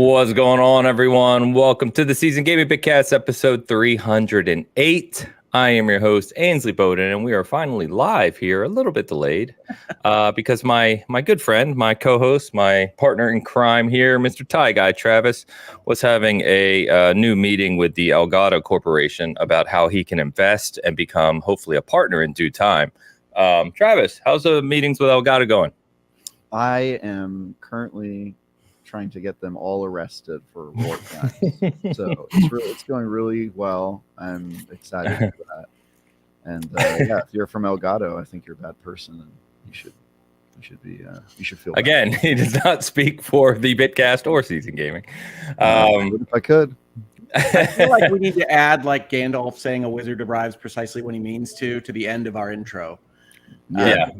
What's going on, everyone? Welcome to the Season Gaming Bitcast, episode 308. I am your host, Ainsley Bowden, and we are finally live here, a little bit delayed, because my good friend, my co-host, my partner in crime here, Mr. Tie Guy Travis, was having a new meeting with the Elgato Corporation about how he can invest and become, hopefully, a partner in due time. Travis, how's the meetings with Elgato going? I am currently trying to get them all arrested for war crimes. So it's going really well. I'm excited for that. And if you're from Elgato, I think you're a bad person, and you should feel again. He does not speak for the Bitcast or Season Gaming. If I could. I feel like we need to add like Gandalf saying a wizard arrives precisely when he means to the end of our intro. But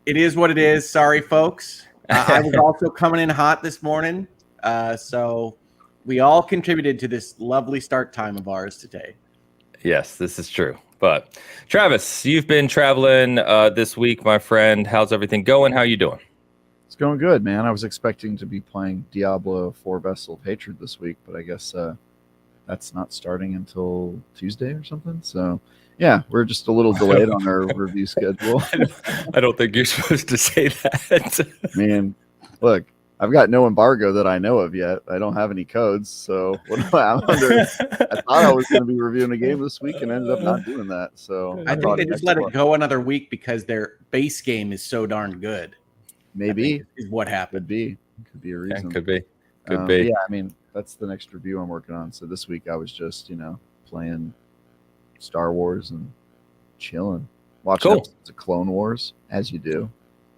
it is what it is. Sorry, folks. I was also coming in hot this morning, so we all contributed to this lovely start time of ours today. Yes, this is true. But Travis, you've been traveling this week, my friend. How's everything going? How you doing? It's going good, man. I was expecting to be playing Diablo 4 Vessel of Hatred this week, but I guess that's not starting until Tuesday or something. So yeah, we're just a little delayed on our review schedule. I don't think you're supposed to say that. Man, look, I've got no embargo that I know of yet. I don't have any codes, so what am I under? I thought I was going to be reviewing a game this week and ended up not doing that. So I think they just let it go another week because their base game is so darn good. Maybe is what happened. Could be a reason. Yeah, could be. Yeah, I mean, that's the next review I'm working on. So this week I was just, playing Star Wars and chilling, watching episodes of Clone Wars, as you do.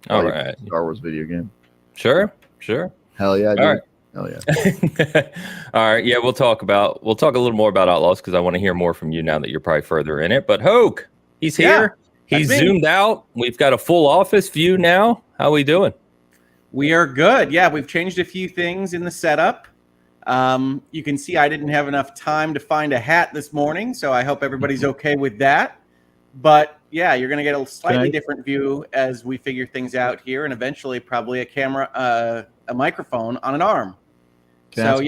All right, Star Wars video game. Sure. Hell yeah, dude. All right. Hell yeah. All right. Yeah, we'll talk a little more about Outlaws because I want to hear more from you now that you're probably further in it. But Hogue, he's here. He's zoomed out. We've got a full office view now. How are we doing? We are good. Yeah, we've changed a few things in the setup. You can see I didn't have enough time to find a hat this morning, so I hope everybody's okay with that. But yeah, you're going to get a slightly different view as we figure things out here, and eventually probably a camera, a microphone on an arm. It's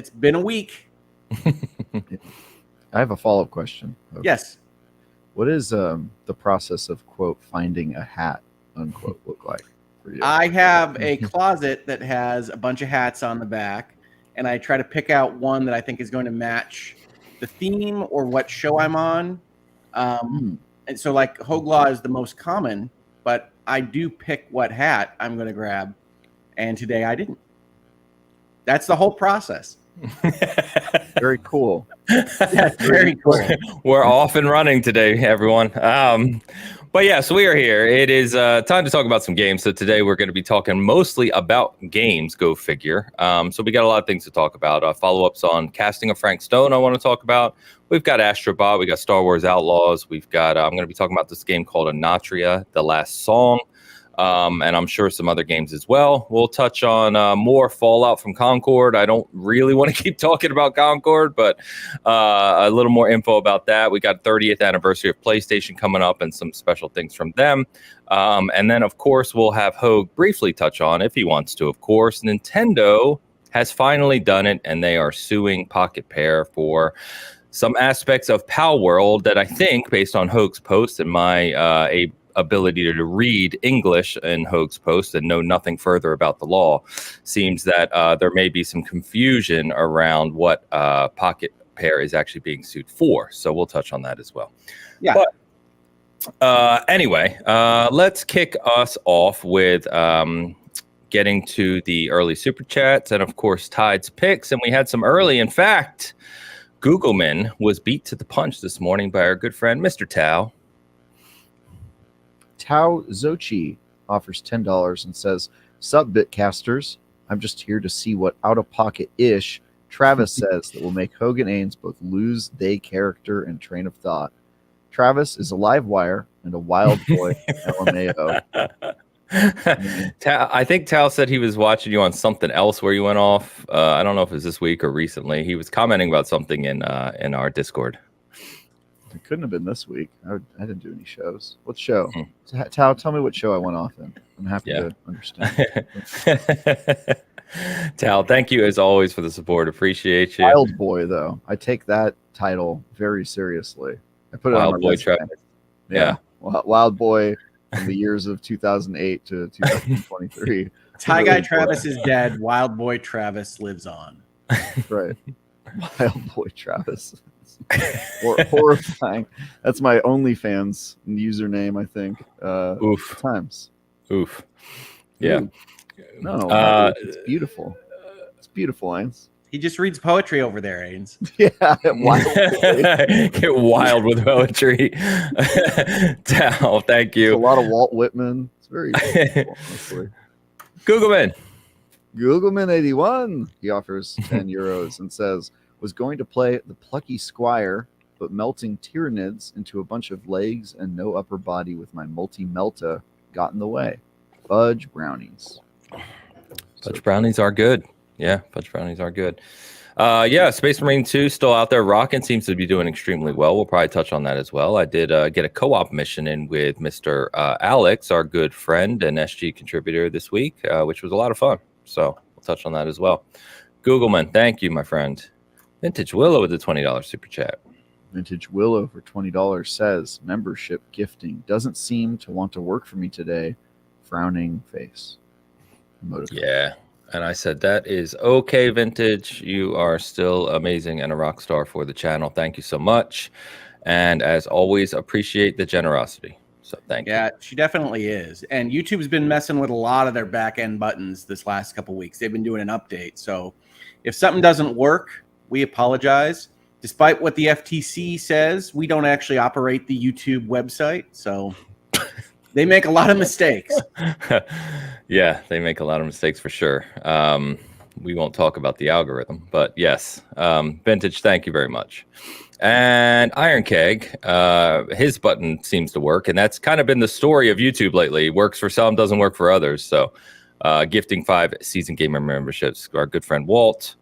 been a week. I have a follow-up question. Okay. Yes. What is the process of, quote, finding a hat, unquote, look like for you? I have a closet that has a bunch of hats on the back, and I try to pick out one that I think is going to match the theme or what show I'm on. And so, like, Hogue Law is the most common, but I do pick what hat I'm going to grab, and today I didn't. That's the whole process. Very cool. Yes, very cool. We're off and running today, everyone. But yeah, so we are here. It is time to talk about some games. So today we're going to be talking mostly about games, go figure. So we got a lot of things to talk about. Follow-ups on Casting of Frank Stone I want to talk about. We've got Astrobot. We got Star Wars Outlaws. We've got, I'm going to be talking about this game called Anatria, The Last Song. And I'm sure some other games as well. We'll touch on more Fallout from Concord. I don't really want to keep talking about Concord, but a little more info about that. We got 30th anniversary of PlayStation coming up and some special things from them. And then, of course, we'll have Hogue briefly touch on, if he wants to, of course, Nintendo has finally done it, and they are suing Pocket Pair for some aspects of Palworld that I think, based on Hogue's post and my ability to read English in Hogue's post and know nothing further about the law, seems that there may be some confusion around what Pocket Pair is actually being sued for. So we'll touch on that as well. Yeah. But anyway, let's kick us off with getting to the early super chats and, of course, Tide's picks. And we had some early. In fact, Googleman was beat to the punch this morning by our good friend, Mr. Tao. Tao Zochi offers $10 and says, "Sup, Bitcasters. I'm just here to see what out-of-pocket-ish Travis says that will make Hogue and Ains both lose they character and train of thought. Travis is a live wire and a wild boy, LMAO." I think Tal said he was watching you on something else where you went off. I don't know if it was this week or recently. He was commenting about something in our Discord. It couldn't have been this week. I didn't do any shows. What show? Tao, tell me what show I went off in. I'm happy Yeah. to understand. Tal, thank you as always for the support. Appreciate you. Wild Boy, though, I take that title very seriously. I put it on my Wild Boy resume. Travis. Yeah. Wild Boy from the years of 2008 to 2023. Tie Guy Travis is dead. Wild Boy Travis lives on. Right. Wild Boy Travis. Horrifying. That's my OnlyFans username, I think. Oof. Times. Oof. Yeah. Ooh. No, it's beautiful. It's beautiful, Ains. He just reads poetry over there, Ains. Yeah, wild boy. Get wild with poetry. Tal, thank you. It's a lot of Walt Whitman. It's very beautiful, honestly. Googleman. Googleman81. He offers 10 euros and says, was going to play the plucky squire, but melting Tyranids into a bunch of legs and no upper body with my multi-melta got in the way. Fudge brownies. Fudge brownies are good. Yeah, fudge brownies are good. Yeah, Space Marine 2 still out there rocking. Seems to be doing extremely well. We'll probably touch on that as well. I did get a co-op mission in with Mr. Alex, our good friend and SG contributor this week, which was a lot of fun. So we'll touch on that as well. Googleman, thank you, my friend. Vintage Willow with the $20 super chat. Vintage Willow for $20 says, membership gifting doesn't seem to want to work for me today. Frowning face. Emoticon. Yeah. And I said, that is okay, Vintage. You are still amazing and a rock star for the channel. Thank you so much. And as always, appreciate the generosity. So thank you. Yeah, she definitely is. And YouTube's been messing with a lot of their back-end buttons this last couple weeks. They've been doing an update. So if something doesn't work, we apologize. Despite what the FTC says, we don't actually operate the YouTube website. So they make a lot of mistakes. Yeah, they make a lot of mistakes for sure. We won't talk about the algorithm, but yes. Vintage, thank you very much. And Iron Keg, his button seems to work, and that's kind of been the story of YouTube lately. Works for some, doesn't work for others. So gifting 5 season gamer memberships. Our good friend Walt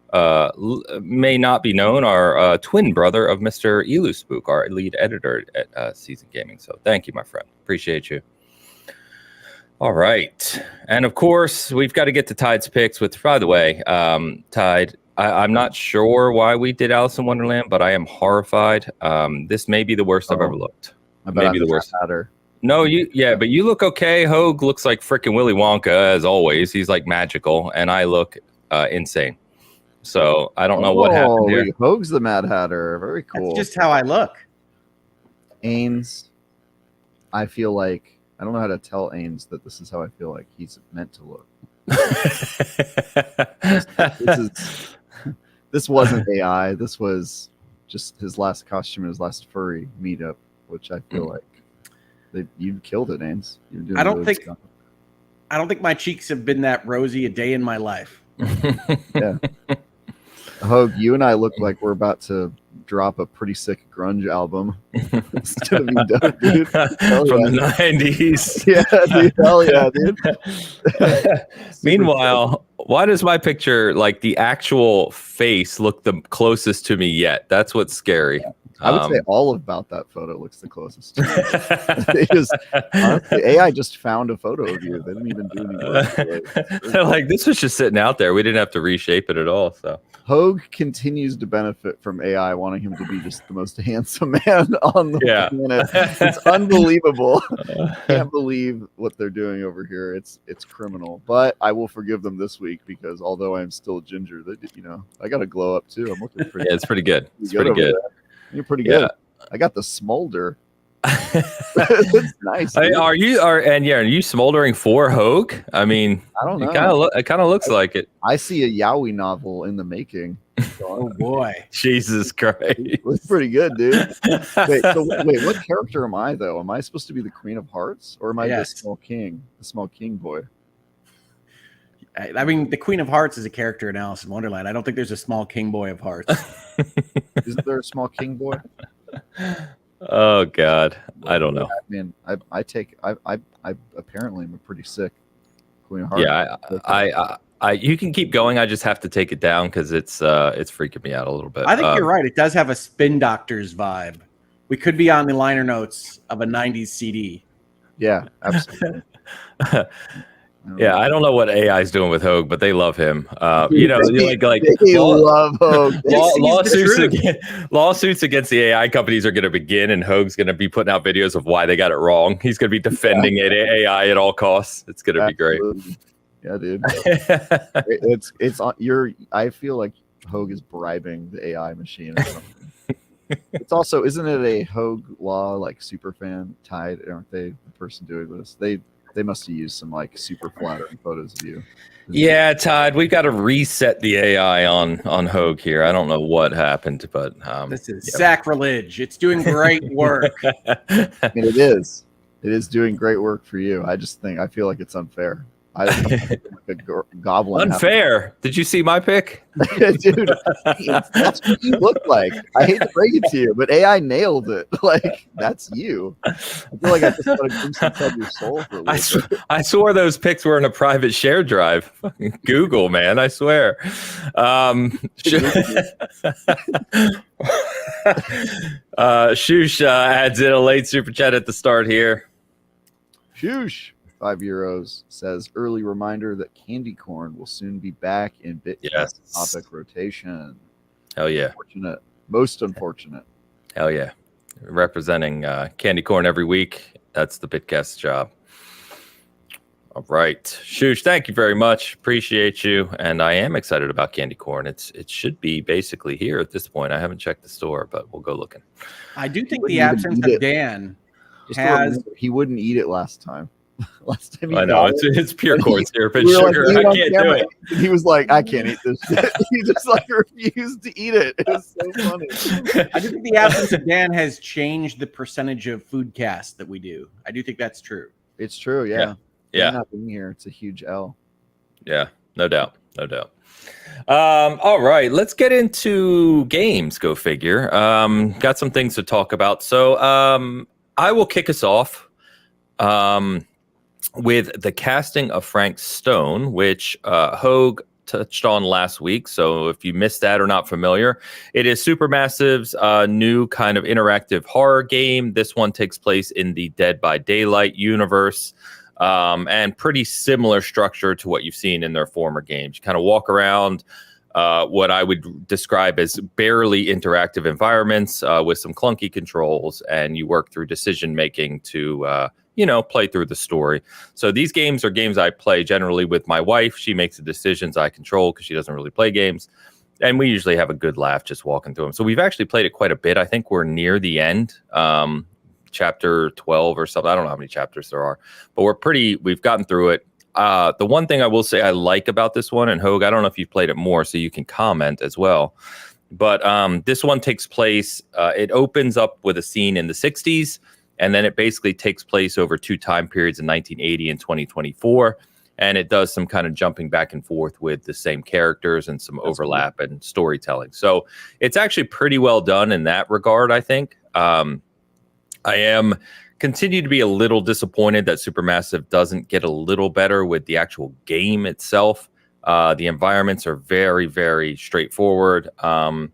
may not be known, our twin brother of Mr. Elu Spook, our lead editor at Season Gaming. So thank you, my friend. Appreciate you. All right. And of course, we've got to get to Tide's picks, which, by the way, Tide, I'm not sure why we did Alice in Wonderland, but I am horrified. This may be the worst I've ever looked. Maybe the worst. No, but you look okay. Hogue looks like freaking Willy Wonka, as always. He's like magical, and I look insane. So I don't know what happened here. Hogue's the Mad Hatter. Very cool. That's just how I look. Ains, I feel like, I don't know how to tell Ains that this is how I feel like he's meant to look. This wasn't AI. This was just his last costume, his last furry meetup, which I feel like you killed it, Ains. I don't think my cheeks have been that rosy a day in my life. Yeah. Hogue, you and I look like we're about to drop a pretty sick grunge album. It's gonna be dope, dude. From the 90s. Yeah, dude. Hell yeah, dude. Meanwhile, why does my picture, like the actual face, look the closest to me yet? That's what's scary. Yeah. I would say all about that photo looks the closest to you. Honestly, AI just found a photo of you. They didn't even do any work. They're like, this was just sitting out there. We didn't have to reshape it at all. So Hogue continues to benefit from AI wanting him to be just the most handsome man on the planet. It's unbelievable. Can't believe what they're doing over here. It's criminal. But I will forgive them this week because although I'm still ginger, I got to glow up too. I'm looking pretty. Yeah, it's pretty good. It's pretty good. You're pretty good. I got the smolder. It's nice. Are you smoldering for Hogue? I mean, I don't know. It kind of looks like it. I see a yaoi novel in the making. Oh boy, Jesus Christ! It's pretty good, dude. Wait, what character am I though? Am I supposed to be the Queen of Hearts, or am I the small king boy? I mean, the Queen of Hearts is a character in Alice in Wonderland. I don't think there's a small king boy of hearts. Isn't there a small king boy? Oh God, I don't know. Man, I apparently am a pretty sick Queen of Hearts. Yeah, you can keep going. I just have to take it down because it's freaking me out a little bit. I think you're right. It does have a Spin Doctors vibe. We could be on the liner notes of a '90s CD. Yeah, absolutely. Yeah, I don't know what AI is doing with Hogue, but they love him. You know, like they love Hogue. Lawsuits against the AI companies are going to begin, and Hogue's going to be putting out videos of why they got it wrong. He's going to be defending AI at all costs. It's going to be great. Yeah, dude. it's on your. I feel like Hogue is bribing the AI machine or something. It's also, isn't it a Hogue Law like super fan tied? Aren't they the person doing this? They must have used some like super flattering photos of you. Yeah, Todd, we've got to reset the AI on Hogue here. I don't know what happened, but this is sacrilege. It's doing great work. I mean, it is. It is doing great work for you. I feel like it's unfair. I'm like a goblin. Unfair. Did you see my pick? Dude, that's what you look like. I hate to break it to you, but AI nailed it. Like, that's you. I feel like I just got a glimpse inside your soul for a little bit. I swore those pics were in a private share drive. Google, man, I swear. Shush adds in a late super chat at the start here. Shush. €5 says early reminder that candy corn will soon be back in Bitcast topic rotation. Hell yeah. Unfortunate. Most unfortunate. Hell yeah. Representing candy corn every week. That's the Bitcast job. All right. Shush, thank you very much. Appreciate you. And I am excited about candy corn. It should be basically here at this point. I haven't checked the store, but we'll go looking. I do think the absence of Dan he wouldn't eat it last time. Last time I know it's pure corn syrup and sugar. I can't do it. He was like, I can't eat this shit. He just like refused to eat it. It was so funny. I do think the absence of Dan has changed the percentage of foodcast that we do. I do think that's true. It's true, yeah. Not being here, it's a huge L. Yeah, no doubt. All right, let's get into games. Go figure. Got some things to talk about. So I will kick us off. With the casting of Frank Stone, which Hogue touched on last week. So if you missed that or not familiar, it is Supermassive's new kind of interactive horror game. This one takes place in the Dead by Daylight universe, and pretty similar structure to what you've seen in their former games. You kind of walk around what I would describe as barely interactive environments with some clunky controls, and you work through decision making to play through the story. So these games are games I play generally with my wife. She makes the decisions, I control because she doesn't really play games. And we usually have a good laugh just walking through them. So we've actually played it quite a bit. I think we're near the end, chapter 12 or something. I don't know how many chapters there are, but we've gotten through it. The one thing I will say I like about this one, and Hogue, I don't know if you've played it more, so you can comment as well. But this one takes place, it opens up with a scene in the 60s. And then it basically takes place over two time periods in 1980 and 2024. And it does some kind of jumping back and forth with the same characters and some overlap and storytelling. So it's actually pretty well done in that regard, I think. I am continue to be a little disappointed that Supermassive doesn't get a little better with the actual game itself. The environments are very, very straightforward. The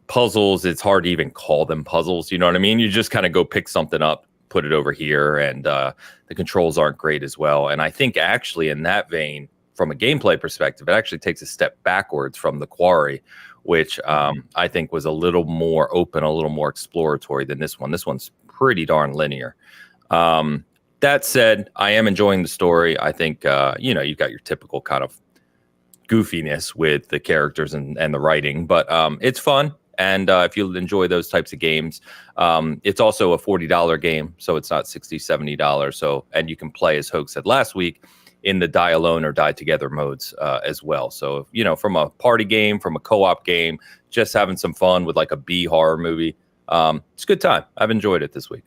puzzles, it's hard to even call them puzzles. You know what I mean? You just kind of go pick something up, put it over here, and the controls aren't great as well. And I think actually in that vein, from a gameplay perspective, it actually takes a step backwards from the Quarry, which I think was a little more open, a little more exploratory than this one. This one's pretty darn linear. That said, I am enjoying the story. I think, you've got your typical kind of goofiness with the characters and the writing, but it's fun. And if you enjoy those types of games, it's also a $40 game, so it's not $60, $70. So, and you can play, as Hogue said last week, in the die alone or die together modes as well. So, from a party game, from a co-op game, just having some fun with like a B horror movie, it's a good time. I've enjoyed it this week.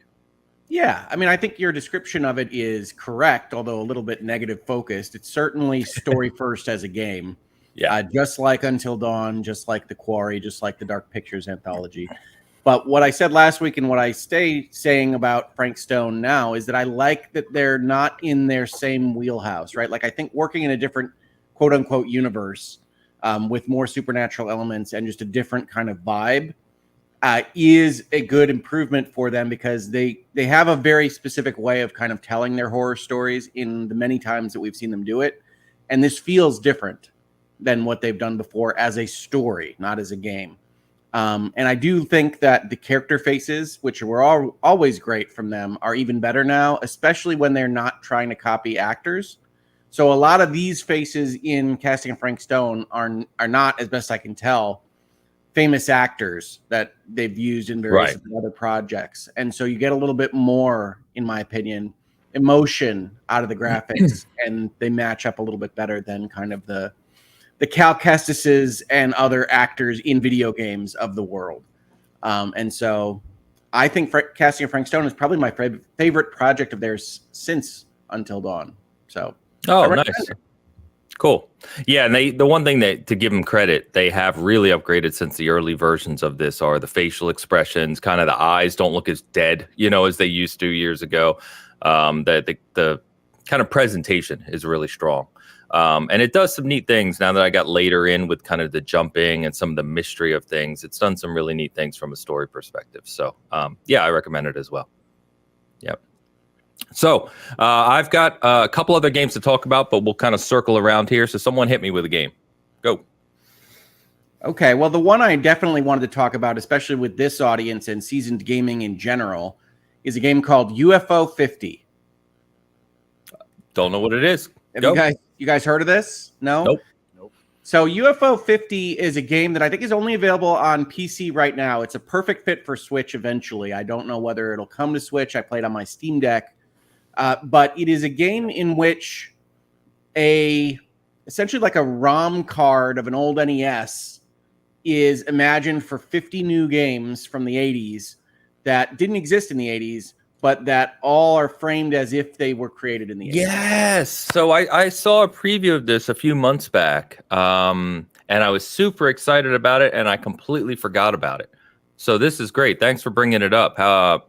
Yeah, I mean, I think your description of it is correct, although a little bit negative focused. It's certainly story first as a game. Yeah, just like Until Dawn, just like The Quarry, just like the Dark Pictures anthology. But what I said last week and what I stay saying about Frank Stone now is that I like that they're not in their same wheelhouse, right? Like I think working in a different quote unquote universe with more supernatural elements and just a different kind of vibe is a good improvement for them because they have a very specific way of kind of telling their horror stories in the many times that we've seen them do it. And this feels different than what they've done before as a story, not as a game. And I do think that the character faces, which were always great from them, are even better now, especially when they're not trying to copy actors. So a lot of these faces in Casting Frank Stone are not, as best I can tell, famous actors that they've used in various other projects. And so you get a little bit more, in my opinion, emotion out of the graphics, and they match up a little bit better than kind of the Cal Kestises and other actors in video games of the world. And so I think Casting Frank Stone is probably my favorite project of theirs since Until Dawn. So nice. Cool. Yeah, and the one thing that, to give them credit, they have really upgraded since the early versions of this are the facial expressions, kind of the eyes don't look as dead, as they used to years ago. The kind of presentation is really strong. And it does some neat things now that I got later in with kind of the jumping and some of the mystery of things. It's done some really neat things from a story perspective. So, I recommend it as well. Yep. So I've got a couple other games to talk about, but we'll kind of circle around here. So someone hit me with a game. Go. Okay. Well, the one I definitely wanted to talk about, especially with this audience and seasoned gaming in general, is a game called UFO 50. Don't know what it is. Have you guys heard of this? No? Nope. So UFO 50 is a game that I think is only available on PC right now. It's a perfect fit for Switch eventually. I don't know whether it'll come to Switch. I played on my Steam Deck. But it is a game in which essentially like a ROM card of an old NES is imagined for 50 new games from the 80s that didn't exist in the 80s, but that all are framed as if they were created in the 80s. Yes. So I saw a preview of this a few months back, and I was super excited about it, and I completely forgot about it. So this is great. Thanks for bringing it up.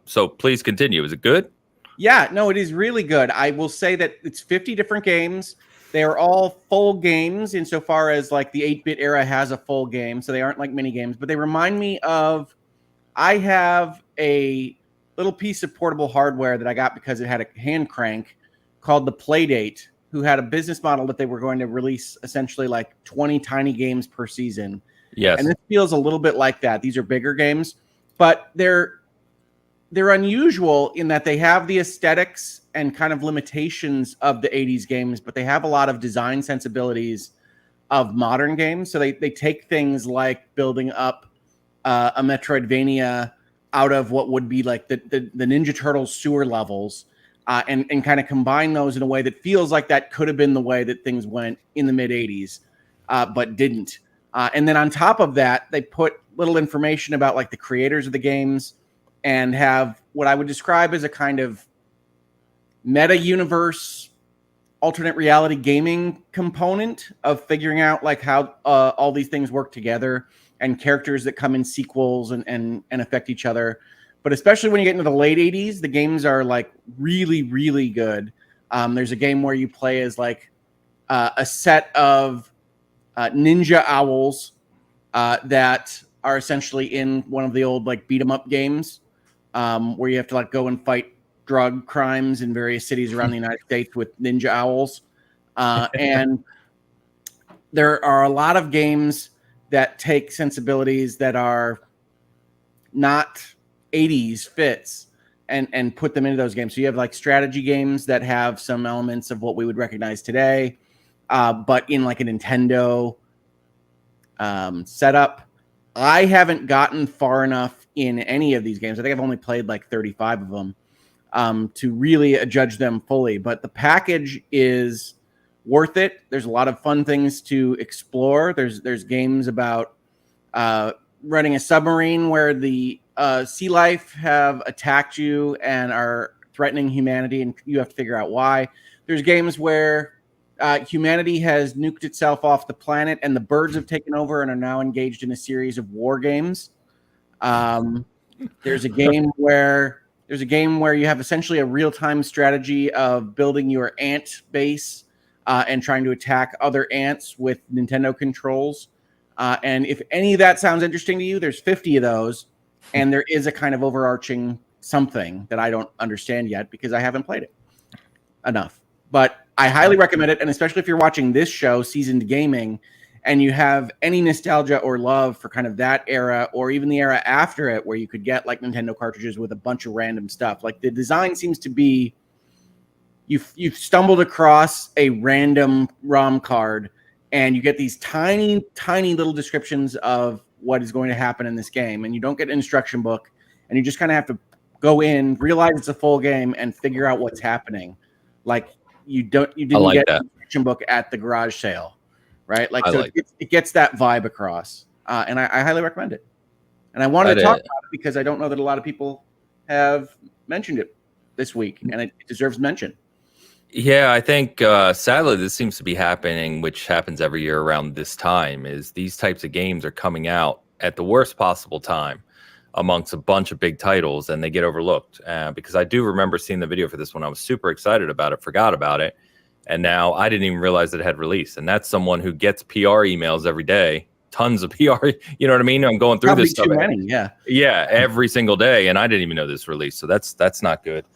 So please continue. Is it good? Yeah, no, it is really good. I will say that it's 50 different games. They are all full games insofar as like the 8-bit era has a full game, so they aren't like mini games, but they remind me of, I have a little piece of portable hardware that I got because it had a hand crank called the Playdate, who had a business model that they were going to release essentially like 20 tiny games per season. Yes. And this feels a little bit like that. These are bigger games, but they're unusual in that they have the aesthetics and kind of limitations of the 80s games, but they have a lot of design sensibilities of modern games. So they take things like building up a Metroidvania out of what would be like the Ninja Turtles sewer levels and kind of combine those in a way that feels like that could have been the way that things went in the mid 80s, but didn't. And then on top of that, they put little information about like the creators of the games and have what I would describe as a kind of meta universe, alternate reality gaming component of figuring out like how all these things work together and characters that come in sequels and affect each other. But especially when you get into the late 80s, the games are like really, really good. There's a game where you play as like a set of ninja owls that are essentially in one of the old like beat 'em up games. Where you have to like go and fight drug crimes in various cities around the United States with ninja owls. And there are a lot of games that take sensibilities that are not 80s fits and put them into those games. So you have like strategy games that have some elements of what we would recognize today, but in like a Nintendo setup. I haven't gotten far enough in any of these games. I think I've only played like 35 of them to really judge them fully. But the package is worth it. There's a lot of fun things to explore. There's games about running a submarine where the sea life have attacked you and are threatening humanity, and you have to figure out why. There's games where humanity has nuked itself off the planet, and the birds have taken over and are now engaged in a series of war games. There's a game where you have essentially a real-time strategy of building your ant base and trying to attack other ants with Nintendo controls. And if any of that sounds interesting to you, there's 50 of those. and there is a kind of overarching something that I don't understand yet because I haven't played it enough. But I highly recommend it, and especially if you're watching this show, Seasoned Gaming, and you have any nostalgia or love for kind of that era or even the era after it where you could get like Nintendo cartridges with a bunch of random stuff. Like the design seems to be you've stumbled across a random ROM card and you get these tiny, tiny little descriptions of what is going to happen in this game, and you don't get an instruction book, and you just kind of have to go in, realize it's a full game, and figure out what's happening. Like you didn't get an instruction book at the garage sale, right? Like so, it gets that vibe across, and I highly recommend it. And I wanted to talk about it because I don't know that a lot of people have mentioned it this week, and it deserves mention. Yeah, I think sadly this seems to be happening, which happens every year around this time, is these types of games are coming out at the worst possible time amongst a bunch of big titles, and they get overlooked. Because I do remember seeing the video for this one. I was super excited about it, forgot about it, and now I didn't even realize that it had released. And that's someone who gets PR emails every day, tons of PR, you know what I mean? I'm going through Probably this stuff. Too many, yeah. Yeah, every single day, and I didn't even know this released, so that's not good.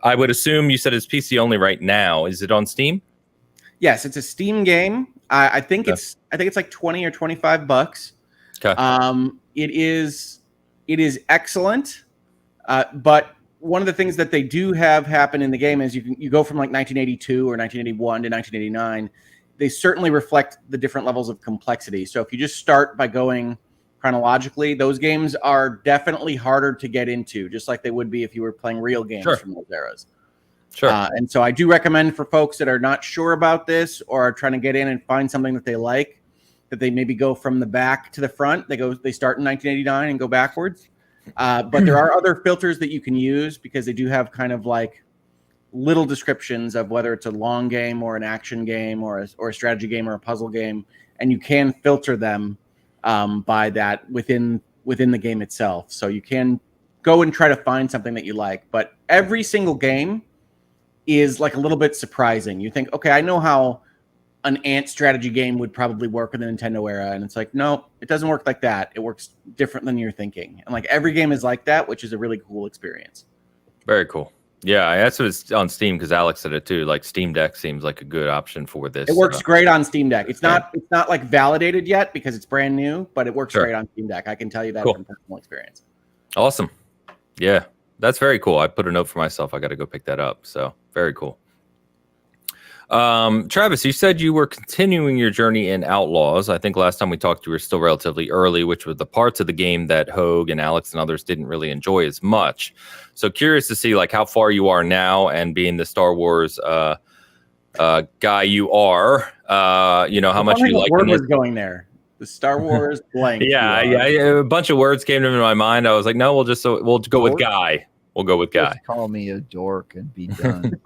I would assume you said it's PC only right now. Is it on Steam? Yes, it's a Steam game. I think it's like $20 or $25. Okay. It is excellent. But one of the things that they do have happen in the game is you go from like 1982 or 1981 to 1989. They certainly reflect the different levels of complexity. So if you just start by going chronologically, those games are definitely harder to get into, just like they would be if you were playing real games from those eras. Sure. And so I do recommend for folks that are not sure about this or are trying to get in and find something that they like, that they maybe go from the back to the front. They start in 1989 and go backwards. But there are other filters that you can use because they do have kind of like little descriptions of whether it's a long game or an action game or a strategy game or a puzzle game, and you can filter them by that within the game itself. So you can go and try to find something that you like, but every single game is like a little bit surprising. You think, okay, I know how an ant strategy game would probably work in the Nintendo era, and it's like, no, it doesn't work like that. It works different than you're thinking. And like every game is like that, which is a really cool experience. Very cool. Yeah, that's what it's on Steam because Alex said it too. Like Steam Deck seems like a good option for this. It works great on Steam Deck. It's not like validated yet because it's brand new, but it works great on Steam Deck. I can tell you that from personal experience. Awesome. Yeah, that's very cool. I put a note for myself. I got to go pick that up. So very cool. Travis, you said you were continuing your journey in Outlaws. I think last time we talked, you were still relatively early, which were the parts of the game that Hogue and Alex and others didn't really enjoy as much. So curious to see like how far you are now, and being the Star Wars guy you are, how much you like. Word was going there. The Star Wars blank. Yeah, a bunch of words came to my mind. I was like, no, we'll go with guy. We'll go with guy. Just call me a dork and be done.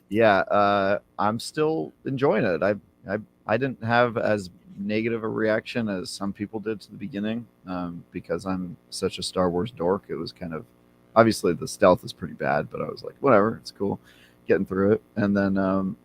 Yeah, I'm still enjoying it. I didn't have as negative a reaction as some people did to the beginning because I'm such a Star Wars dork. It was kind of, obviously the stealth is pretty bad, but I was like, whatever, it's cool, getting through it. And then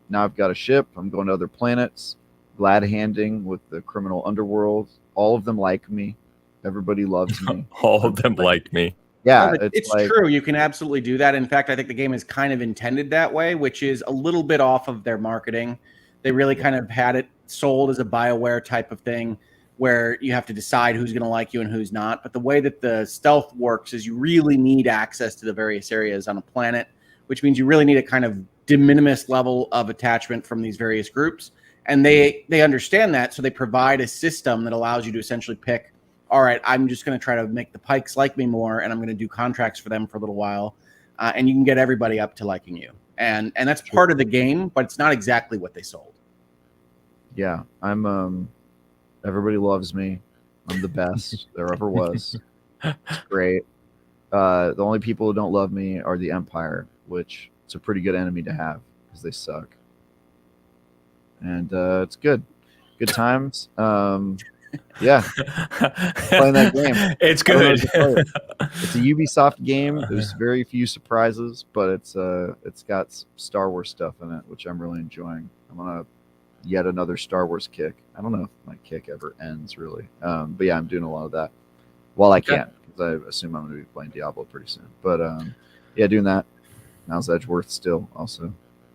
now I've got a ship. I'm going to other planets, glad handing with the criminal underworld. All of them like me. Everybody loves me. All of them like me. Yeah, it's like, true. You can absolutely do that. In fact, I think the game is kind of intended that way, which is a little bit off of their marketing. They really kind of had it sold as a BioWare type of thing where you have to decide who's going to like you and who's not. But the way that the stealth works is you really need access to the various areas on a planet, which means you really need a kind of de minimis level of attachment from these various groups. And they understand that, so they provide a system that allows you to essentially pick, all right, I'm just going to try to make the Pikes like me more, and I'm going to do contracts for them for a little while, and you can get everybody up to liking you. And that's part of the game, but it's not exactly what they sold. Yeah, I'm everybody loves me. I'm the best there ever was. It's great. The only people who don't love me are the Empire, which it's a pretty good enemy to have because they suck. And it's good. Good times. Yeah, playing that game. It's good. It's a Ubisoft game. There's very few surprises, but it's got Star Wars stuff in it, which I'm really enjoying. I'm on yet another Star Wars kick. I don't know if my kick ever ends really, but yeah, I'm doing a lot of that. While I Okay. can, because I assume I'm going to be playing Diablo pretty soon. But yeah, doing that. Miles Edgeworth still also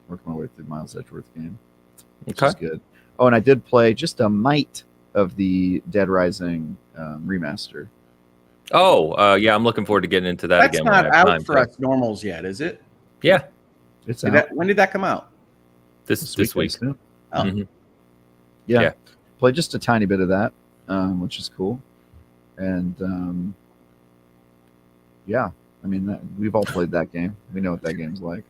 working my way through Miles Edgeworth game, which is good. Oh, and I did play just a mite of the Dead Rising remaster. Oh, yeah, I'm looking forward to getting into that That's again. not when I have out time for us normals yet, is it? Yeah, It's out When did that come out? this this week. week. Oh. Mhm. Yeah, played just a tiny bit of that, which is cool. And yeah, I mean, we've all played that game. We know what that game's like.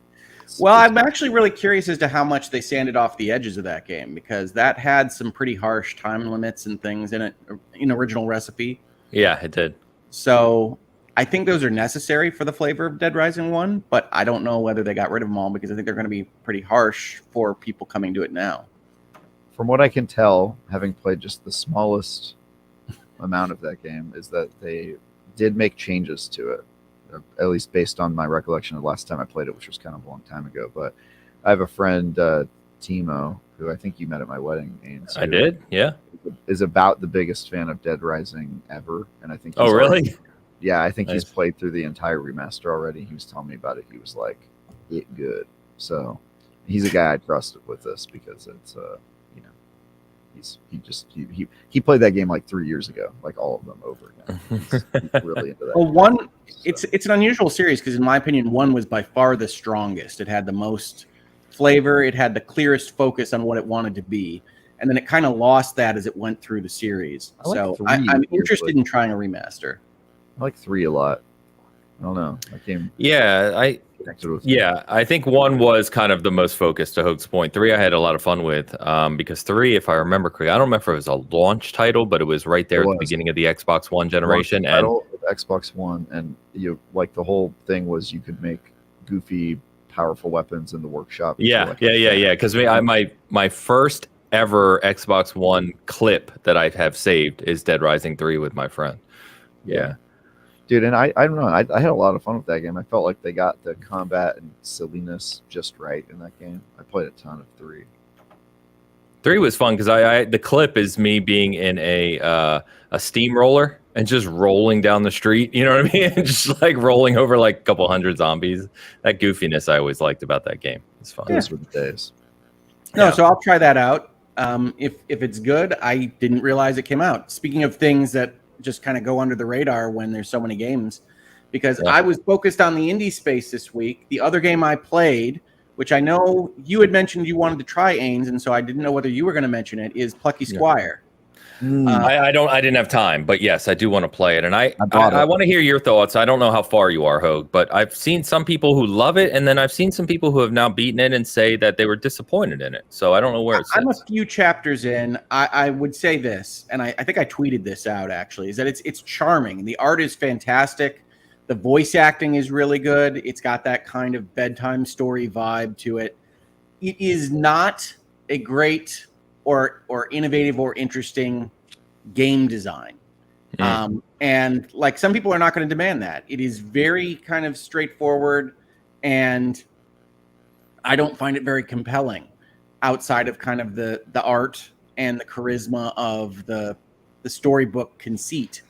Well, I'm actually really curious as to how much they sanded off the edges of that game, because that had some pretty harsh time limits and things in it in original recipe. Yeah, it did. So I think those are necessary for the flavor of Dead Rising 1, but I don't know whether they got rid of them all, because I think they're going to be pretty harsh for people coming to it now. From what I can tell, having played just the smallest amount of that game, is that they did make changes to it, at least based on my recollection of the last time I played it, which was kind of a long time ago. But I have a friend, Timo, who I think you met at my wedding. Ains, I did, yeah. Is about the biggest fan of Dead Rising ever, and I think. Oh, really? Yeah, I think Nice. he's played through the entire remaster already. He was telling me about it. He was like, "It good." So he's a guy I trust with this, because it's he played that game like 3 years ago, like all of them over again. He's really into that. Well, one, it's an unusual series, because in my opinion, 1 was by far the strongest. It had the most flavor. It had the clearest focus on what it wanted to be. And then it kind of lost that as it went through the series. I like So 3 I'm interested in trying a remaster. I like 3 a lot. I don't know. That game. Yeah, I think 1 was kind of the most focused, to Hope's point. 3 I had a lot of fun with, because 3, if I remember correctly, I don't remember if it was a launch title, but it was right there at the beginning of the Xbox One generation. And Xbox One, and you like the whole thing was you could make goofy, powerful weapons in the workshop. Yeah. Because my first ever Xbox One clip that I have saved is Dead Rising 3 with my friend. Yeah. Dude, and I don't know. I had a lot of fun with that game. I felt like they got the combat and silliness just right in that game. I played a ton of 3. 3 was fun because the clip is me being in a steamroller and just rolling down the street. You know what I mean? And just like rolling over like a couple hundred zombies. That goofiness I always liked about that game. It's fun. Those were the days. No, so I'll try that out. If it's good, I didn't realize it came out. Speaking of things that just kind of go under the radar when there's so many games, because I was focused on the indie space this week. The other game I played, which I know you had mentioned you wanted to try, Ains, and so I didn't know whether you were going to mention it, is Plucky Squire. I didn't have time, but yes, I do want to play it, and I want to hear your thoughts. I don't know how far you are, Hogue, but I've seen some people who love it, and then I've seen some people who have now beaten it and say that they were disappointed in it. So I don't know where it sits. I'm a few chapters in. I would say this, and I think I tweeted this out actually, is that it's charming. The art is fantastic. The voice acting is really good. It's got that kind of bedtime story vibe to it. It is not a great or innovative or interesting game design. And like some people are not going to demand that. It is very kind of straightforward, and I don't find it very compelling outside of kind of the art and the charisma of the storybook conceit.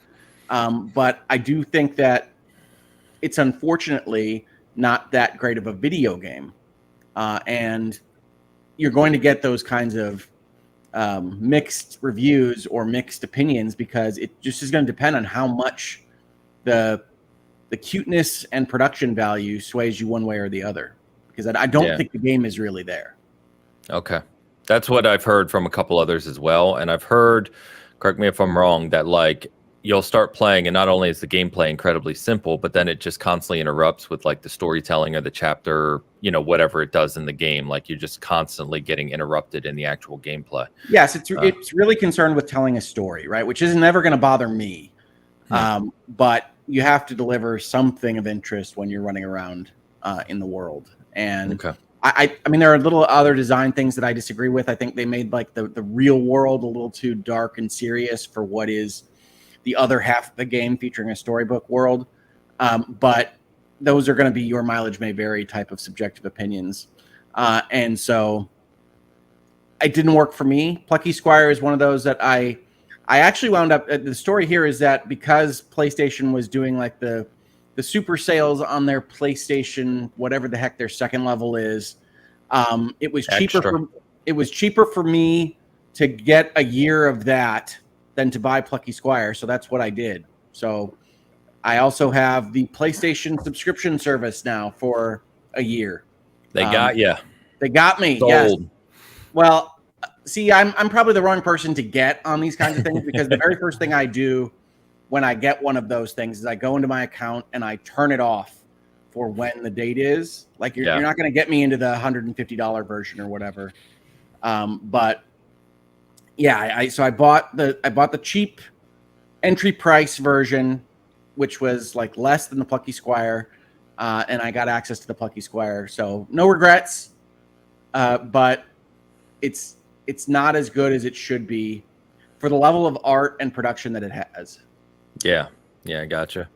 But I do think that it's unfortunately not that great of a video game. And you're going to get those kinds of mixed reviews or mixed opinions, because it just is going to depend on how much the cuteness and production value sways you one way or the other, because I don't think the game is really there. Okay. That's what I've heard from a couple others as well. And I've heard, correct me if I'm wrong, that like you'll start playing and not only is the gameplay incredibly simple, but then it just constantly interrupts with like the storytelling or the chapter, whatever it does in the game. Like you're just constantly getting interrupted in the actual gameplay. Yes, it's really concerned with telling a story, right? Which is never going to bother me. But you have to deliver something of interest when you're running around in the world. And I mean, there are little other design things that I disagree with. I think they made like the real world a little too dark and serious for what is the other half of the game, featuring a storybook world. But those are going to be your mileage may vary type of subjective opinions. And so it didn't work for me. Plucky Squire is one of those that I I actually wound up. The story here is that because PlayStation was doing like the super sales on their PlayStation, whatever the heck their second level is, it was cheaper for me to get a year of that than to buy Plucky Squire. So that's what I did. So I also have the PlayStation subscription service now for a year. They got you. They got me. Sold. Yes. Well, see, I'm probably the wrong person to get on these kinds of things because the very first thing I do when I get one of those things is I go into my account and I turn it off for when the date is. Like you're not going to get me into the $150 version or whatever. But yeah, I bought the cheap entry price version, which was like less than the Plucky Squire, and I got access to the Plucky Squire. So no regrets, but it's not as good as it should be for the level of art and production that it has. Yeah, gotcha.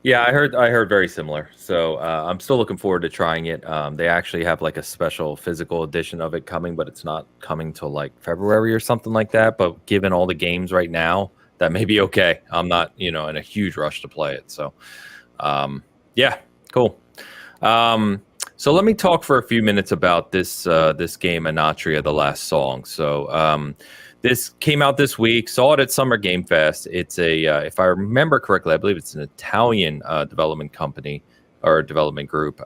Yeah, I heard very similar. So I'm still looking forward to trying it. They actually have like a special physical edition of it coming, but it's not coming till like February or something like that. But given all the games right now, that may be okay. I'm not, in a huge rush to play it. So, yeah, cool. So let me talk for a few minutes about this game, Anatria, The Last Song. So this came out this week. Saw it at Summer Game Fest. It's if I remember correctly, I believe it's an Italian development company or development group.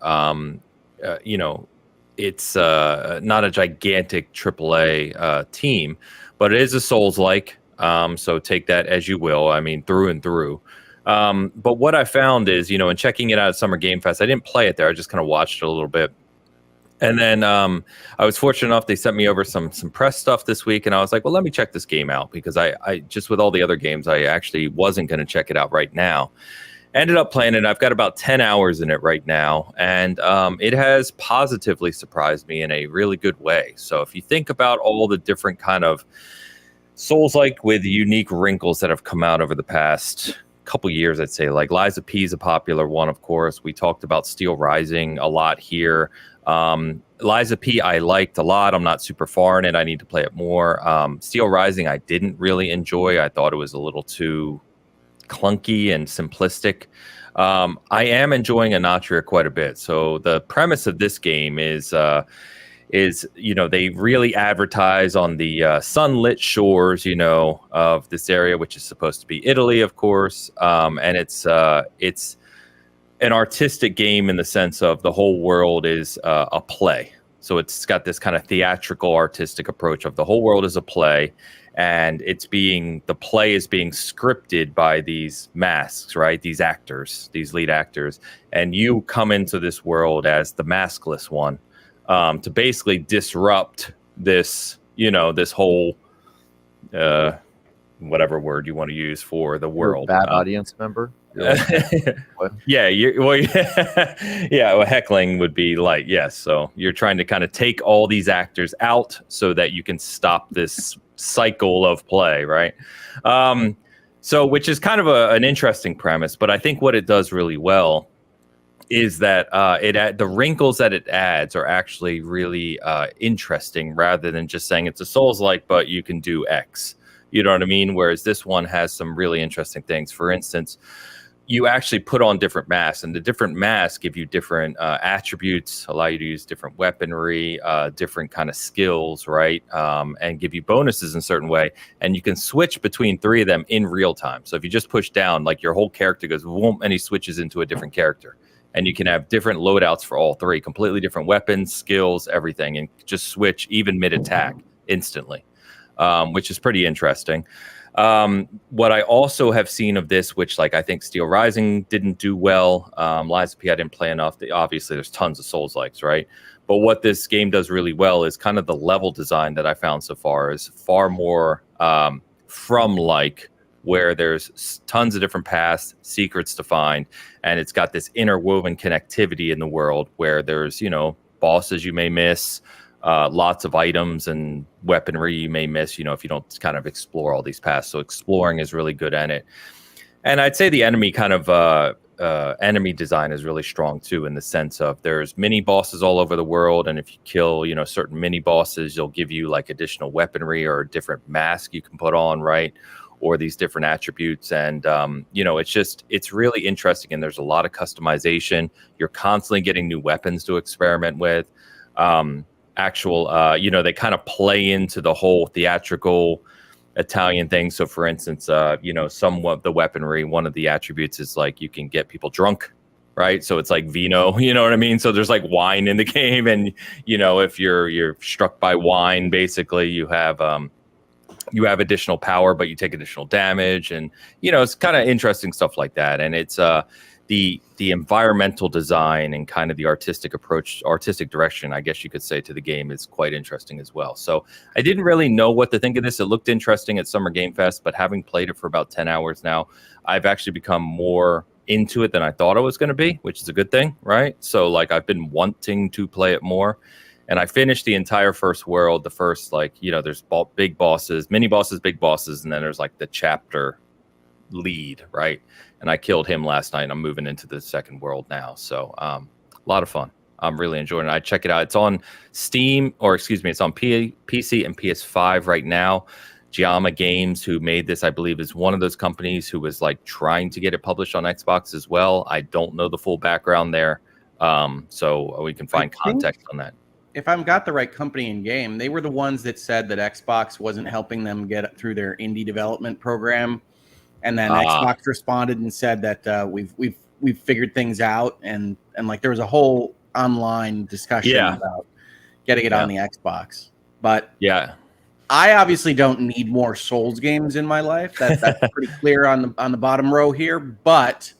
It's not a gigantic AAA team, but it is a Souls-like. So take that as you will. I mean, through and through. But what I found is, in checking it out at Summer Game Fest, I didn't play it there. I just kind of watched it a little bit. And then I was fortunate enough, they sent me over some press stuff this week. And I was like, well, let me check this game out because I just with all the other games, I actually wasn't going to check it out right now. Ended up playing it. I've got about 10 hours in it right now. And it has positively surprised me in a really good way. So if you think about all the different kind of Souls-like with unique wrinkles that have come out over the past couple years, I'd say, like Lies of P is a popular one, of course. We talked about Steel Rising a lot here. Lies of P I liked a lot. I'm not super far in it. I need to play it more. Steel Rising I didn't really enjoy. I thought it was a little too clunky and simplistic. I am enjoying Anatria quite a bit. So the premise of this game is they really advertise on the sunlit shores, of this area, which is supposed to be Italy, of course. And it's an artistic game in the sense of the whole world is a play. So it's got this kind of theatrical artistic approach of the whole world is a play. And the play is being scripted by these masks, right? These actors, these lead actors. And you come into this world as the maskless one. To basically disrupt this, this whole, whatever word you want to use for the world. Bad audience member. What? Yeah, heckling would be like, yes. So you're trying to kind of take all these actors out so that you can stop this cycle of play, right? So which is kind of an interesting premise, but I think what it does really well is that the wrinkles that it adds are actually really interesting rather than just saying it's a Souls-like, but you can do X. You know what I mean? Whereas this one has some really interesting things. For instance, you actually put on different masks, and the different masks give you different attributes, allow you to use different weaponry, different kind of skills, right? And give you bonuses in a certain way. And you can switch between three of them in real time. So if you just push down, like your whole character goes, whoop, and he switches into a different character. And you can have different loadouts for all three, completely different weapons, skills, everything, and just switch even mid-attack instantly, which is pretty interesting. What I also have seen of this, which I think Steel Rising didn't do well, Lies of P I didn't play enough. Obviously, there's tons of Souls-likes, right? But what this game does really well is kind of the level design that I found so far is far more from-like, where there's tons of different paths, secrets to find, and it's got this interwoven connectivity in the world where there's, bosses you may miss, lots of items and weaponry you may miss, if you don't kind of explore all these paths. So exploring is really good at it. And I'd say the enemy kind of enemy design is really strong too, in the sense of there's mini bosses all over the world, and if you kill certain mini bosses, you'll give you like additional weaponry or a different mask you can put on, right? or these different attributes. And, it's really interesting. And there's a lot of customization. You're constantly getting new weapons to experiment with. They kind of play into the whole theatrical Italian thing. So for instance, some of the weaponry, one of the attributes is like you can get people drunk, right? So it's like vino, you know what I mean? So there's like wine in the game, and if you're struck by wine, basically you have additional power, but you take additional damage, and it's kind of interesting stuff like that. And it's the environmental design and kind of the artistic direction, I guess you could say, to the game is quite interesting as well. So I didn't really know what to think of this. It looked interesting at Summer Game Fest, but having played it for about 10 hours now, I've actually become more into it than I thought I was going to be, which is a good thing, right? So like I've been wanting to play it more. And I finished the entire first world. The first, there's big bosses, mini bosses, big bosses, and then there's like the chapter lead, right? And I killed him last night. I'm moving into the second world now. So a lot of fun. I'm really enjoying it. I check it out. It's on Steam, it's on PC and PS5 right now. Giamma Games, who made this, I believe, is one of those companies who was like trying to get it published on Xbox as well. I don't know the full background there. So we can find context on that. If I've got the right company in game, they were the ones that said that Xbox wasn't helping them get through their indie development program. And then Xbox responded and said that we've figured things out, and like there was a whole online discussion about getting it on the Xbox. But I obviously don't need more Souls games in my life. That's pretty clear on the bottom row here. But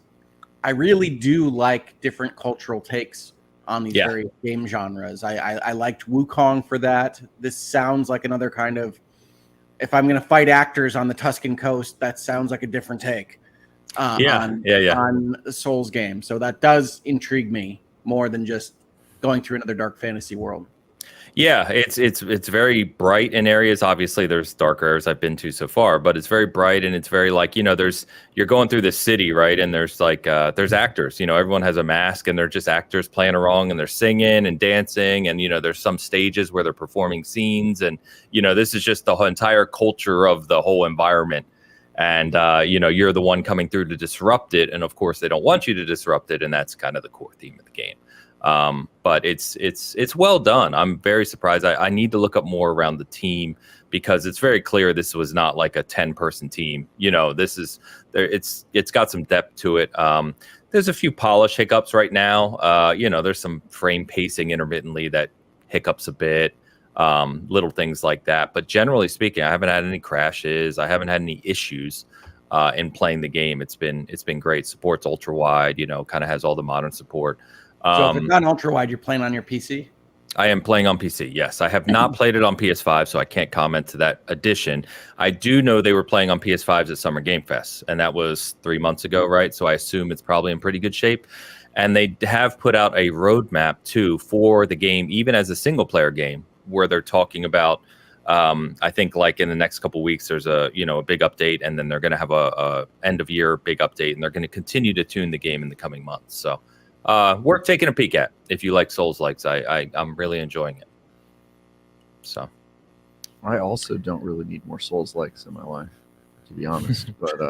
I really do like different cultural takes on these various game genres. I liked Wukong for that. This sounds like another kind of, if I'm going to fight actors on the Tuscan coast, that sounds like a different take on the Souls game. So that does intrigue me more than just going through another dark fantasy world. Yeah, it's very bright in areas. Obviously, there's darker areas I've been to so far, but it's very bright, and it's very like, you're going through this city, right? And there's like there's actors. Everyone has a mask, and they're just actors playing along, and they're singing and dancing, and there's some stages where they're performing scenes, and this is just the whole entire culture of the whole environment. And you're the one coming through to disrupt it, and of course they don't want you to disrupt it, and that's kind of the core theme of the game. But it's well done. I'm very surprised. I need to look up more around the team, because it's very clear this was not like a 10-person team. This is there. It's got some depth to it. There's a few polish hiccups right now. There's some frame pacing intermittently that hiccups a bit. Little things like that. But generally speaking, I haven't had any crashes. I haven't had any issues in playing the game. It's been great. Supports ultra wide. Kind of has all the modern support. So if it's not ultra wide, you're playing on your PC? I am playing on PC, yes. I have not played it on PS5, so I can't comment to that addition. I do know they were playing on PS5s at Summer Game Fest, and that was 3 months ago, right? So I assume it's probably in pretty good shape. And they have put out a roadmap, too, for the game, even as a single-player game, where they're talking about, I think, like in the next couple of weeks, there's a big update, and then they're going to have a end-of-year big update, and they're going to continue to tune the game in the coming months. So worth taking a peek at if you like Souls-likes. I'm really enjoying it. So I also don't really need more Souls-likes in my life, to be honest. But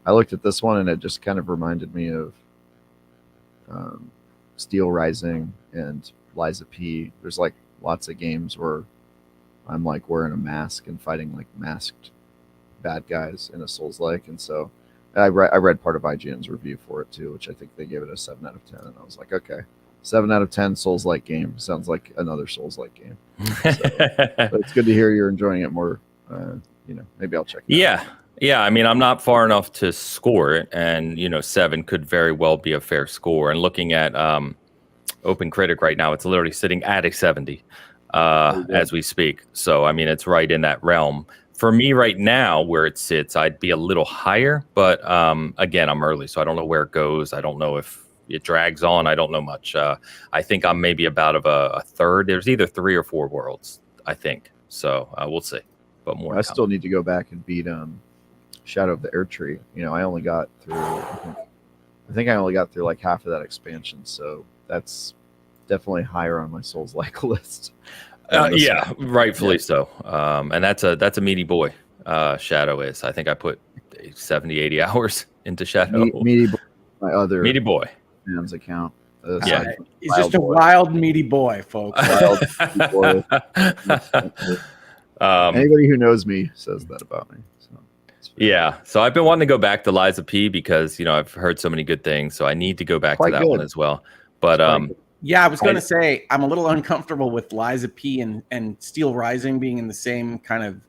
I looked at this one, and it just kind of reminded me of Steel Rising and Liza P. There's like lots of games where I'm like wearing a mask and fighting like masked bad guys in a Souls-like, and so I read part of IGN's review for it too, which I think they gave it a 7 out of 10, and I was like, okay, 7 out of 10 Souls-like game sounds like another Souls-like game. So, but it's good to hear you're enjoying it more. Maybe I'll check it out. Yeah. I mean, I'm not far enough to score it, and 7 could very well be a fair score. And looking at Open Critic right now, it's literally sitting at a 70 as we speak. So I mean, it's right in that realm. For me right now, where it sits, I'd be a little higher, but again, I'm early, so I don't know where it goes. I don't know if it drags on. I don't know much. I think I'm maybe about a third. There's either 3 or 4 worlds, I think. So we'll see. But more. I still need to go back and beat Shadow of the Air Tree. I only got through. I think I only got through like half of that expansion, so that's definitely higher on my Souls-like list. Rightfully so. And that's a meaty boy. Shadow is. I think I put 70, 80 hours into Shadow. Meaty Boy, my other Meaty Boy. fans account. Yeah. He's just a wild meaty boy, folks. Wild meaty boy. Anybody who knows me says that about me. So yeah. So I've been wanting to go back to Liza P because, I've heard so many good things. So I need to go back to that one as well. But yeah, I was going to say I'm a little uncomfortable with Liza P and Steel Rising being in the same kind of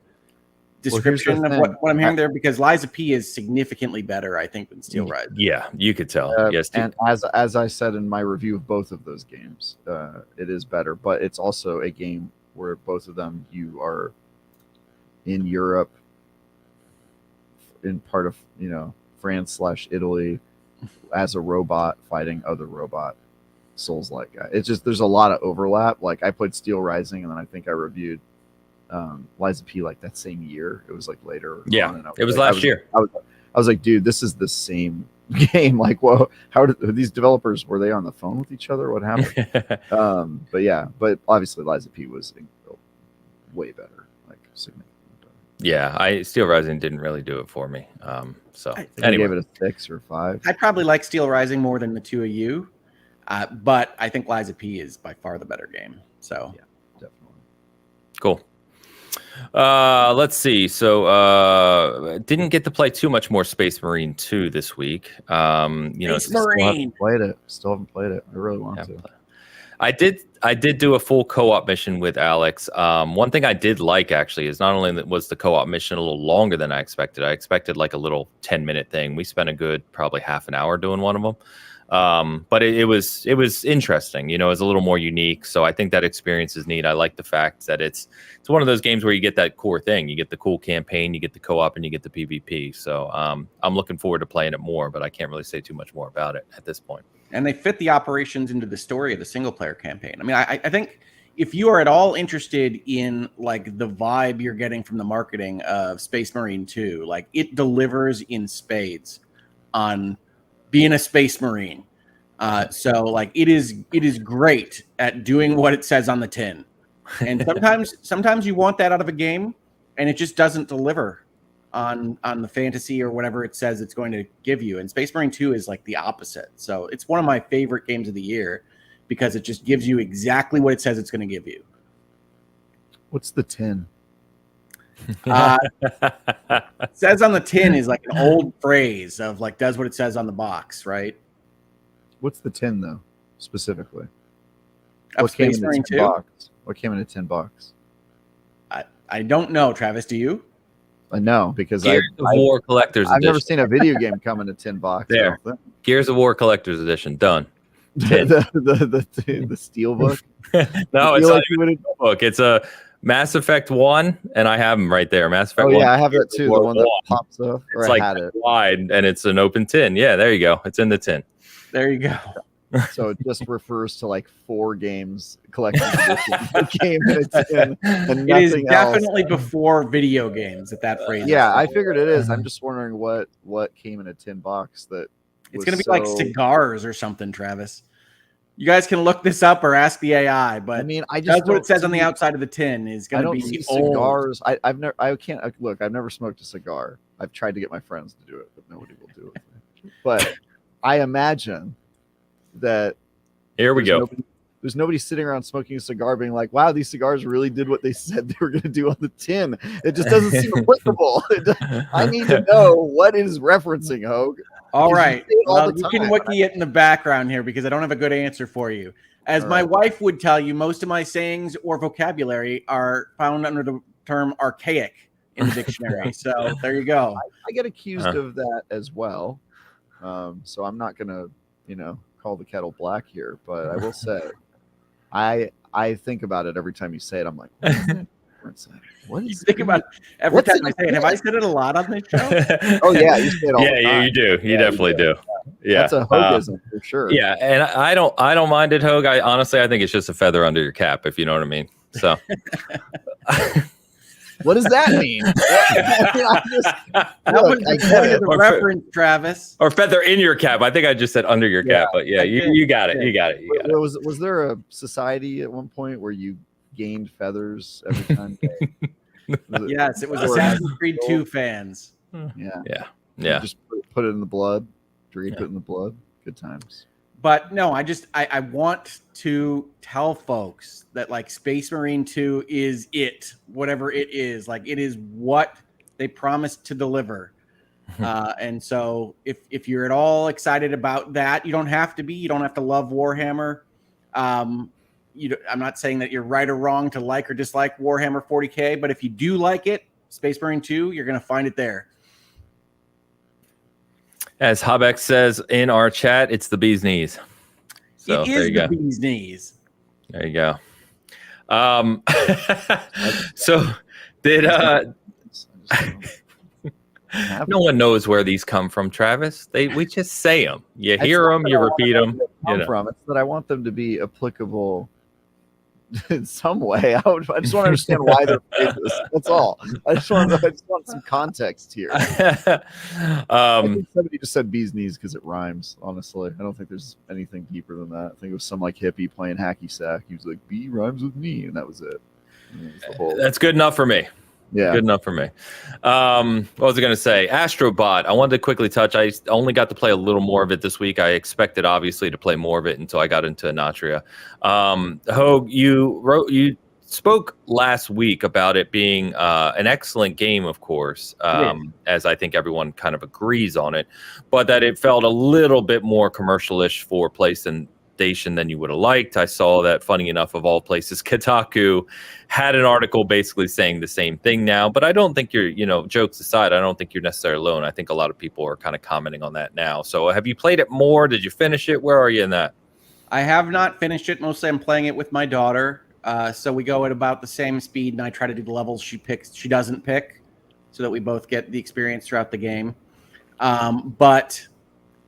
description of what I'm hearing there, because Liza P is significantly better, I think, than Steel Rising. Yeah, you could tell. Yes, and as I said in my review of both of those games, it is better, but it's also a game where both of them you are in Europe, in part of France/Italy, as a robot fighting other robot Souls-like guy. It's just there's a lot of overlap. Like I played Steel Rising, and then I think I reviewed Liza P like that same year. It was like later. Yeah, it was last year. I was like, dude, this is the same game. Like, whoa, how did these developers, were they on the phone with each other? What happened? But obviously Liza P was way better, like significantly better. Yeah, Steel Rising didn't really do it for me. So I anyway, gave it a 6 or 5. I probably like Steel Rising more than the two of you, but I think Liza P is by far the better game. So yeah, definitely. Cool. Let's see. So didn't get to play too much more Space Marine 2 this week. Space Marine. Still haven't played it. I really want to. I did do a full co-op mission with Alex. One thing I did like actually is not only was the co-op mission a little longer than I expected like a little 10-minute thing. We spent a good probably half an hour doing one of them. But it was interesting, it was a little more unique. So I think that experience is neat. I like the fact that it's one of those games where you get that core thing. You get the cool campaign, you get the co-op, and you get the PvP. So I'm looking forward to playing it more, but I can't really say too much more about it at this point. And they fit the operations into the story of the single player campaign. I mean, I think if you are at all interested in like the vibe you're getting from the marketing of Space Marine 2, like it delivers in spades on being a Space Marine. So like it is great at doing what it says on the tin. And sometimes you want that out of a game and it just doesn't deliver on the fantasy or whatever it says it's going to give you. And Space Marine 2 is like the opposite. So it's one of my favorite games of the year because it just gives you exactly what it says it's going to give you. What's the tin? It says on the tin is like an old phrase of like does what it says on the box, right? What's the tin though, specifically? What came in a tin box? What came in a tin box? I don't know, Travis. Do you? I know because Gears of War Collector's I've Edition. never seen a video game come in a tin box. There, Gears of War Collector's Edition done. the steel book. No, it's not even a book. It's a Mass Effect 1, and I have them right there. Mass Effect 1. Oh yeah, I have that too. The one that pops up. It's like wide, and it's an open tin. Yeah, there you go. It's in the tin. There you go. So it just refers to like 4 games collected game in a tin, and it is definitely before video games at that phrase. Yeah, I figured it is. I'm just wondering what came in a tin box that it's going to be like cigars or something, Travis. You guys can look this up or ask the AI, but I mean, that's what it says on the outside of the tin is going to be cigars. I've never smoked a cigar. I've tried to get my friends to do it, but nobody will do it. But I imagine that here we go. There's nobody sitting around smoking a cigar being like, wow, these cigars really did what they said they were going to do on the tin. It just doesn't seem applicable. I need to know what it is referencing, Hogue. All right. Well, you can wiki it in the background here because I don't have a good answer for you. As my wife would tell you, most of my sayings or vocabulary are found under the term archaic in the dictionary. So there you go. I get accused of that as well. So I'm not going to, call the kettle black here, but I will say I think about it every time you say it. I'm like, what is you think about it every time I say it. Have I said it a lot on this show? Oh yeah, you say it all the time. Yeah, you do. You definitely do. Yeah, that's a Hogism for sure. Yeah, and I don't mind it, Hogue. Honestly, I think it's just a feather under your cap, if you know what I mean. So. What does that mean? I get the reference, Travis. Or feather in your cap. I think I just said under your cap, but yeah, you got it. You got it. Was there a society at one point where you gained feathers every time? Yes, it was Assassin's Creed 2 fans. Yeah. Yeah. Yeah. Just put it in the blood, drink it in the blood. Good times. But no, I want to tell folks that like Space Marine 2 is it, whatever it is. Like it is what they promised to deliver. And so if you're at all excited about that, you don't have to be. You don't have to love Warhammer. I'm not saying that you're right or wrong to like or dislike Warhammer 40K, but if you do like it, Space Marine 2, you're going to find it there. As Habeck says in our chat, it's the bee's knees. So it is the bee's knees. There you go. So did no one knows where these come from, Travis. We just say them. You hear them, you repeat them. From it's that I want them to be applicable in some way. I just want to understand why they're this. That's all. I just want some context here. I think somebody just said bee's knees because it rhymes. Honestly, I don't think there's anything deeper than that. I think it was some like hippie playing hacky sack. He was like, "Bee rhymes with me," and that was it. That's good enough for me. Yeah, good enough for me. What was I going to say? Astrobot. I wanted to quickly touch. I only got to play a little more of it this week. I expected, obviously, to play more of it until I got into Anatria. Hogue, you spoke last week about it being an excellent game, of course, as I think everyone kind of agrees on it, but that it felt a little bit more commercial-ish for PlayStation than you would have liked. I saw that, funny enough, of all places, Kotaku had an article basically saying the same thing now, but I don't think you're, jokes aside, I don't think you're necessarily alone. I think a lot of people are kind of commenting on that now. So have you played it more? Did you finish it? Where are you in that? I have not finished it. Mostly I'm playing it with my daughter. So we go at about the same speed, and I try to do the levels she doesn't pick, so that we both get the experience throughout the game. But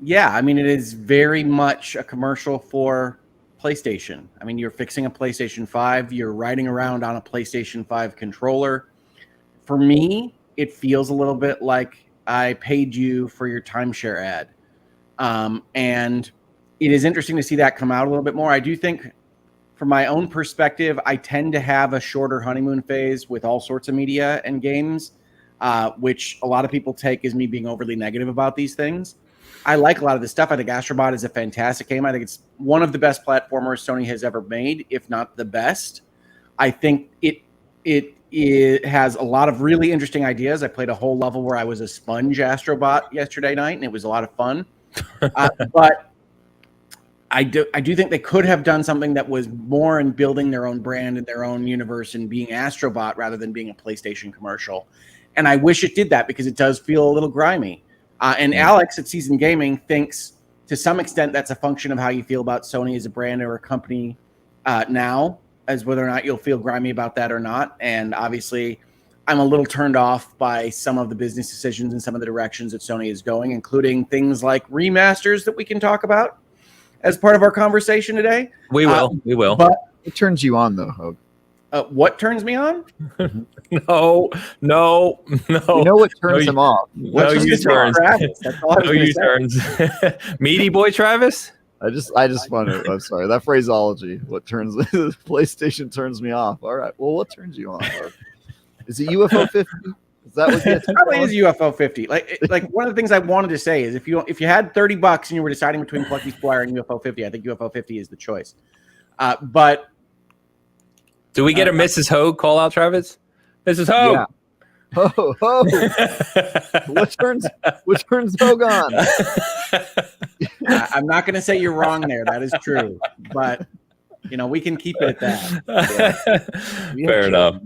yeah, I mean, it is very much a commercial for PlayStation. I mean, you're fixing a PlayStation 5. You're riding around on a PlayStation 5 controller. For me, it feels a little bit like I paid you for your timeshare ad. And it is interesting to see that come out a little bit more. I do think, from my own perspective, I tend to have a shorter honeymoon phase with all sorts of media and games, which a lot of people take as me being overly negative about these things. I like a lot of this stuff. I think Astrobot is a fantastic game. I think it's one of the best platformers Sony has ever made, if not the best. I think it has a lot of really interesting ideas. I played a whole level where I was a sponge Astrobot yesterday night, and it was a lot of fun. But I do think they could have done something that was more in building their own brand and their own universe and being Astrobot rather than being a PlayStation commercial. And I wish it did that because it does feel a little grimy. And Alex at Seasoned Gaming thinks to some extent that's a function of how you feel about Sony as a brand or a company now, as whether or not you'll feel grimy about that or not. And obviously, I'm a little turned off by some of the business decisions and some of the directions that Sony is going, including things like remasters that we can talk about as part of our conversation today. We will. But it turns you on, though, Hogue. What turns me on? No. You know what turns him off? No U-turns. No U-turns. Meaty boy Travis? I just want to. I'm sorry. That phraseology. What turns PlayStation turns me off. All right. Well, what turns you on? Is it UFO 50? Is that what it probably is UFO 50? Like one of the things I wanted to say is if you had $30 and you were deciding between Plucky Squire and UFO 50, I think UFO 50 is the choice. But do we get a Mrs. Hogue call out, Travis? Mrs. Hogue. Yeah. What turns Hogue on? I'm not going to say you're wrong there. That is true, but we can keep it at that. Yeah. Fair enough.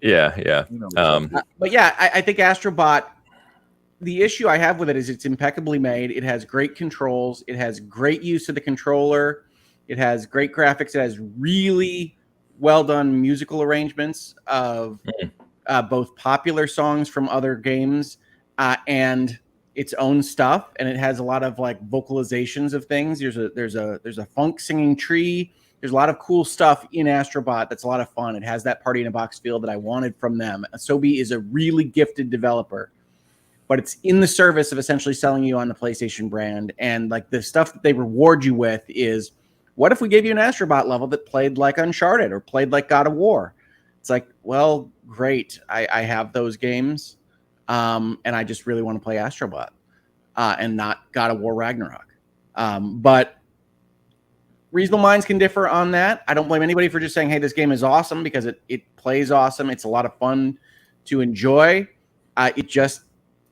Yeah. But yeah, I think Astrobot. The issue I have with it is it's impeccably made. It has great controls. It has great use of the controller. It has great graphics. It has really well done musical arrangements of both popular songs from other games and its own stuff, and it has a lot of like vocalizations of things. There's a funk singing tree. There's a lot of cool stuff in Astrobot that's a lot of fun. It has that party in a box feel that I wanted from them. Asobi is a really gifted developer, but it's in the service of essentially selling you on the PlayStation brand, and like the stuff that they reward you with is, what if we gave you an Astrobot level that played like Uncharted or played like God of War? It's like, well, great. I have those games. and I just really want to play Astrobot and not God of War Ragnarok. But reasonable minds can differ on that. I don't blame anybody for just saying, hey, this game is awesome, because it plays awesome. It's a lot of fun to enjoy. It just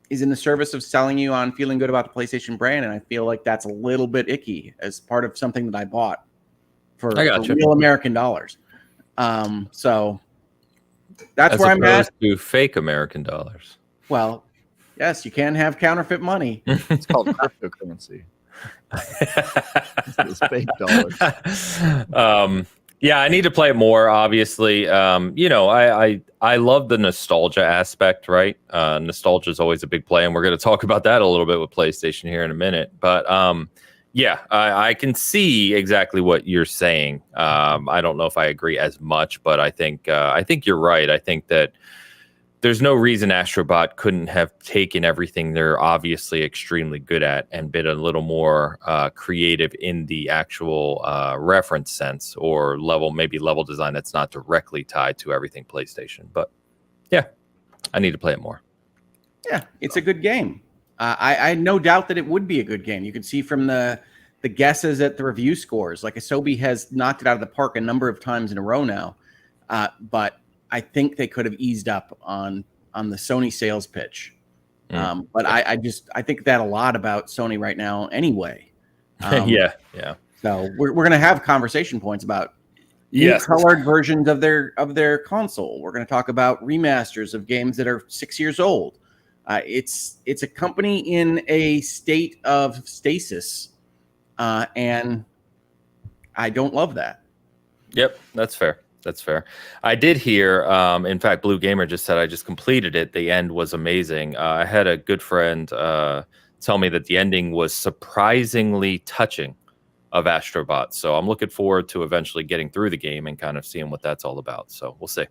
is in the service of selling you on feeling good about the PlayStation brand, and I feel like that's a little bit icky as part of something that I bought for real American dollars. So that's as where I'm at. To fake American dollars. Well, yes, you can have counterfeit money. It's called cryptocurrency. It's fake dollars. Yeah, I need to play it more, obviously. You know, I love the nostalgia aspect, right? Nostalgia is always a big play, and we're going to talk about that a little bit with PlayStation here in a minute. But yeah, I can see exactly what you're saying. I don't know if I agree as much, but I think you're right. I think that there's no reason Astrobot couldn't have taken everything they're obviously extremely good at and been a little more creative in the actual reference sense, or maybe level design that's not directly tied to everything PlayStation. But yeah, I need to play it more. Yeah, it's a good game. I had no doubt that it would be a good game. You could see from the guesses at the review scores, like Asobi has knocked it out of the park a number of times in a row now. But I think they could have eased up on the Sony sales pitch. But I think that a lot about Sony right now anyway. Yeah. So we're going to have conversation points about colored versions of their console. We're going to talk about remasters of games that are 6 years old. It's a company in a state of stasis, and I don't love that. Yep, that's fair. That's fair. I did hear, in fact, Blue Gamer just said, I just completed it. The end was amazing. I had a good friend tell me that the ending was surprisingly touching of Astrobot. So I'm looking forward to eventually getting through the game and kind of seeing what that's all about. So we'll see.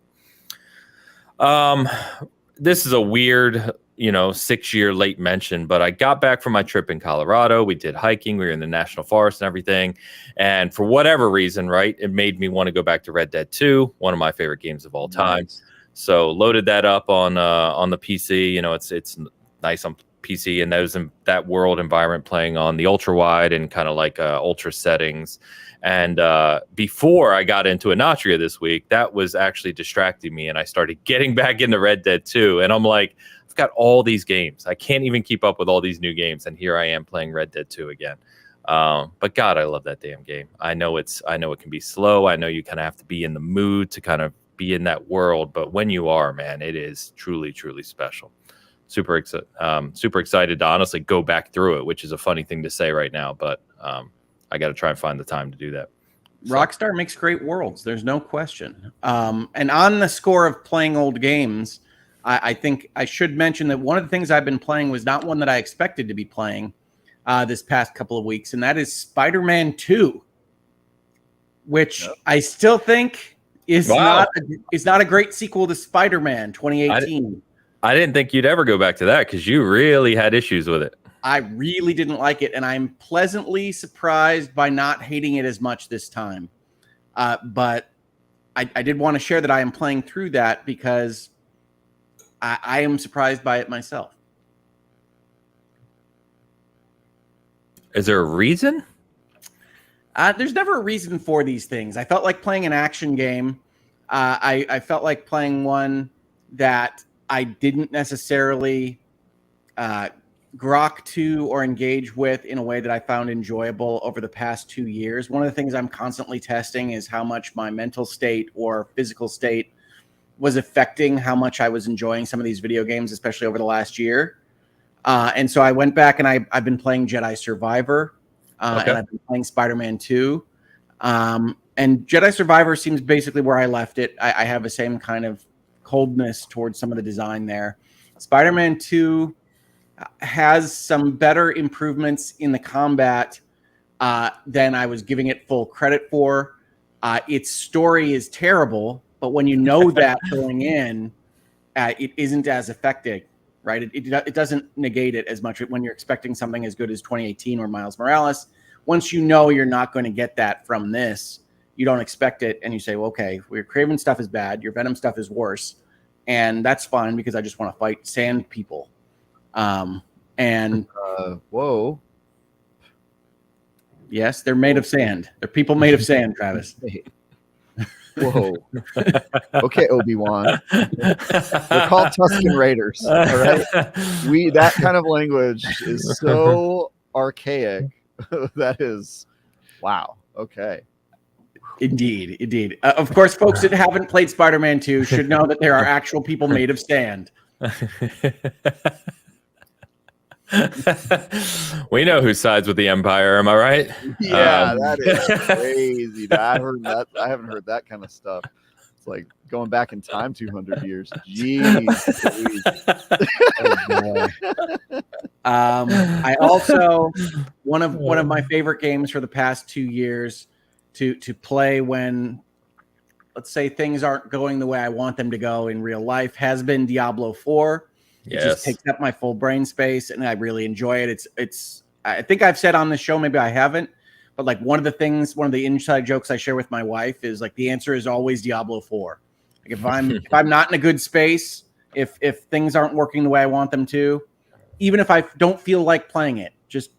This is a weird, 6-year late mention, but I got back from my trip in Colorado. We did hiking. We were in the national forest and everything. And for whatever reason, right, it made me want to go back to Red Dead 2, one of my favorite games of all time. Nice. So loaded that up on the PC. It's nice on PC, and that world environment playing on the ultra wide and kind of like ultra settings. And before I got into Anatria this week, that was actually distracting me, and I started getting back into Red Dead 2. And I'm like, I've got all these games. I can't even keep up with all these new games, and here I am playing Red Dead 2 again. But God, I love that damn game. I know it can be slow. I know you kind of have to be in the mood to kind of be in that world, but when you are, man, it is truly, truly special. Super excited to honestly go back through it, which is a funny thing to say right now, but I got to try and find the time to do that. Rockstar makes great worlds. There's no question. And on the score of playing old games, I think I should mention that one of the things I've been playing was not one that I expected to be playing this past couple of weeks, and that is Spider-Man 2, which I still think is not a great sequel to Spider-Man 2018. I didn't think you'd ever go back to that because you really had issues with it. I really didn't like it, and I'm pleasantly surprised by not hating it as much this time. But I did want to share that I am playing through that because I am surprised by it myself. Is there a reason? There's never a reason for these things. I felt like playing an action game. I felt like playing one that I didn't necessarily grok to or engage with in a way that I found enjoyable over the past 2 years. One of the things I'm constantly testing is how much my mental state or physical state was affecting how much I was enjoying some of these video games, especially over the last year. And so I went back and I've been playing Jedi Survivor and I've been playing Spider-Man 2. And Jedi Survivor seems basically where I left it. I have the same kind of coldness towards some of the design there. Spider-Man 2 has some better improvements in the combat than I was giving it full credit for. Its story is terrible, but when you know that going in, it isn't as effective, right? It doesn't negate it as much when you're expecting something as good as 2018 or Miles Morales. Once you know you're not going to get that from this, you don't expect it, and you say, well, okay, your Kraven stuff is bad, your Venom stuff is worse. and that's fine because I just want to fight sand people. And whoa. Yes, they're made of sand. They're people made of sand, Travis. Whoa. Okay, Obi-Wan. They're called Tusken Raiders. All right. That kind of language is so archaic. That is wow. Okay. Indeed. Of course, folks that haven't played Spider-Man 2 should know that there are actual people made of sand. We know who sides with the Empire, am I right? Yeah, that is crazy. I haven't heard that kind of stuff. It's like going back in time 200 years. Jeez. I also one of my favorite games for the past 2 years to play when, let's say, things aren't going the way I want them to go in real life has been Diablo 4. It just takes up my full brain space, and I really enjoy it. It's. I think I've said on the show, maybe I haven't, but like one of the inside jokes I share with my wife is like the answer is always Diablo 4. Like if I'm not in a good space, if things aren't working the way I want them to, even if I don't feel like playing it, just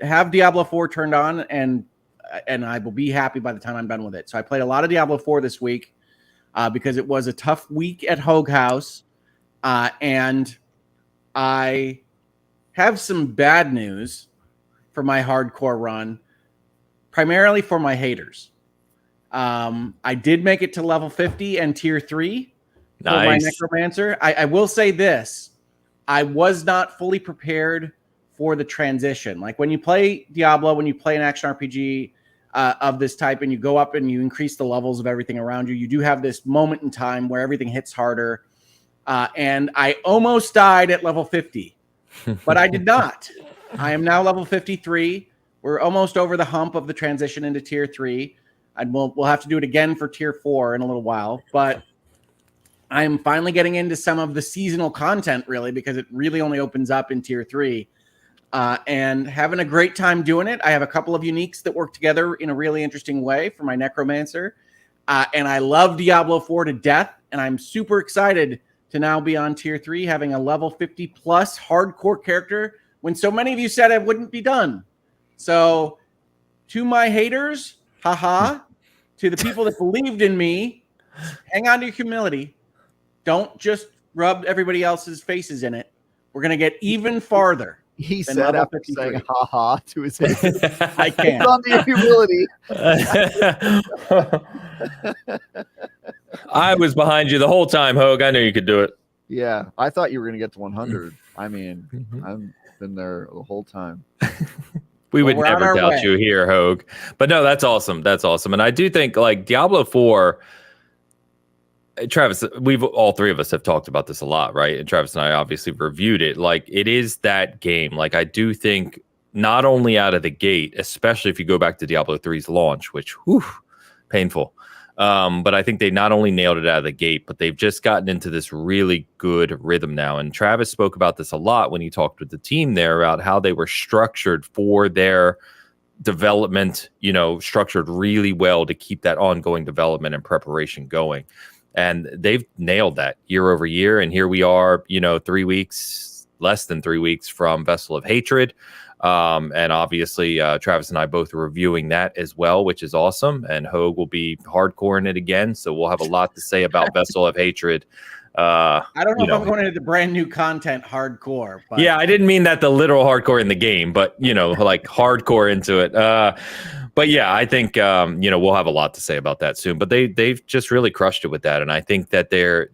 have Diablo 4 turned on, and I will be happy by the time I'm done with it. So I played a lot of Diablo 4 this week because it was a tough week at Hogue House, and I have some bad news for my hardcore run, primarily for my haters. I did make it to level 50 and tier 3 for my Necromancer. I will say this. I was not fully prepared for the transition. Like when you play Diablo, when you play an action RPG of this type and you go up and you increase the levels of everything around you, you do have this moment in time where everything hits harder. And I almost died at level 50, but I did not. I am now level 53. We're almost over the hump of the transition into tier 3. And we'll have to do it again for tier 4 in a little while. But I'm finally getting into some of the seasonal content, really, because it really only opens up in tier 3. And having a great time doing it. I have a couple of uniques that work together in a really interesting way for my Necromancer. And I love Diablo 4 to death. And I'm super excited to now be on tier 3, having a level 50 plus hardcore character when so many of you said I wouldn't be done. So to my haters, haha, to the people that believed in me, hang on to your humility. Don't just rub everybody else's faces in it. We're going to get even farther. He said after saying haha to his haters. I can't. It's on the humility. I was behind you the whole time, Hogue. I knew you could do it. Yeah, I thought you were going to get to 100. I mean, I've been there the whole time. We would never doubt you here, Hogue. But no, that's awesome. That's awesome. And I do think like Diablo 4, Travis, all three of us have talked about this a lot, right? And Travis and I obviously reviewed it. Like it is that game. Like I do think not only out of the gate, especially if you go back to Diablo 3's launch, which, whew, painful. But I think they not only nailed it out of the gate, but they've just gotten into this really good rhythm now. And Travis spoke about this a lot when he talked with the team there about how they were structured for their development, structured really well to keep that ongoing development and preparation going. And they've nailed that year over year. And here we are, 3 weeks, less than 3 weeks from Vessel of Hatred. And obviously, Travis and I both are reviewing that as well, which is awesome. And Hogue will be hardcore in it again. So we'll have a lot to say about Vessel of Hatred. I don't know if I'm going into the brand new content hardcore. But. Yeah, I didn't mean that the literal hardcore in the game, but, like hardcore into it. But yeah, I think, we'll have a lot to say about that soon. But they've just really crushed it with that. And I think that they're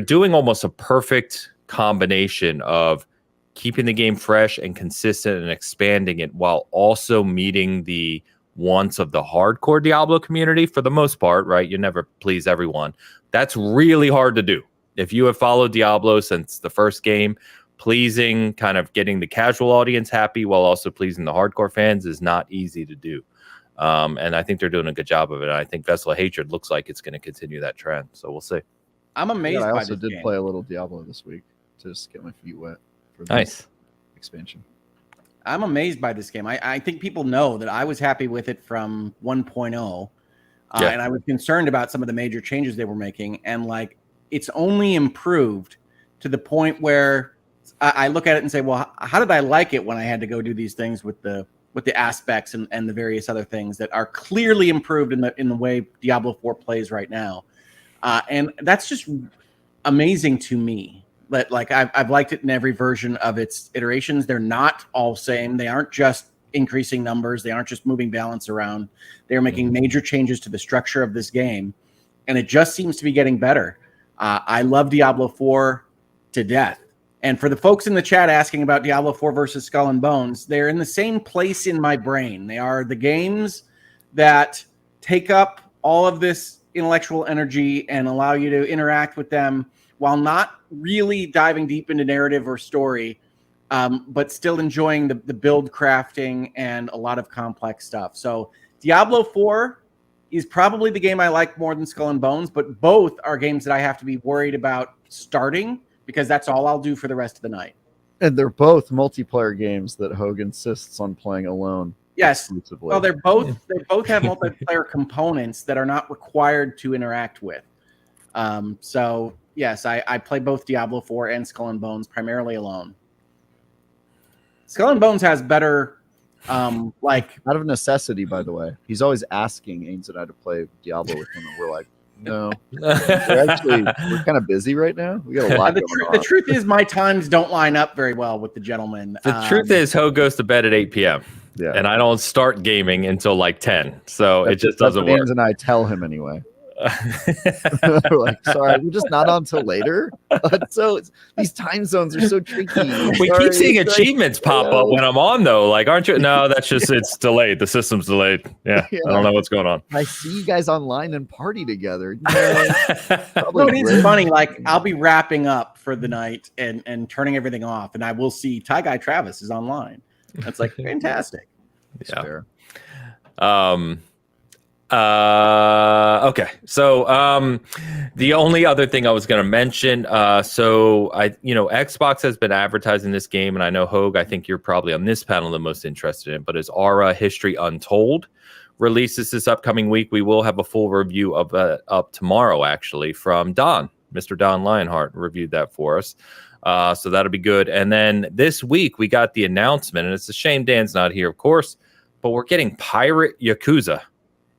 doing almost a perfect combination of keeping the game fresh and consistent and expanding it while also meeting the wants of the hardcore Diablo community for the most part, right? You never please everyone. That's really hard to do. If you have followed Diablo since the first game, pleasing, kind of getting the casual audience happy while also pleasing the hardcore fans is not easy to do. And I think they're doing a good job of it. And I think Vessel of Hatred looks like it's going to continue that trend. So we'll see. I'm amazed. I by also this did game. play a little Diablo this week to just get my feet wet. Nice expansion. I'm amazed by this game. I think people know that I was happy with it from 1.0, and I was concerned about some of the major changes they were making. And like it's only improved to the point where I look at it and say, well, how did I like it when I had to go do these things with the aspects and the various other things that are clearly improved in the way Diablo 4 plays right now. And that's just amazing to me. But like I've liked it in every version of its iterations. They're not all same. They aren't just increasing numbers. They aren't just moving balance around. They're making major changes to the structure of this game, and it just seems to be getting better. I love Diablo 4 to death. And for the folks in the chat asking about Diablo 4 versus Skull and Bones, they're in the same place in my brain. They are the games that take up all of this intellectual energy and allow you to interact with them while not really diving deep into narrative or story, but still enjoying the build crafting and a lot of complex stuff. So Diablo 4 is probably the game I like more than Skull and Bones, but both are games that I have to be worried about starting because that's all I'll do for the rest of the night. And they're both multiplayer games that Hogue insists on playing alone. Yes. Exclusively. Well, they both have multiplayer components that are not required to interact with. So yes, I play both Diablo 4 and Skull and Bones primarily alone. Skull and Bones has better, like out of necessity, by the way. He's always asking Ains and I to play Diablo with him, and we're like, no. we're kind of busy right now. We got a lot going on. The truth is, my times don't line up very well with the gentleman. The truth is, Ho goes to bed at 8 p.m. Yeah. And I don't start gaming until like 10. So it just doesn't work. Ains and I tell him anyway. We're like, sorry, we're just not on till later. So these time zones are so tricky. We keep seeing achievements pop up when I'm on, though. Like, aren't you? No, that's just it's delayed. The system's delayed. Yeah, I don't know what's going on. I see you guys online and party together. It's funny. Like, I'll be wrapping up for the night and turning everything off, and I will see Tie Guy Travis is online. That's like fantastic. Yeah. Okay. So the only other thing I was going to mention, Xbox has been advertising this game, and I know Hogue, I think you're probably on this panel the most interested in, but is Aura History Untold releases this upcoming week. We will have a full review of up tomorrow, actually, from Don. Mr. Don Lionheart reviewed that for us. So that'll be good. And then this week we got the announcement, and it's a shame Dan's not here, of course, but we're getting Pirate Yakuza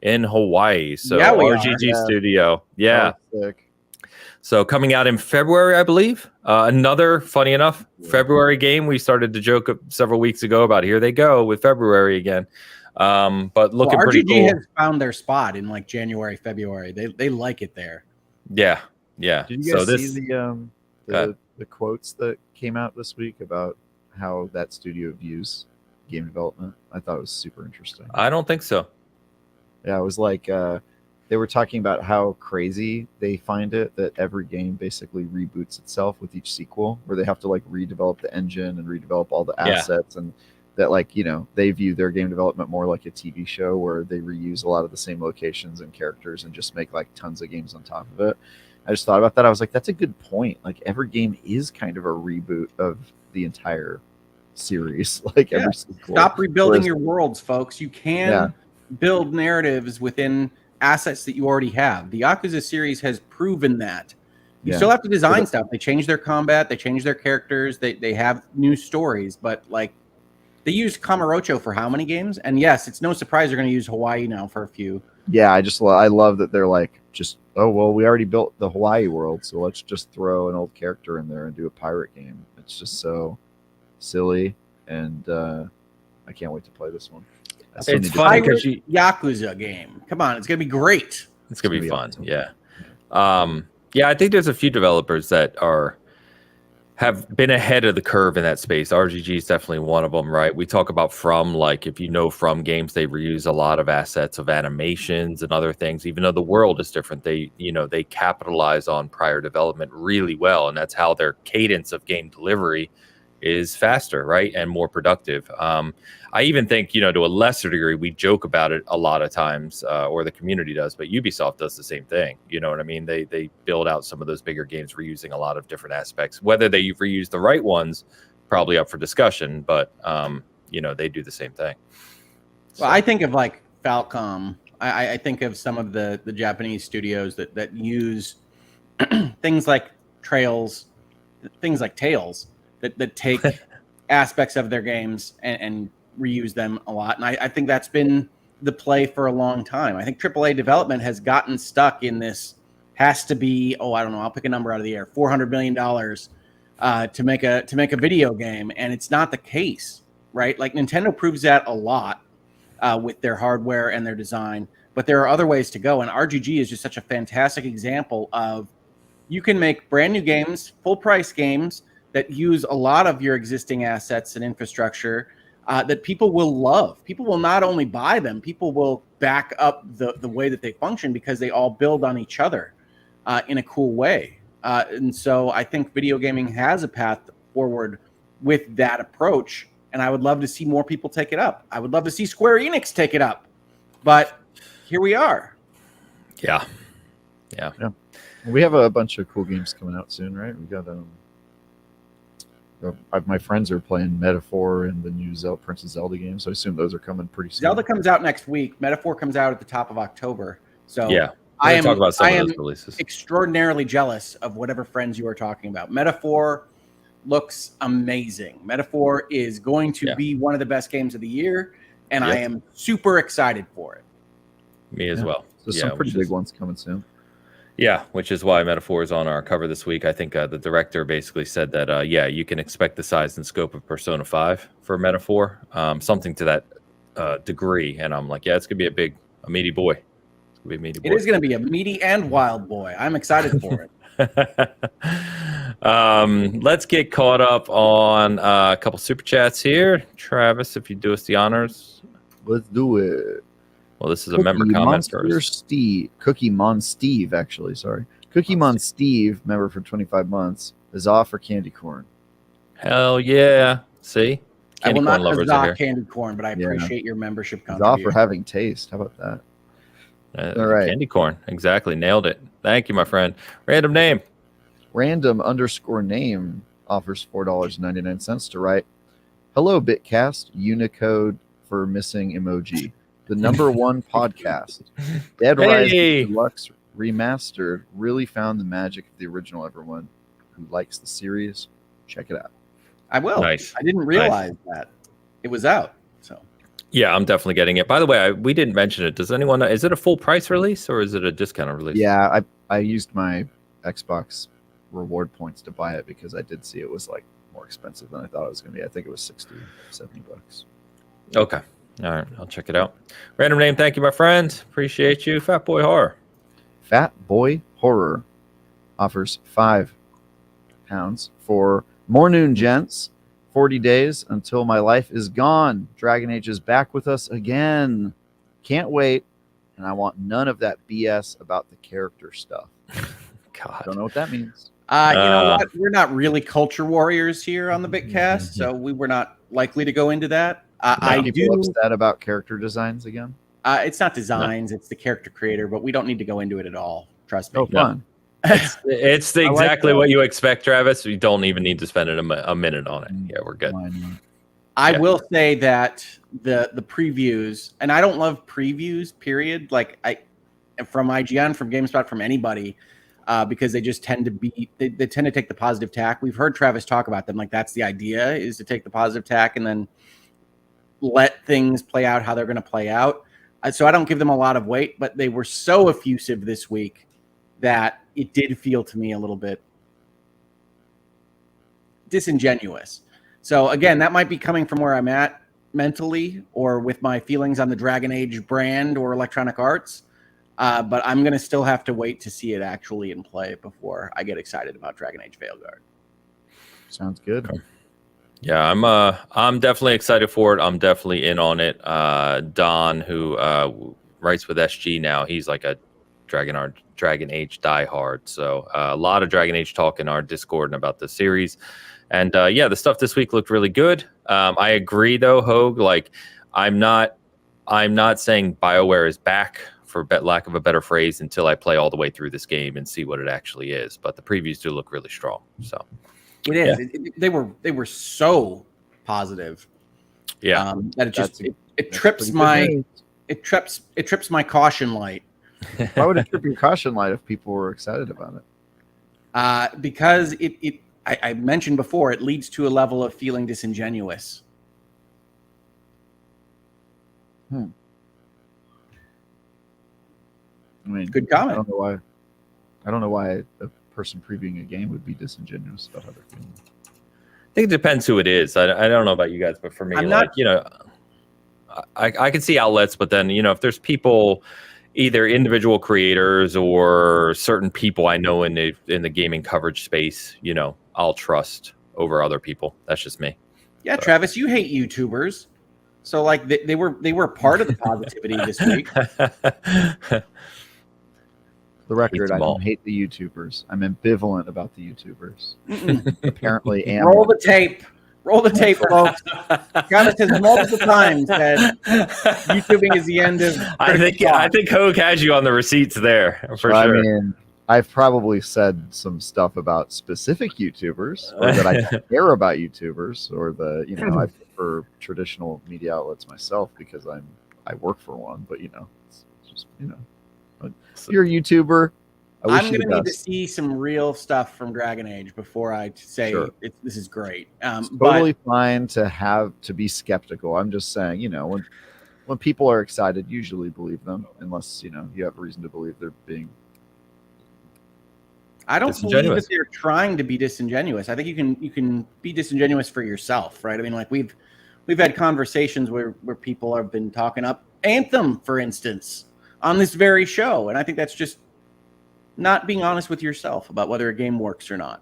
in Hawaii. So yeah, RGG Studio. Yeah. Oh, so coming out in February, I believe. Another, funny enough, February game. We started to joke several weeks ago about here they go with February again. But looking pretty cool. RGG has found their spot in like January, February. They like it there. Yeah. Yeah. Did you guys see the quotes that came out this week about how that studio views game development? I thought it was super interesting. I don't think so. Yeah, it was like they were talking about how crazy they find it that every game basically reboots itself with each sequel, where they have to like redevelop the engine and redevelop all the assets, and that they view their game development more like a TV show where they reuse a lot of the same locations and characters and just make like tons of games on top of it. I just thought about that. I was like, that's a good point. Like every game is kind of a reboot of the entire series. Like every sequel. Stop rebuilding your worlds, folks. You can build narratives within assets that you already have. The Yakuza series has proven that. You still have to design stuff. They change their combat, they change their characters, they have new stories, but like they used Kamurocho for how many games? And yes, it's no surprise they're going to use Hawaii now for a few. Yeah, I love that they're like, we already built the Hawaii world, so let's just throw an old character in there and do a pirate game. It's just so silly, and I can't wait to play this one. It's funny because Yakuza game. Come on, it's gonna be great. It's gonna be fun. Awesome. Yeah. I think there's a few developers that have been ahead of the curve in that space. RGG is definitely one of them, right? We talk about From, like if you know From games, they reuse a lot of assets of animations and other things. Even though the world is different, they capitalize on prior development really well, and that's how their cadence of game delivery is faster, right, and more productive. I even think, to a lesser degree, we joke about it a lot of times, or the community does, but Ubisoft does the same thing. You know what I mean? They build out some of those bigger games reusing a lot of different aspects. Whether they reuse the right ones, probably up for discussion, but they do the same thing. Well, I think of like Falcom. I think of some of the Japanese studios that use things like Trails, things like Tales that take aspects of their games and reuse them a lot. And I think that's been the play for a long time. I think AAA development has gotten stuck in this has to be, I don't know, I'll pick a number out of the air, $400 million to make a video game. And it's not the case, right? Like Nintendo proves that a lot with their hardware and their design, but there are other ways to go. And RGG is just such a fantastic example of you can make brand new games, full price games that use a lot of your existing assets and infrastructure that people will love. People will not only buy them, people will back up the way that they function because they all build on each other in a cool way. And so I think video gaming has a path forward with that approach. And I would love to see more people take it up. I would love to see Square Enix take it up. But here we are. Yeah. We have a bunch of cool games coming out soon, right? We got my friends are playing Metaphor and the new Princess Zelda game, so I assume those are coming pretty soon. Zelda comes out next week. Metaphor comes out at the top of October. So yeah, I am talk about some of those releases. Extraordinarily jealous of whatever friends you are talking about. Metaphor looks amazing. Metaphor is going to be one of the best games of the year, and I am super excited for it. Me as well. So some pretty big ones coming soon. Yeah, which is why Metaphor is on our cover this week. I think the director basically said that, you can expect the size and scope of Persona 5 for Metaphor, something to that degree. And I'm like, it's going to be a meaty boy. It's going to be a meaty boy. It is going to be a meaty and wild boy. I'm excited for it. Let's get caught up on a couple super chats here. Travis, if you do us the honors. Let's do it. Well, this is a member comment first. Cookie Mon Steve, actually, sorry. Cookie Mon Steve, member for 25 months, is off for candy corn. Hell yeah. See? Candy corn lovers are here. Candy corn, but I appreciate your membership contribution. He's off for having taste. How about that? All right. Candy corn. Exactly. Nailed it. Thank you, my friend. Random name. Random_name offers $4.99 to write, "Hello, Bitcast, Unicode for missing emoji. The #1 podcast. Dead Rising Deluxe Remastered really found the magic of the original. Everyone who likes the series, check it out." I will. Nice. I didn't realize that it was out. So yeah, I'm definitely getting it. By the way, we didn't mention it. Does anyone know? Is it a full price release or is it a discounted release? Yeah, I used my Xbox reward points to buy it because I did see it was like more expensive than I thought it was going to be. I think it was $60-$70. Okay. All right, I'll check it out. Random name, thank you, my friend. Appreciate you. Fat Boy Horror. Fat Boy Horror offers £5 for More Noon Gents. 40 days until my life is gone. Dragon Age is back with us again. Can't wait. And I want none of that BS about the character stuff. God. Don't know what that means. You know what? We're not really culture warriors here on the Bitcast, so we were not likely to go into that. I do upset about character designs again. It's not designs; it's the character creator. But we don't need to go into it at all. Trust me. Oh, fun! It's exactly what you expect, Travis. You don't even need to spend a minute on it. Yeah, we're good. I will say that the previews, and I don't love previews. Period. Like from IGN, from GameSpot, from anybody. Because they just tend to be they tend to take the positive tack. We've heard Travis talk about them. Like that's the idea, is to take the positive tack and then let things play out how they're going to play out. So I don't give them a lot of weight, but they were so effusive this week that it did feel to me a little bit disingenuous. So again, that might be coming from where I'm at mentally or with my feelings on the Dragon Age brand or Electronic Arts. But I'm going to still have to wait to see it actually in play before I get excited about Dragon Age Veilguard. Sounds good. Yeah, I'm definitely excited for it. I'm definitely in on it. Don, who writes with SG now, he's like a Dragon Age diehard. So a lot of Dragon Age talk in our Discord and about the series. And the stuff this week looked really good. I agree though, Hogue. Like I'm not saying BioWare is back, for lack of a better phrase, until I play all the way through this game and see what it actually is. But the previews do look really strong. So it is. Yeah. They were so positive. Yeah. That it trips my caution light. Why would it trip your caution light if people were excited about it? Because I mentioned before, it leads to a level of feeling disingenuous. I mean, Good comment. I don't know why a person previewing a game would be disingenuous about how they're feeling. I think it depends who it is. I don't know about you guys, but for me, I can see outlets, but then, if there's people, either individual creators or certain people I know in the gaming coverage space, I'll trust over other people. That's just me. Yeah, Travis, you hate YouTubers. So like they were part of the positivity this week. The record, I don't hate the YouTubers. I'm ambivalent about the YouTubers. Apparently, roll the tape. Roll the tape, folks. Travis has multiple times said YouTubing is the end of. I think Hogue has you on the receipts there for sure. I mean, I've probably said some stuff about specific YouTubers, or that I don't care about YouTubers, or I prefer traditional media outlets myself because I work for one. But it's just if you're a YouTuber, I'm going to need to see some real stuff from Dragon Age before I say this is great. It's totally fine to be skeptical. I'm just saying, when people are excited, usually believe them, unless you have reason to believe they're being. I don't believe that they're trying to be disingenuous. I think you can be disingenuous for yourself, right? I mean, like we've had conversations where people have been talking up Anthem, for instance, on this very show, and I think that's just not being honest with yourself about whether a game works or not.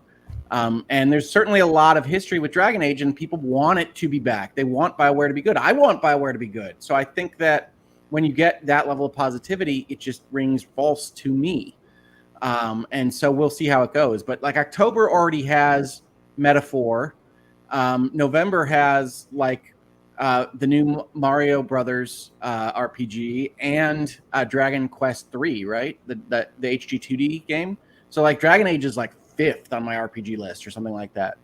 And there's certainly a lot of history with Dragon Age, and people want it to be back. They want BioWare to be good. I want BioWare to be good. So I think that when you get that level of positivity, it just rings false to me. And so we'll see how it goes. But like October already has Metaphor. November has like the new Mario Brothers RPG and Dragon Quest 3, right? The HG2D game. So like Dragon Age is like 5th on my RPG list or something like that.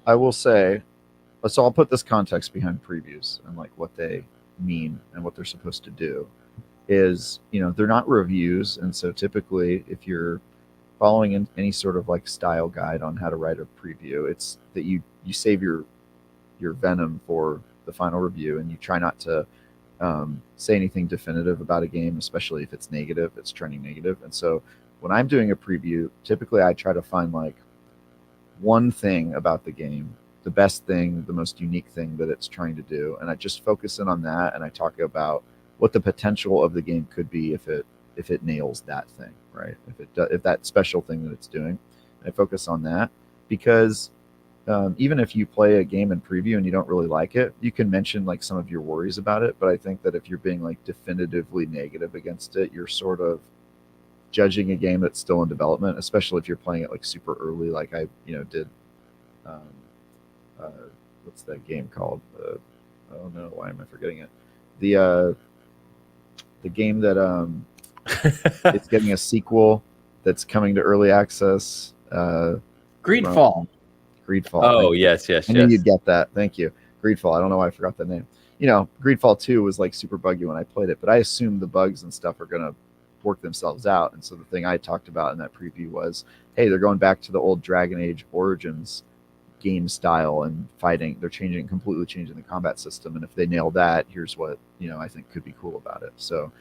I will say, so I'll put this context behind previews and like what they mean and what they're supposed to do. Is they're not reviews, and so typically if you're following any sort of like style guide on how to write a preview, it's that you save your venom for the final review, and you try not to say anything definitive about a game, especially if it's negative, it's trending negative. And so when I'm doing a preview, typically I try to find like one thing about the game, the best thing, the most unique thing that it's trying to do, and I just focus in on that, and I talk about what the potential of the game could be if it nails that thing, right? If that special thing that it's doing, I focus on that, because even if you play a game in preview and you don't really like it, you can mention like some of your worries about it. But I think that if you're being like definitively negative against it, you're sort of judging a game that's still in development, especially if you're playing it like super early, like I did. What's that game called? Oh no, why am I forgetting it? The game that it's getting a sequel that's coming to early access. Greedfall. Oh, yes. I knew you'd get that. Thank you. Greedfall. I don't know why I forgot the name. Greedfall 2 was like super buggy when I played it, but I assumed the bugs and stuff are going to work themselves out. And so the thing I talked about in that preview was, hey, they're going back to the old Dragon Age Origins game style and fighting. They're completely changing the combat system. And if they nail that, here's what, I think could be cool about it. So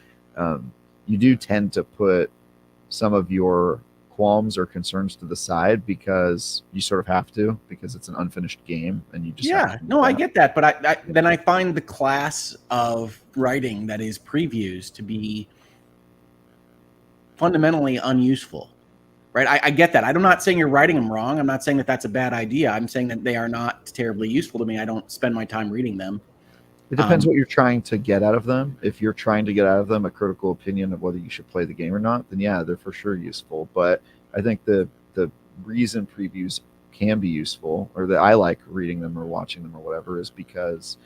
you do tend to put some of your qualms or concerns to the side because you sort of have to, because it's an unfinished game and you just I get that, but I find the class of writing that is previews to be fundamentally unuseful, right? I get that. I'm not saying you're writing them wrong. I'm not saying that that's a bad idea. I'm saying that they are not terribly useful to me. I don't spend my time reading them. It depends what you're trying to get out of them. If you're trying to get out of them a critical opinion of whether you should play the game or not, then yeah, they're for sure useful. But I think the reason previews can be useful, or that I like reading them or watching them or whatever, is because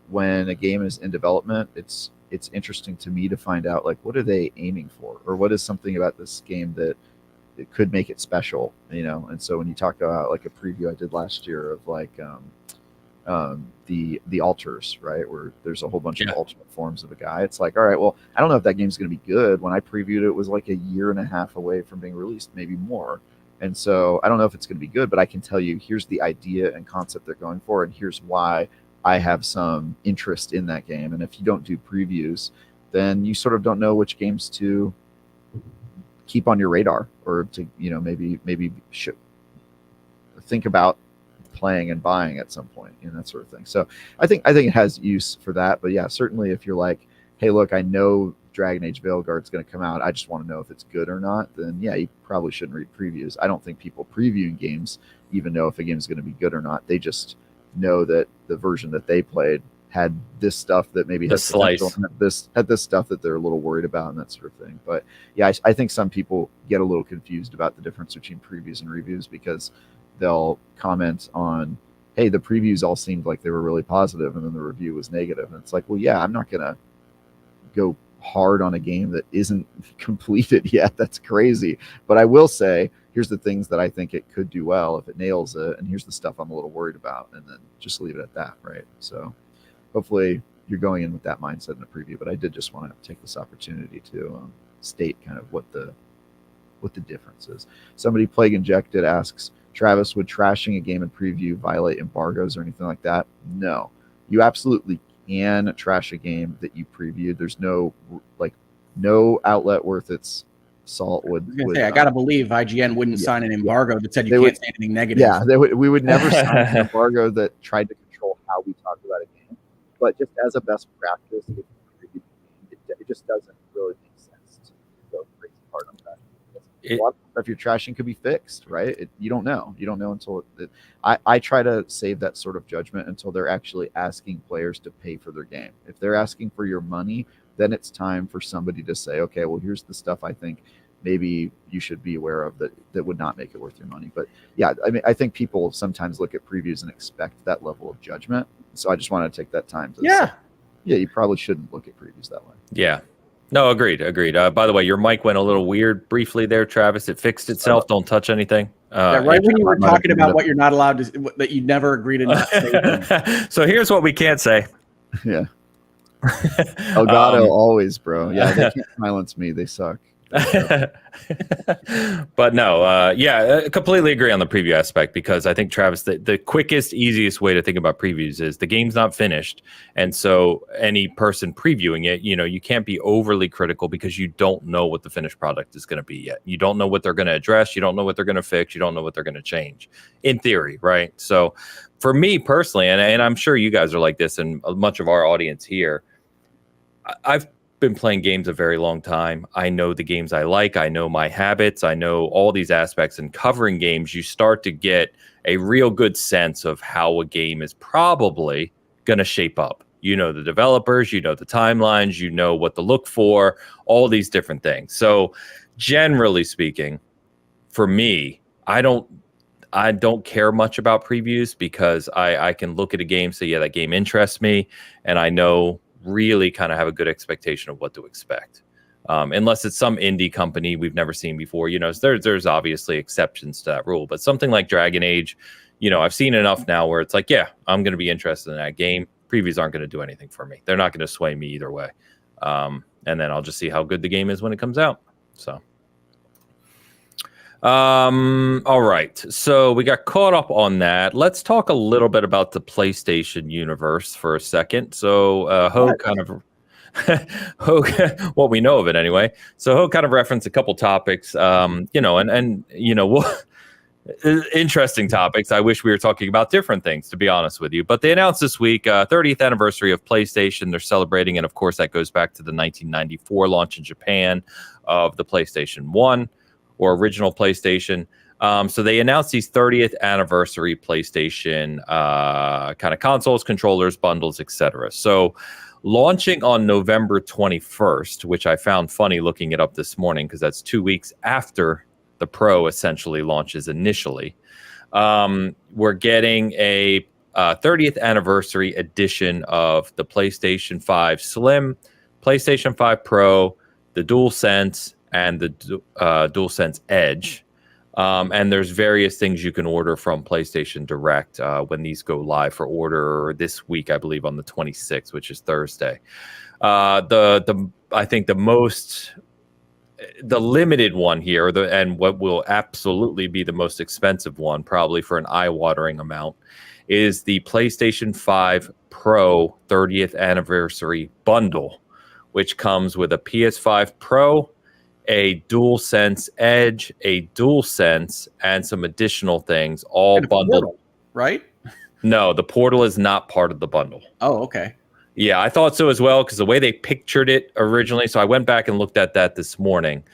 when a game is in development, it's interesting to me to find out like what are they aiming for, or what is something about this game that it could make it special, And so when you talk about like a preview I did last year of like the alters, right? Where there's a whole bunch of alternate forms of a guy. It's like, all right, well, I don't know if that game's going to be good. When I previewed it, it was like a year and a half away from being released, maybe more. And so I don't know if it's going to be good, but I can tell you, here's the idea and concept they're going for, and here's why I have some interest in that game. And if you don't do previews, then you sort of don't know which games to keep on your radar, or to, you know, maybe think about playing and buying at some point, and that sort of thing. So I think it has use for that. But yeah, certainly if you're like, hey, look, I know Dragon Age Veilguard's going to come out, I just want to know if it's good or not, then yeah, you probably shouldn't read previews. I don't think people previewing games even know if a game is going to be good or not. They just know that the version that they played had this stuff that maybe has potential, had this stuff that they're a little worried about, and that sort of thing. But yeah, I think some people get a little confused about the difference between previews and reviews, because they'll comment on, hey, the previews all seemed like they were really positive, and then the review was negative. And it's like, well, yeah, I'm not going to go hard on a game that isn't completed yet. That's crazy. But I will say, here's the things that I think it could do well if it nails it, and here's the stuff I'm a little worried about, and then just leave it at that, right? So hopefully you're going in with that mindset in a preview. But I did just want to take this opportunity to state kind of what the difference is. Somebody, Plague Injected, asks, Travis, would trashing a game in preview violate embargoes or anything like that? No. You absolutely can trash a game that you previewed. There's no outlet worth its salt would. I gotta believe IGN wouldn't sign an embargo that said you can't say anything negative. Yeah, we would never sign an embargo that tried to control how we talk about a game. But just as a best practice, it just doesn't really make sense to go crazy hard on that. A lot of stuff you're trashing could be fixed, right? You don't know. You don't know until I try to save that sort of judgment until they're actually asking players to pay for their game. If they're asking for your money, then it's time for somebody to say, okay, well, here's the stuff I think maybe you should be aware of that would not make it worth your money. But yeah, I mean, I think people sometimes look at previews and expect that level of judgment. So I just want to take that time to say, you probably shouldn't look at previews that way. Yeah. No, agreed. By the way, your mic went a little weird briefly there, Travis. It fixed itself. Don't touch anything. Right when you were talking about what you're not allowed to, that you never agreed to not say. So here's what we can't say. Yeah. Elgato always, bro. Yeah, they can't silence me. They suck. But no, I completely agree on the preview aspect, because I think, Travis, the quickest, easiest way to think about previews is the game's not finished. And so any person previewing it, you can't be overly critical, because you don't know what the finished product is going to be yet. You don't know what they're going to address. You don't know what they're going to fix. You don't know what they're going to change, in theory, right? So for me personally, and I'm sure you guys are like this, and much of our audience here, I've been playing games a very long time. I know the games I like. I know my habits. I know all these aspects. And covering games, you start to get a real good sense of how a game is probably going to shape up. You know the developers, you know the timelines, you know what to look for, all these different things. So generally speaking, for me, I don't care much about previews, because I can look at a game, say, yeah, that game interests me, and I know really kind of have a good expectation of what to expect. Unless it's some indie company we've never seen before, there's obviously exceptions to that rule. But something like Dragon Age, I've seen enough now where it's like, yeah, I'm going to be interested in that game. Previews aren't going to do anything for me. They're not going to sway me either way. And then I'll just see how good the game is when it comes out. So, all right. So we got caught up on that. Let's talk a little bit about the PlayStation universe for a second. So, Hogue kind of, what we know of it anyway. So Hogue kind of referenced a couple topics, interesting topics. I wish we were talking about different things, to be honest with you. But they announced this week, 30th anniversary of PlayStation. They're celebrating, and of course that goes back to the 1994 launch in Japan of the PlayStation 1. Or original PlayStation. So they announced these 30th anniversary PlayStation kind of consoles, controllers, bundles, etc. So launching on November 21st, which I found funny looking it up this morning, because that's 2 weeks after the Pro essentially launches initially. We're getting a 30th anniversary edition of the PlayStation 5 Slim, PlayStation 5 Pro, the DualSense, and the DualSense Edge. And there's various things you can order from PlayStation Direct when these go live for order this week, I believe on the 26th, which is Thursday. I think the limited one here, and what will absolutely be the most expensive one, probably for an eye-watering amount, is the PlayStation 5 Pro 30th anniversary bundle, which comes with a PS5 Pro, a DualSense Edge, a DualSense, and some additional things, all bundled. Portal, right? No, the Portal is not part of the bundle. Oh, okay. Yeah, I thought so as well, because the way they pictured it originally. So I went back and looked at that this morning.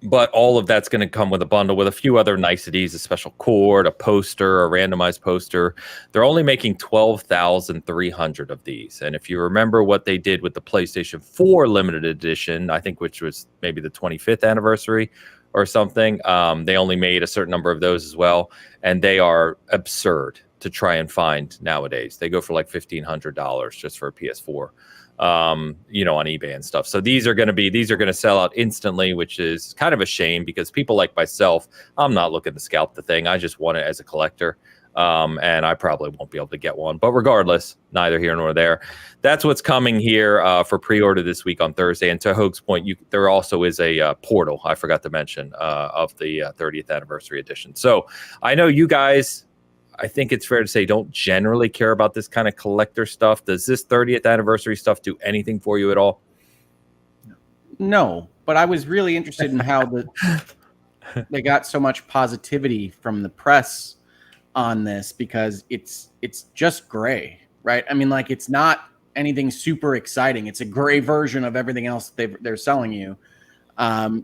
But all of that's going to come with a bundle with a few other niceties, a special cord, a poster, a randomized poster. They're only making 12,300 of these. And if you remember what they did with the PlayStation 4 limited edition, I think which was maybe the 25th anniversary or something, they only made a certain number of those as well. And they are absurd to try and find nowadays. They go for like $1,500 just for a PS4. On eBay and stuff. So these are going to sell out instantly, which is kind of a shame because people like myself, I'm not looking to scalp the thing. I just want it as a collector. And I probably won't be able to get one, but regardless, neither here nor there. That's what's coming here for pre-order this week on Thursday. And to Hoag's point, there also is a portal, I forgot to mention, of the 30th anniversary edition. So I know you guys, I think it's fair to say, don't generally care about this kind of collector stuff. Does this 30th anniversary stuff do anything for you at all? No, but I was really interested in how they got so much positivity from the press on this, because it's just gray, right? I mean, like, it's not anything super exciting. It's a gray version of everything else they're selling you.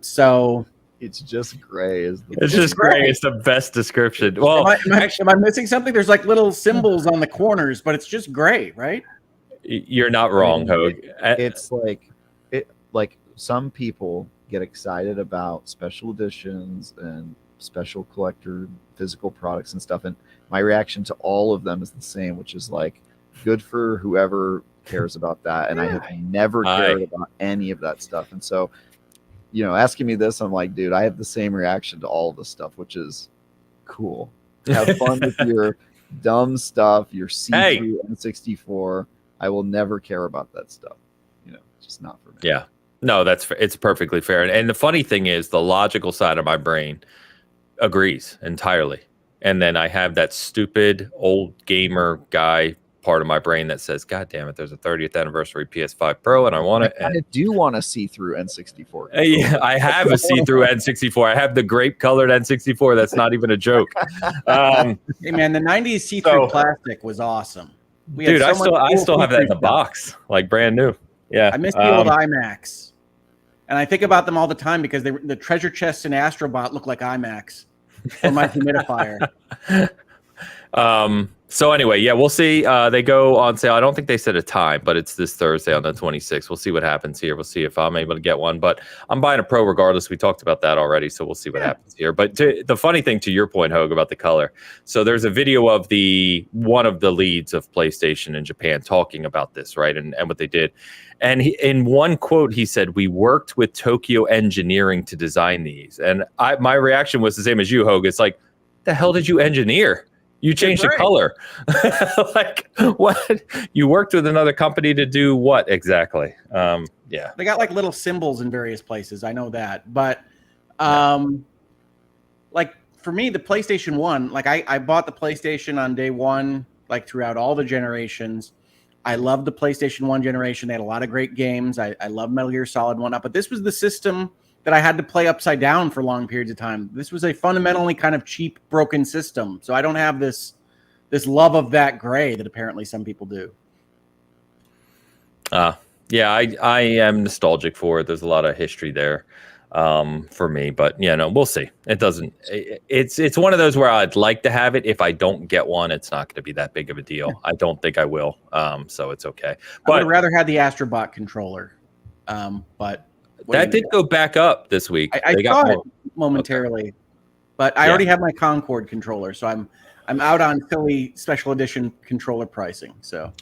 So it's just gray. It's just gray. It's the best description. Well, am I missing something? There's like little symbols on the corners, but it's just gray, right? You're not wrong, Hoag. It's like some people get excited about special editions and special collector physical products and stuff, and my reaction to all of them is the same, which is like, good for whoever cares about that. And I have never cared about any of that stuff. And so, asking me this, I'm like, dude, I have the same reaction to all of this stuff, which is cool. Have fun with your dumb stuff, your see-through N64. I will never care about that stuff. It's just not for me. Yeah. No, it's perfectly fair. And the funny thing is, the logical side of my brain agrees entirely. And then I have that stupid old gamer guy part of my brain that says, God damn it, there's a 30th anniversary PS5 Pro and I want it. I do want to see through N64. Yeah, I have a see-through N64. I have the grape colored N64. That's not even a joke. Hey man, the 90s see-through plastic was awesome. Dude, I still have that in the box, like brand new. Yeah. I miss the old iMacs. And I think about them all the time because the treasure chests in Astrobot look like iMacs. Or my humidifier. So anyway, yeah, we'll see. They go on sale. I don't think they set a time, but it's this Thursday on the 26th. We'll see what happens here. We'll see if I'm able to get one, but I'm buying a Pro regardless. We talked about that already, so we'll see what happens here. But the funny thing, to your point, Hoag, about the color. So there's a video of one of the leads of PlayStation in Japan talking about this, right, and what they did. And in one quote, he said, "We worked with Tokyo Engineering to design these." And my reaction was the same as you, Hoag. It's like, the hell did you engineer? You changed the color. Like, what? You worked with another company to do what exactly? Yeah. They got like little symbols in various places. I know that. But like for me, the PlayStation 1, like I bought the PlayStation on day one, like throughout all the generations. I loved the PlayStation 1 generation. They had a lot of great games. I love Metal Gear Solid 1 up, but this was the system that I had to play upside down for long periods of time. This was a fundamentally kind of cheap, broken system. So I don't have this love of that gray that apparently some people do. Yeah, I am nostalgic for it. There's a lot of history there for me, but we'll see. It's one of those where I'd like to have it. If I don't get one, it's not going to be that big of a deal. I don't think I will. So it's okay. But I would rather have the Astrobot controller. But that did go back up this week. I saw it momentarily, but I already have my Concord controller, so I'm out on Philly special edition controller pricing. So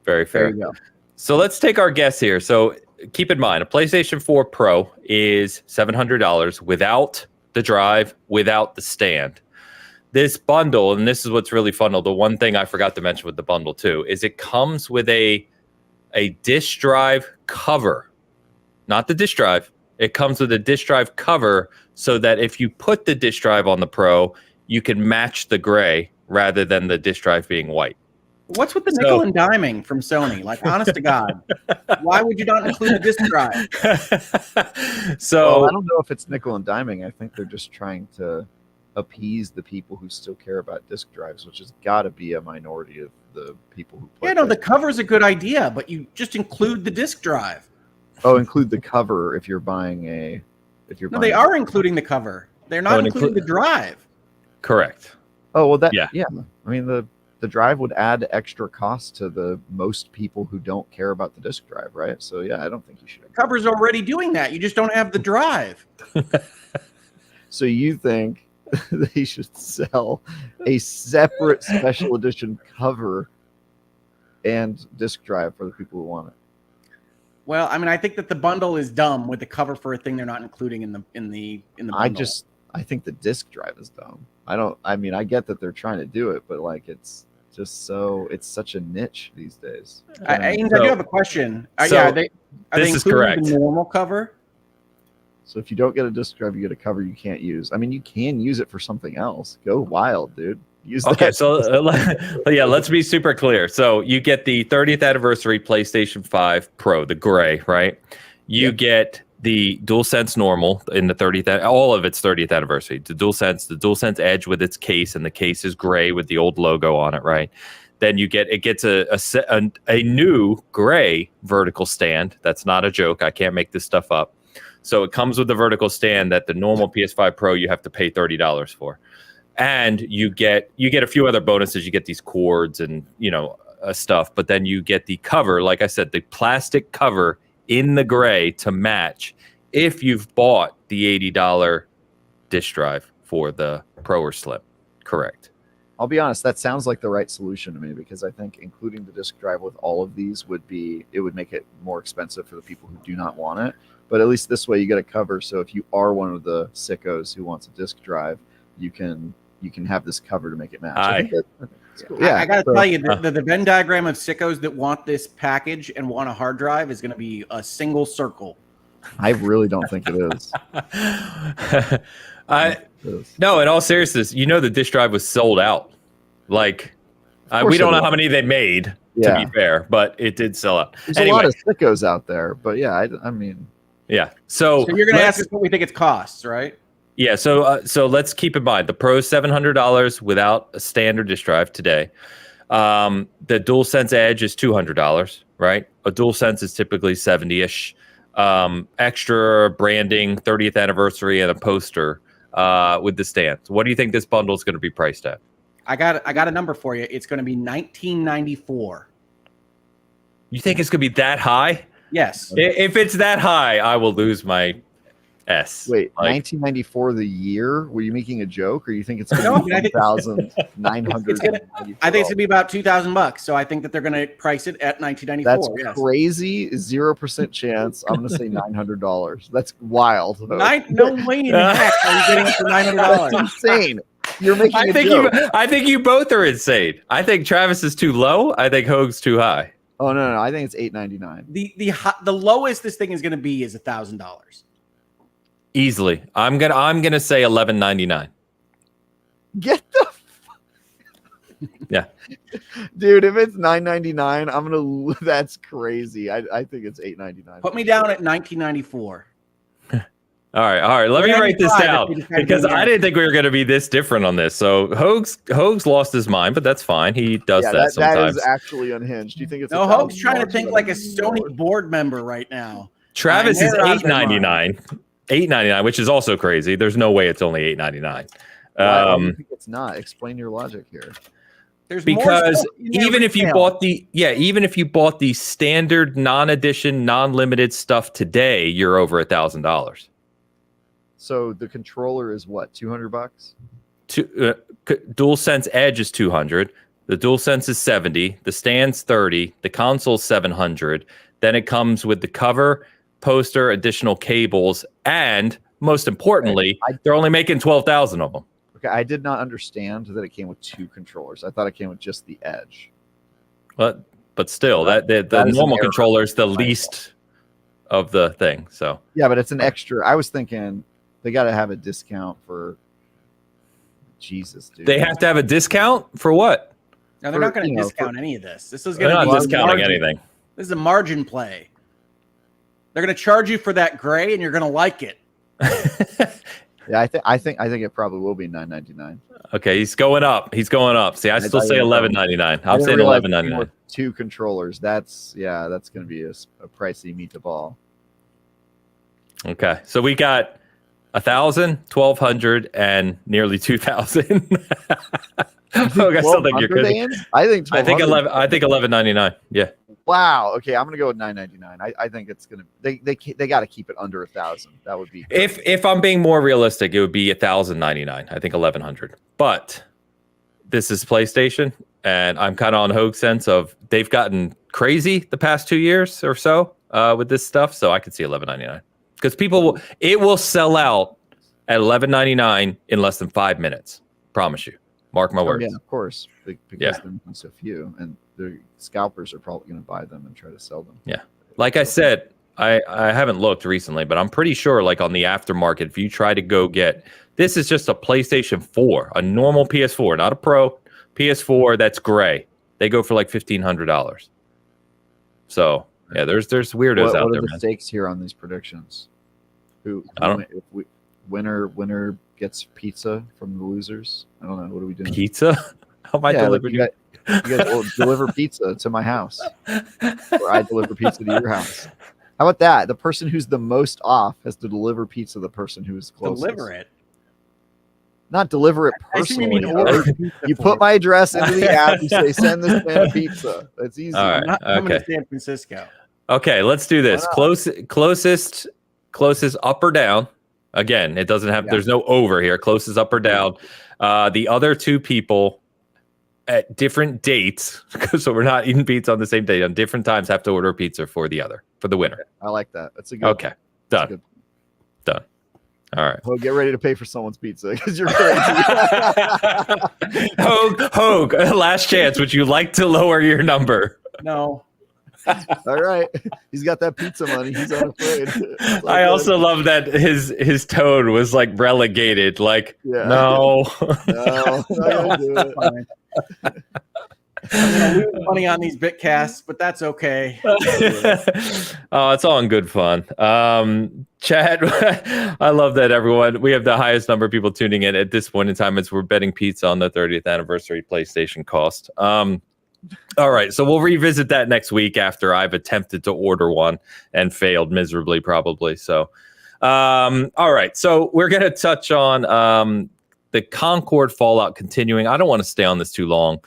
very fair. There you go. So let's take our guess here. So keep in mind, a PlayStation 4 Pro is $700 without the drive without the stand. This bundle, and this is what's really fun. The one thing I forgot to mention with the bundle too is it comes with a disk drive cover, not the disk drive. It comes with a disk drive cover so that if you put the disk drive on the Pro, you can match the gray rather than the disk drive being white. What's with the nickel and diming from Sony? Like, honest to God, why would you not include a disk drive? So I don't know if it's nickel and diming. I think they're just trying to appease the people who still care about disk drives, which has got to be a minority of the people who play. Yeah, no, the cover's a good idea, but you just include the disk drive. Oh, include the cover if you're buying a. No, they are including the cover. They're not including the drive. Correct. Oh well, yeah. I mean the drive would add extra cost to the most people who don't care about the disk drive, right? So yeah, I don't think you should. The cover's already doing that. You just don't have the drive. So you think they should sell a separate special edition cover and disk drive for the people who want it? Well, I mean, I think that the bundle is dumb with the cover for a thing they're not including in the bundle. I think the disk drive is dumb. I get that they're trying to do it, but like it's such a niche these days. I do have a question. Are they this is including correct. the normal cover? So if you don't get a disk drive, you get a cover you can't use. I mean, you can use it for something else. Go wild, dude. Okay, so let's be super clear. So you get the 30th anniversary PlayStation 5 Pro, the gray, right? You get the DualSense normal in the 30th, all of its 30th anniversary. The DualSense Edge with its case, and the case is gray with the old logo on it, right? Then it gets a new gray vertical stand. That's not a joke. I can't make this stuff up. So it comes with the vertical stand that the normal PS5 Pro you have to pay $30 for. And you get a few other bonuses. You get these cords and stuff, but then you get the cover, like I said, the plastic cover in the gray to match if you've bought the $80 disk drive for the Pro or Slim. Correct. I'll be honest, that sounds like the right solution to me, because I think including the disk drive with all of these would make it more expensive for the people who do not want it. But at least this way you get a cover. So if you are one of the sickos who wants a disk drive, you can have this cover to make it match. Cool. Yeah, I got to tell you, the Venn diagram of sickos that want this package and want a hard drive is going to be a single circle. I really don't think it is. No, in all seriousness, the disk drive was sold out. Like, we don't know how many they made, to be fair, but it did sell out. There's a lot of sickos out there, but yeah, I mean. Yeah. So you're going to ask us what we think it costs, right? Yeah, so let's keep in mind the Pro is $700 without a standard disk drive today. The DualSense Edge is $200, right? A DualSense is typically $70-ish. Extra branding, 30th anniversary, and a poster with the stand. So what do you think this bundle is going to be priced at? I got a number for you. It's going to be $19.94. You think it's going to be that high? Yes. If it's that high, I will lose my S. Wait, 1994 the year? Were you making a joke, or you think it's going to be $1,900? I think it's going to be about $2,000. So I think that they're going to price it at $19.94. That's crazy. 0% chance. I'm going to say $900. That's wild. No way in heck are you getting it for $900. That's insane. You're making a joke. I think you both are insane. I think Travis is too low. I think Hoag's too high. Oh no! I think it's $899. The lowest this thing is going to be is $1,000. Easily. I'm gonna say $11.99. Get the yeah, dude. If it's $9.99, that's crazy. I think it's $8.99. Put me down at $19.94. All right. Let me write this down because I didn't think we were going to be this different on this. So Hoag's lost his mind, but that's fine. He does that sometimes. That is actually unhinged. Do you think it's Hoag's trying to think like a Sony board member right now? Travis is $8.99. $8.99, which is also crazy. There's no way it's only $8.99. I think it's not. Explain your logic here. Because even if you bought the standard non-edition, non-limited stuff today, you're over $1,000. So the controller is what, $200? DualSense Edge is $200. The DualSense is $70. The stand's $30. The console's $700. Then it comes with the cover, poster, additional cables, and most importantly, they're only making 12,000 of them. Okay, I did not understand that it came with 2 controllers. I thought it came with just the Edge. But still, that the is normal an error. controller is the least of the thing. So yeah, but it's an extra. I was thinking they got to have a discount for. Jesus, dude. they have to have a discount for what? No, they're not going to discount any of this. This is They're going to not be discounting anything. This is a margin play. They're going to charge you for that gray, and you're going to like it. Yeah, I think it probably will be $9.99. Okay, he's going up. See, I still say $11.99. I'm saying $11.99. 2 controllers. That's going to be a pricey meatball. Okay, so we got 1,000, 1,200, and nearly 2,000. I still think you're kidding. I think 11. I think $11.99. Yeah. Wow. Okay, I'm gonna go with $9.99. I think it's gonna. They got to keep it under 1,000. That would be. Great. If I'm being more realistic, it would be $1,099. I think 1,100. But this is PlayStation, and I'm kind of on Hoag's sense of they've gotten crazy the past 2 years or so with this stuff. So I could see $11.99 because it will sell out at $11.99 in less than 5 minutes. Promise you. Mark my words. Yeah, of course, because they're so few, and the scalpers are probably going to buy them and try to sell them. Yeah, like I said, I haven't looked recently, but I'm pretty sure, like on the aftermarket, if you try to go get this, is just a PlayStation 4, a normal PS4, not a Pro PS4 that's gray. They go for like $1,500. So yeah, there's weirdos out there. What are the stakes here on these predictions? Winner gets pizza from the losers. I don't know. What are we doing? Pizza? How am I delivering? You guys will deliver pizza to my house, or I deliver pizza to your house. How about that? The person who's the most off has to deliver pizza to the person who is closest. Deliver it. Not deliver it personally. You put my address into the app. You say, "Send this man a pizza." That's easy. All right. I'm not coming to San Francisco. Okay, let's do this. Closest up or down. Again, it doesn't have. There's no over here. Closest up or down. The other 2 people at different dates, so we're not eating pizza on the same day, on different times, have to order a pizza for the winner. I like that. That's a good. Okay, done. All right. Well, get ready to pay for someone's pizza because you're crazy. Hoag, last chance. Would you like to lower your number? No. All right. He's got that pizza money. He's unafraid. I also love that his tone was like relegated. Like, no. No, I'm gonna do it. I'm going to lose money on these Bitcasts, but that's okay. Oh, it's all in good fun. Chat, I love that, everyone. We have the highest number of people tuning in at this point in time as we're betting pizza on the 30th anniversary PlayStation cost. All right, so we'll revisit that next week after I've attempted to order one and failed miserably, probably. So, all right, so we're going to touch on the Concord fallout continuing. I don't want to stay on this too long.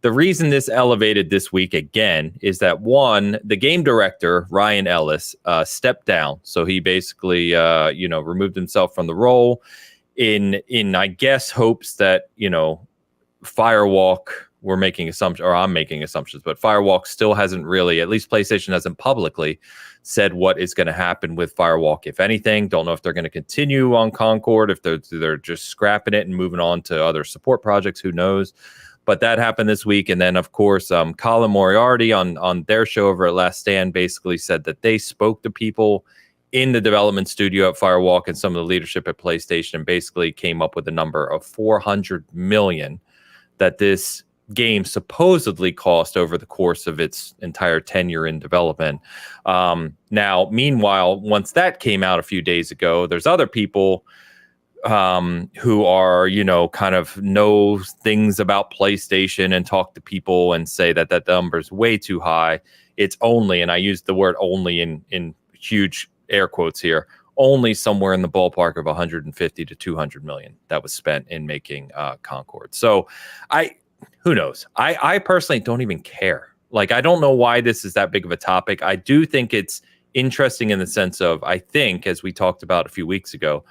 The reason this elevated this week again is that, one, the game director, Ryan Ellis, stepped down. So he basically, removed himself from the role in I guess, hopes that, Firewalk, we're making assumptions, or I'm making assumptions, but Firewalk still hasn't really, at least PlayStation hasn't publicly said what is going to happen with Firewalk, if anything. Don't know if they're going to continue on Concord, if they're just scrapping it and moving on to other support projects, who knows. But that happened this week. And then, of course, Colin Moriarty on their show over at Last Stand basically said that they spoke to people in the development studio at Firewalk and some of the leadership at PlayStation and basically came up with a number of $400 million that this game supposedly cost over the course of its entire tenure in development. Now, meanwhile, once that came out a few days ago, there's other people who are, kind of know things about PlayStation and talk to people and say that number is way too high. It's only, and I use the word only in huge air quotes here, only somewhere in the ballpark of 150 to 200 million that was spent in making Concord. So who knows? I personally don't even care. Like, I don't know why this is that big of a topic. I do think it's interesting in the sense of, I think, as we talked about a few weeks ago,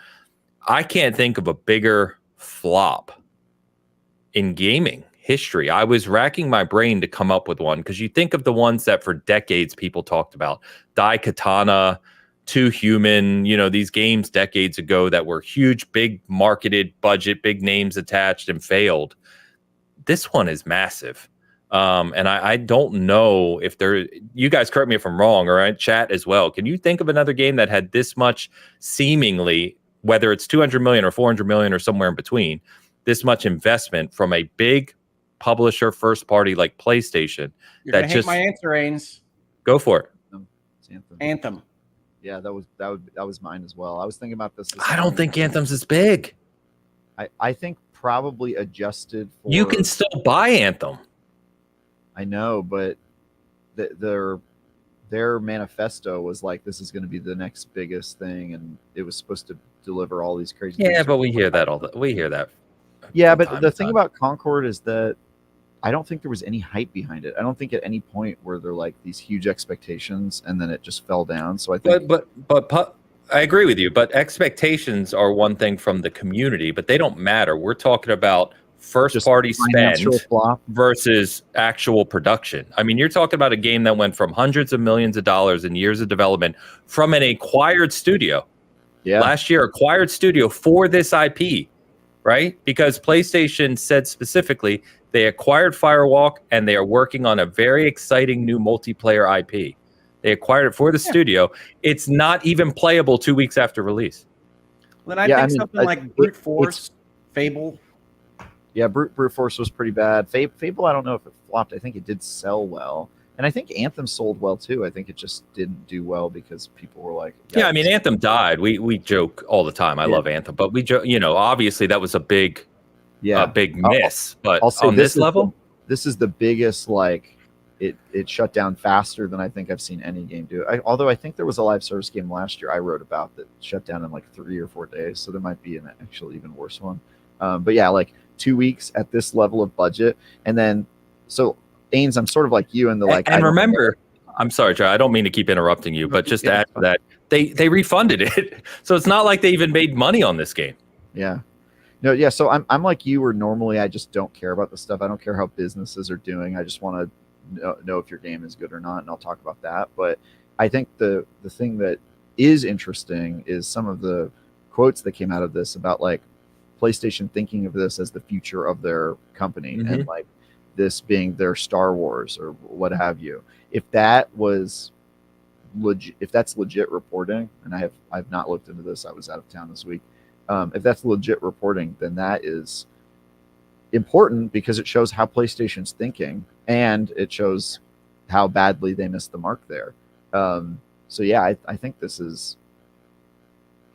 I can't think of a bigger flop in gaming history. I was racking my brain to come up with one, because you think of the ones that for decades people talked about. Daikatana Too Human, these games decades ago that were huge, big marketed budget, big names attached and failed. This one is massive. And I don't know if you guys correct me if I'm wrong, all right, chat as well. Can you think of another game that had this much seemingly, whether it's 200 million or 400 million or somewhere in between, this much investment from a big publisher first party like PlayStation? You're that gonna just hate my answer, Ains. Go for it. It's Anthem. Anthem. Yeah, that was mine as well. I was thinking about this. I don't think Anthem's as big. I think probably adjusted for. You can still buy Anthem. I know, but their manifesto was like, this is going to be the next biggest thing, and it was supposed to deliver all these crazy. Yeah, but we hear that we hear that. Yeah, but the thing about Concord is that I don't think there was any hype behind it. I don't think at any point were there like these huge expectations and then it just fell down. So I think, but I agree with you. But expectations are one thing from the community, but they don't matter. We're talking about first party spend versus actual production. I mean, you're talking about a game that went from hundreds of millions of dollars in years of development from an acquired studio. Yeah, last year, acquired studio for this IP, right? Because PlayStation said specifically they acquired Firewalk and they are working on a very exciting new multiplayer IP. They acquired it for the studio. It's not even playable 2 weeks after release. Well, then I think something like Brute Force, Fable. Yeah, Brute Force was pretty bad. Fable, I don't know if it flopped. I think it did sell well. And I think Anthem sold well too. I think it just didn't do well because people were like, yeah, I mean, Anthem died. We joke all the time. I love Anthem, but we joke, obviously that was a big miss. But on this level, this is the biggest, like, it shut down faster than I think I've seen any game do. Although I think there was a live service game last year I wrote about that shut down in like 3 or 4 days. So there might be an actual even worse one. But yeah, like 2 weeks at this level of budget. And then, so Ains, I'm sort of like you in the like. And remember, I'm sorry, Joe, I don't mean to keep interrupting you, but just to add to that, they refunded it. So it's not like they even made money on this game. Yeah. No, yeah. So I'm like you, where normally I just don't care about the stuff. I don't care how businesses are doing. I just want to know if your game is good or not, and I'll talk about that. But I think the thing that is interesting is some of the quotes that came out of this about like PlayStation thinking of this as the future of their company, and like this being their Star Wars or what have you. If that was legit, if that's legit reporting, and I've not looked into this, I was out of town this week. If that's legit reporting, then that is important because it shows how PlayStation's thinking and it shows how badly they missed the mark there. So yeah, I think this is.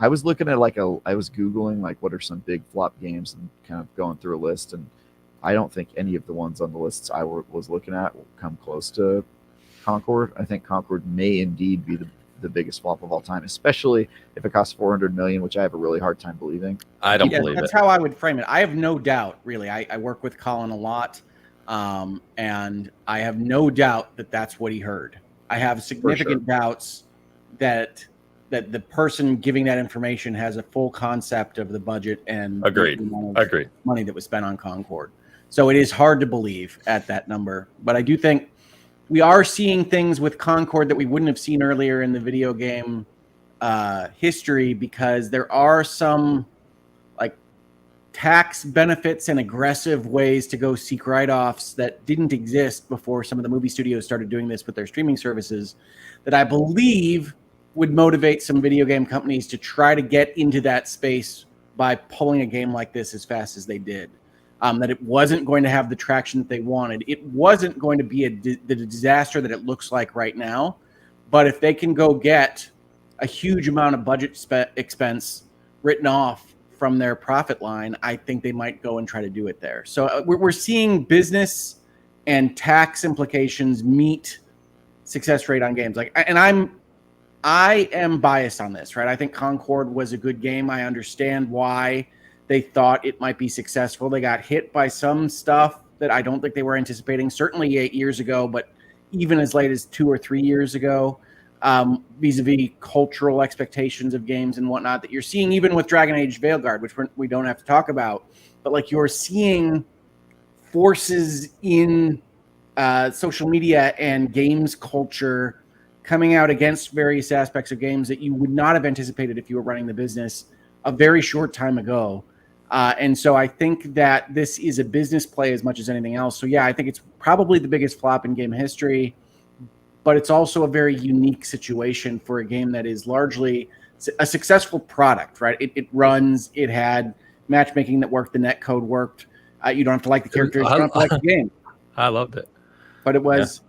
I was looking at I was Googling like what are some big flop games and kind of going through a list, and I don't think any of the ones on the lists I was looking at will come close to Concord. I think Concord may indeed be the biggest flop of all time, especially if it costs 400 million, which I have a really hard time believing. I don't believe that's it. How I would frame it. I have no doubt, really. I work with Colin a lot, and I have no doubt that that's what he heard. I have significant doubts that the person giving that information has a full concept of the budget and the money that was spent on Concord. So it is hard to believe at that number. But I do think we are seeing things with Concord that we wouldn't have seen earlier in the video game history, because there are some like tax benefits and aggressive ways to go seek write-offs that didn't exist before some of the movie studios started doing this with their streaming services, that I believe would motivate some video game companies to try to get into that space by pulling a game like this as fast as they did. That it wasn't going to have the traction that they wanted. It wasn't going to be the disaster that it looks like right now. But if they can go get a huge amount of budget expense written off from their profit line, I think they might go and try to do it there. So we're seeing business and tax implications meet success rate on games. I am biased on this, right? I think Concord was a good game. I understand why they thought it might be successful. They got hit by some stuff that I don't think they were anticipating, certainly 8 years ago, but even as late as 2 or 3 years ago, vis-a-vis cultural expectations of games and whatnot that you're seeing even with Dragon Age Veilguard, which we don't have to talk about. But like you're seeing forces in social media and games culture coming out against various aspects of games that you would not have anticipated if you were running the business a very short time ago. And so I think that this is a business play as much as anything else. So yeah, I think it's probably the biggest flop in game history, but it's also a very unique situation for a game that is largely a successful product, right? It runs, it had matchmaking that worked, the net code worked. You don't have to like the characters, you don't have to like the game. I loved it. But it was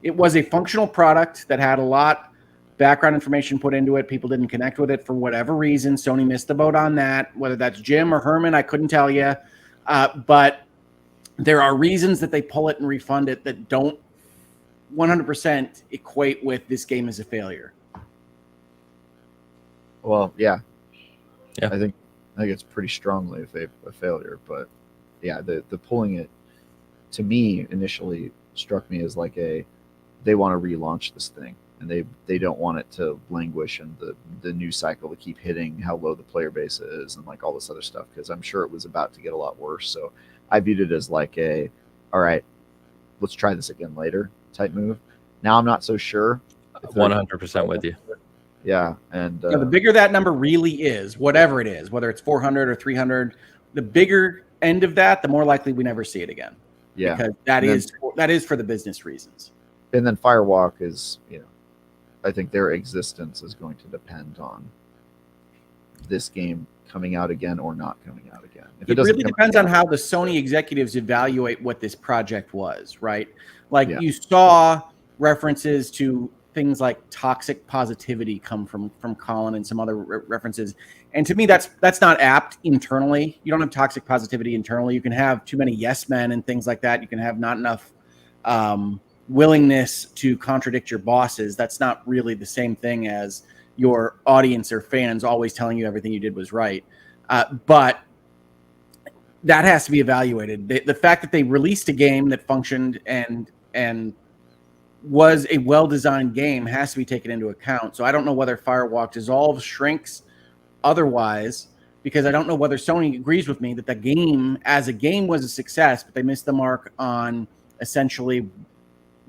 a functional product that had a lot background information put into it. People didn't connect with it for whatever reason. Sony missed the boat on that. Whether that's Jim or Herman, I couldn't tell you. But there are reasons that they pull it and refund it that don't 100% equate with this game as a failure. Well, yeah. I think it's pretty strongly a failure. But yeah, the pulling it, to me, initially struck me as like they want to relaunch this thing. And they don't want it to languish and the news cycle to keep hitting how low the player base is and like all this other stuff, because I'm sure it was about to get a lot worse. So I viewed it as like all right, let's try this again later type move. Now I'm not so sure. 100% with you. Yeah, and the bigger that number really is, whatever it is, whether it's 400 or 300, the bigger end of that, the more likely we never see it again. Yeah, because that is for the business reasons. And then Firewalk is, I think their existence is going to depend on this game coming out again or not coming out again. It really depends on how the Sony executives evaluate what this project was, right? Like you saw references to things like toxic positivity come from Colin and some other references. And to me, that's not apt internally. You don't have toxic positivity internally. You can have too many yes men and things like that. You can have not enough willingness to contradict your bosses. That's not really the same thing as your audience or fans always telling you everything you did was right. But that has to be evaluated. The fact that they released a game that functioned and was a well-designed game has to be taken into account. So I don't know whether Firewalk dissolves, shrinks, otherwise, because I don't know whether Sony agrees with me that the game as a game was a success, but they missed the mark on essentially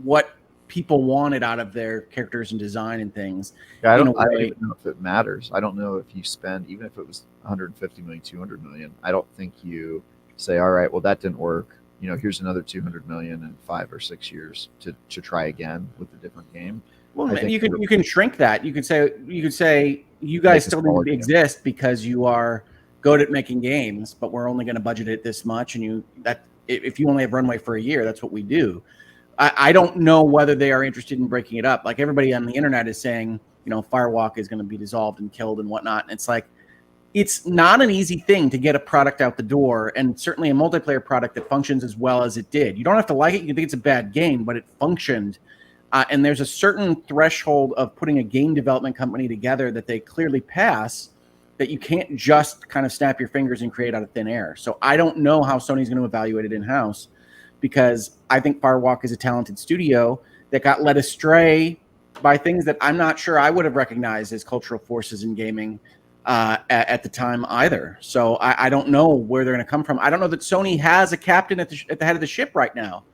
what people wanted out of their characters and design and things. Yeah, I don't even know if it matters. I don't know if you spend, even if it was 150 million, 200 million, I don't think you say, all right, well, that didn't work. Here's another 200 million in 5 or 6 years to try again with a different game. Well, you can shrink that. You could say you guys still need to exist because you are good at making games, but we're only going to budget it this much. And if you only have runway for a year, that's what we do. I don't know whether they are interested in breaking it up. Like everybody on the internet is saying, Firewalk is going to be dissolved and killed and whatnot. And it's like, it's not an easy thing to get a product out the door, and certainly a multiplayer product that functions as well as it did. You don't have to like it. You can think it's a bad game, but it functioned. And there's a certain threshold of putting a game development company together that they clearly pass, that you can't just kind of snap your fingers and create out of thin air. So I don't know how Sony's going to evaluate it in-house, because I think Firewalk is a talented studio that got led astray by things that I'm not sure I would have recognized as cultural forces in gaming at the time either. So I don't know where they're going to come from. I don't know that Sony has a captain at the head of the ship right now,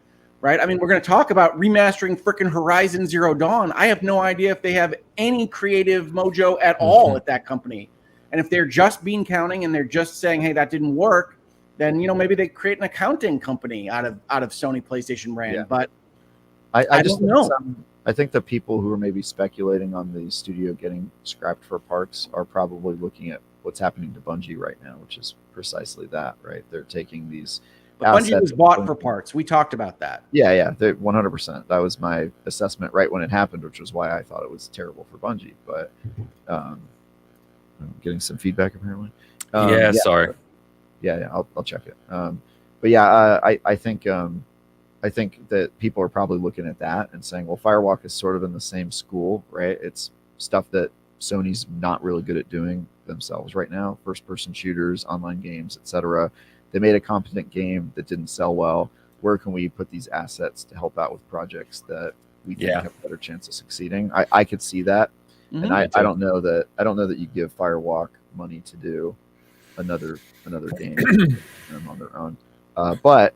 right? I mean, we're going to talk about remastering frickin' Horizon Zero Dawn. I have no idea if they have any creative mojo at all at that company. And if they're just bean counting and they're just saying, hey, that didn't work, then maybe they create an accounting company out of Sony PlayStation brand. Yeah. But I just don't know. I think the people who are maybe speculating on the studio getting scrapped for parts are probably looking at what's happening to Bungie right now, which is precisely that, right? They're taking these. But Bungie was bought for parts. We talked about that. Yeah, 100%. That was my assessment right when it happened, which was why I thought it was terrible for Bungie. But I'm getting some feedback apparently. Sorry. Yeah, I'll check it. But yeah, I think that people are probably looking at that and saying, well, Firewalk is sort of in the same school, right? It's stuff that Sony's not really good at doing themselves right now. First-person shooters, online games, etc. They made a competent game that didn't sell well. Where can we put these assets to help out with projects that we think have a better chance of succeeding? I could see that, and I don't know that you give Firewalk money to do another game on their own, but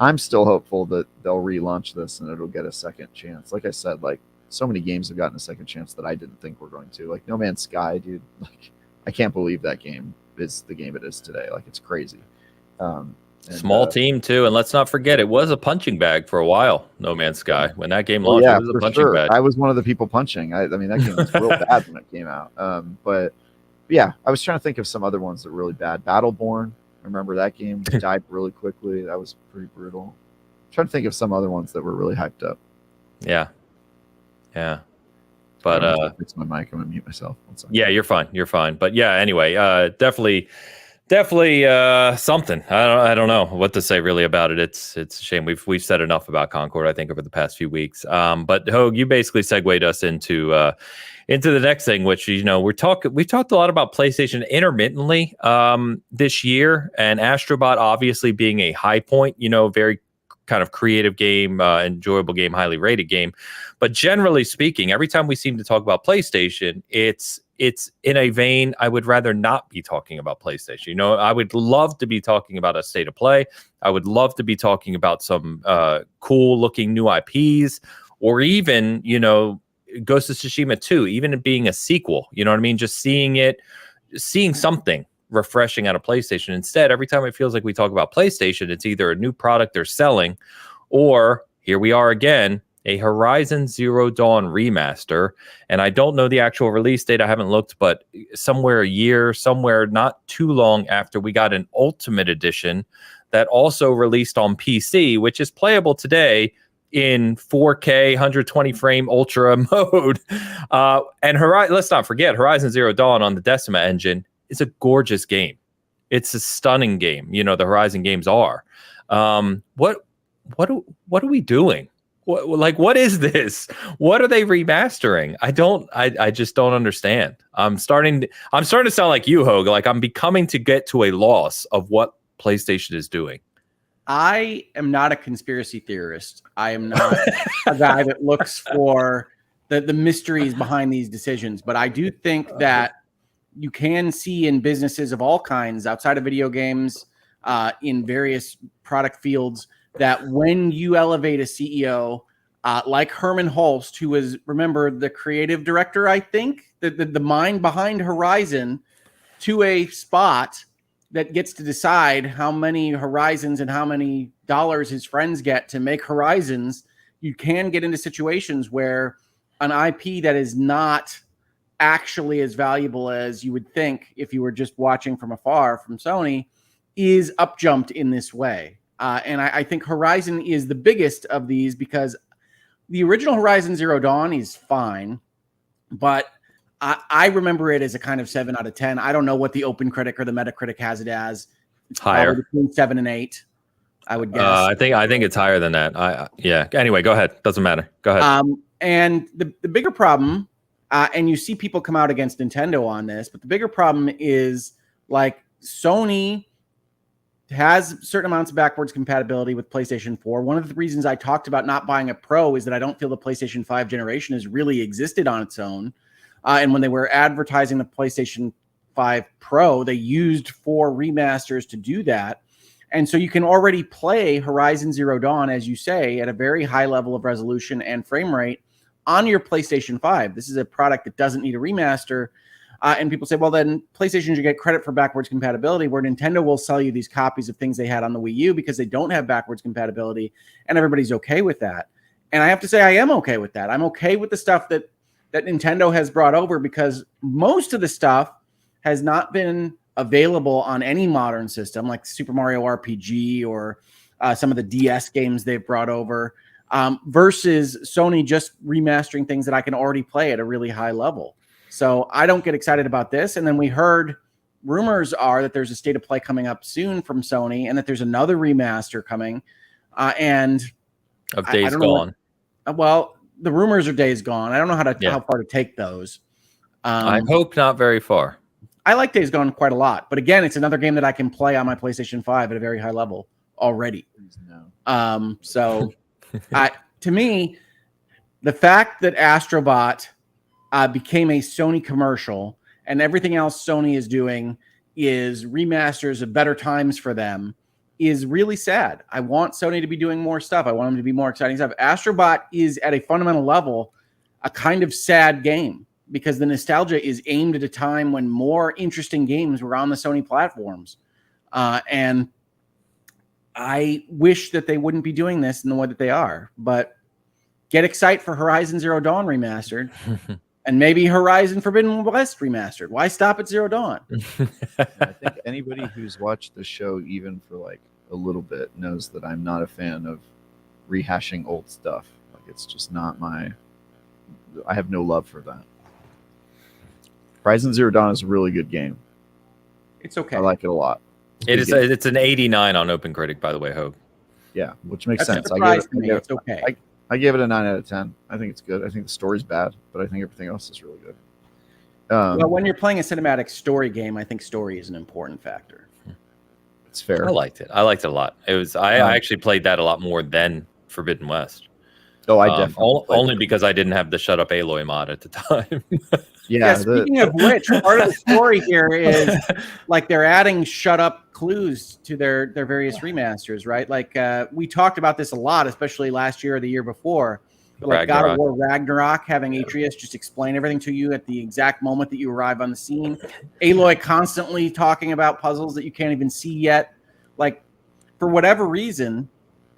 I'm still hopeful that they'll relaunch this and it'll get a second chance. Like I said, like so many games have gotten a second chance that I didn't think were going to. Like No Man's Sky, dude. Like I can't believe that game is the game it is today. Like it's crazy. Small team too, and let's not forget it was a punching bag for a while. No Man's Sky, when that game launched, it was a punching bag. I was one of the people punching. I mean, that game was real bad when it came out. But yeah, I was trying to think of some other ones that were really bad. Battleborn, I remember that game died really quickly. That was pretty brutal. I'm trying to think of some other ones that were really hyped up. Yeah. But fix my mic. I'm gonna mute myself. Yeah, you're fine. But yeah, anyway, definitely something. I don't know what to say really about it. It's a shame. We've said enough about Concord, I think, over the past few weeks. But Hogue, you basically segued us into the next thing, which we talked a lot about PlayStation intermittently this year, and Astrobot obviously being a high point. Very kind of creative game, enjoyable game, highly rated game. But generally speaking, every time we seem to talk about PlayStation, it's in a vein I would rather not be talking about PlayStation. I would love to be talking about a state of play. I would love to be talking about some cool looking new IPs, or even, Ghost of Tsushima 2, even it being a sequel. You know what I mean? Just seeing something refreshing out of PlayStation. Instead, every time it feels like we talk about PlayStation, it's either a new product they're selling, or here we are again, a Horizon Zero Dawn remaster. And I don't know the actual release date. I haven't looked, but somewhere not too long after we got an Ultimate Edition that also released on PC, which is playable today in 4K 120 frame ultra mode. And let's not forget, Horizon Zero Dawn on the Decima engine is a gorgeous game. It's a stunning game. The Horizon games are. What are we doing? What is this? What are they remastering? I just don't understand. I'm starting to sound like you, Hogue. Like I'm becoming to get to a loss of what PlayStation is doing. I am not a conspiracy theorist. I am not a guy that looks for the mysteries behind these decisions. But I do think that you can see in businesses of all kinds outside of video games, in various product fields, that when you elevate a CEO like Herman Hulst, who was, remember, the creative director, I think, the mind behind Horizon, to a spot that gets to decide how many Horizons and how many dollars his friends get to make Horizons, you can get into situations where an IP that is not actually as valuable as you would think if you were just watching from afar from Sony is upjumped in this way. And I think Horizon is the biggest of these, because the original Horizon Zero Dawn is fine, but I remember it as a kind of 7 out of 10. I don't know what the OpenCritic or the Metacritic has it as. It's higher, between 7 and 8, I would guess. I think it's higher than that. Yeah. Anyway, go ahead. Doesn't matter. Go ahead. And the bigger problem, and you see people come out against Nintendo on this, but the bigger problem is like Sony has certain amounts of backwards compatibility with PlayStation 4. One of the reasons I talked about not buying a Pro is that I don't feel the PlayStation 5 generation has really existed on its own. And when they were advertising the PlayStation 5 Pro, they used 4 remasters to do that. And so you can already play Horizon Zero Dawn, as you say, at a very high level of resolution and frame rate on your PlayStation 5. This is a product that doesn't need a remaster. And people say, well, then PlayStation should get credit for backwards compatibility, where Nintendo will sell you these copies of things they had on the Wii U because they don't have backwards compatibility, and everybody's okay with that. And I have to say, I am okay with that. I'm okay with the stuff that Nintendo has brought over, because most of the stuff has not been available on any modern system, like Super Mario RPG or some of the DS games they've brought over, versus Sony just remastering things that I can already play at a really high level. So I don't get excited about this. And then we heard rumors are that there's a state of play coming up soon from Sony, and that there's another remaster coming. And of Days Gone. Well, the rumors are Days Gone. I don't know how far to take those. I hope not very far. I like Days Gone quite a lot, but again, it's another game that I can play on my PlayStation 5 at a very high level already. No. So to me, the fact that Astrobot became a Sony commercial, and everything else Sony is doing is remasters of better times for them, is really sad. I want Sony to be doing more stuff. I want them to be more exciting stuff. Astrobot is, at a fundamental level, a kind of sad game because the nostalgia is aimed at a time when more interesting games were on the Sony platforms. And I wish that they wouldn't be doing this in the way that they are, but get excited for Horizon Zero Dawn remastered and maybe Horizon Forbidden West remastered. Why stop at Zero Dawn? I think anybody who's watched the show even for like a little bit knows that I'm not a fan of rehashing old stuff. Like it's just not I have no love for that. Horizon Zero Dawn is a really good game. It's okay. I like it a lot. It's an 89 on OpenCritic, by the way, Hope. Yeah, which makes That's sense. It's okay. I gave it a 9 out of 10. I think it's good. I think the story's bad, but I think everything else is really good. Well, when you're playing a cinematic story game, I think story is an important factor. It's fair. I liked it. I liked it a lot. It was. I actually played that a lot more than Forbidden West. Oh, I definitely only because I didn't have the Shut Up Aloy mod at the time. Yeah. Speaking of which, part of the story here is like they're adding shut up clues to their various remasters, right? Like we talked about this a lot, especially last year or the year before. Like God of War Ragnarok, having Atreus just explain everything to you at the exact moment that you arrive on the scene. Aloy constantly talking about puzzles that you can't even see yet. Like, for whatever reason,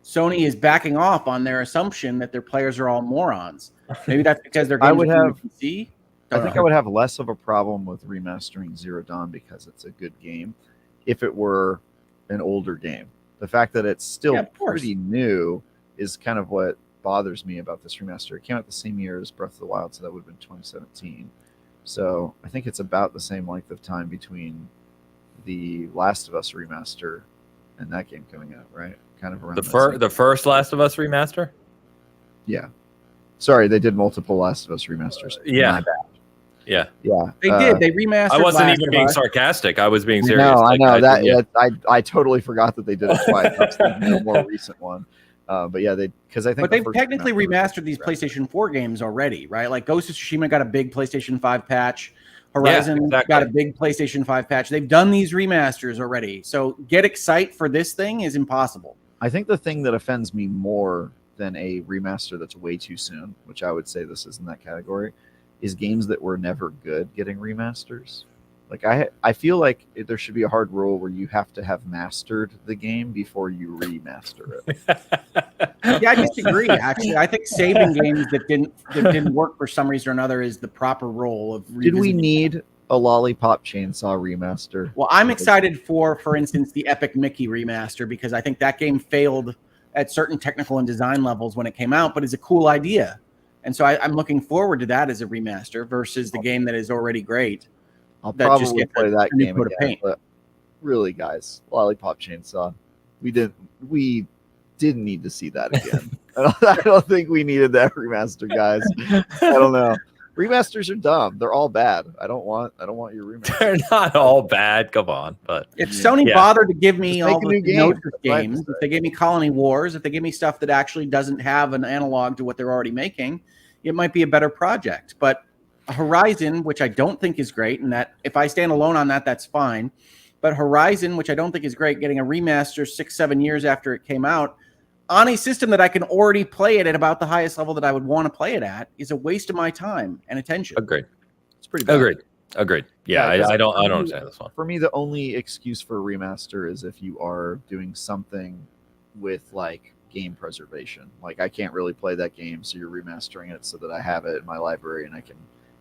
Sony is backing off on their assumption that their players are all morons. Maybe that's because their games are PC. I think I would have less of a problem with remastering Zero Dawn because it's a good game if it were an older game. The fact that it's still pretty new is kind of what bothers me about this remaster. It came out the same year as Breath of the Wild, so that would have been 2017. So I think it's about the same length of time between the Last of Us remaster and that game coming out, right? Kind of around the first Last of Us remaster. Yeah, sorry, they did multiple Last of Us remasters. Yeah, my bad. Yeah, they did. They remastered. I wasn't even being sarcastic. I was being serious. No, I know I totally forgot that they did it twice. I was thinking of a more recent one. But yeah, they've technically remastered these PlayStation 4 games already, right? Like Ghost of Tsushima got a big PlayStation 5 patch. Horizon got a big PlayStation 5 patch. They've done these remasters already. So get excited for this thing is impossible. I think the thing that offends me more than a remaster that's way too soon, which I would say this is in that category, is games that were never good getting remasters. Like I feel like there should be a hard rule where you have to have mastered the game before you remaster it. Yeah, I disagree. Actually, I think saving games that didn't work for some reason or another is the proper role of. Did we need a Lollipop Chainsaw remaster? Well, I'm excited for instance, the Epic Mickey remaster because I think that game failed at certain technical and design levels when it came out, but it's a cool idea, and so I'm looking forward to that as a remaster versus the game that is already great. I'll probably play that game again, but really, guys, Lollipop Chainsaw, we didn't need to see that again. I don't think we needed that remaster, guys. I don't know. Remasters are dumb. They're all bad. I don't want your remaster. They're not all bad. Come on, but if Sony bothered to give me all the games, if they gave me Colony Wars, if they give me stuff that actually doesn't have an analog to what they're already making, it might be a better project. But Horizon, which I don't think is great, and that if I stand alone on that, that's fine. But Horizon, which I don't think is great, getting a remaster 6-7 years after it came out on a system that I can already play it at about the highest level that I would want to play it at is a waste of my time and attention. Agreed. It's pretty bad. Agreed. Yeah, I don't understand this one. For me, the only excuse for a remaster is if you are doing something with like game preservation. Like I can't really play that game, so you're remastering it so that I have it in my library and I can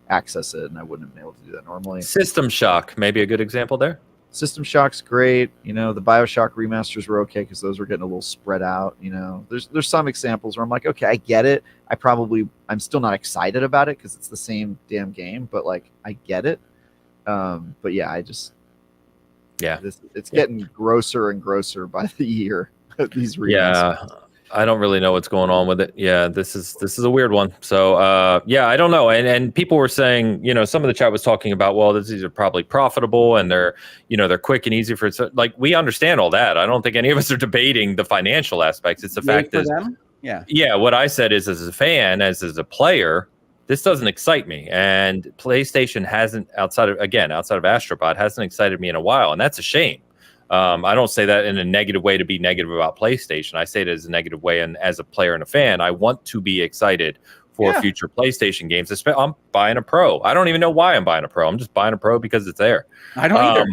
access it, and I wouldn't have been able to do that normally. System Shock, maybe a good example there. System Shock's great. You know, the BioShock remasters were okay because those were getting a little spread out. You know, there's some examples where I'm like, okay, I get it. I'm still not excited about it because it's the same damn game, but like I get it. But yeah, it's getting grosser and grosser by the year. These remasters. Yeah. I don't really know what's going on with it. Yeah, this is a weird one. So yeah, I don't know. And people were saying, you know, some of the chat was talking about, well, these are probably profitable and they're quick and easy for like we understand all that. I don't think any of us are debating the financial aspects. It's the fact is, yeah. What I said is, as a fan, as a player, this doesn't excite me. And PlayStation hasn't outside of Astrobot hasn't excited me in a while, and that's a shame. I don't say that in a negative way to be negative about PlayStation. I say it as a negative way, and as a player and a fan, I want to be excited for future PlayStation games. I'm buying a Pro. I don't even know why I'm buying a Pro. I'm just buying a Pro because it's there. I don't either.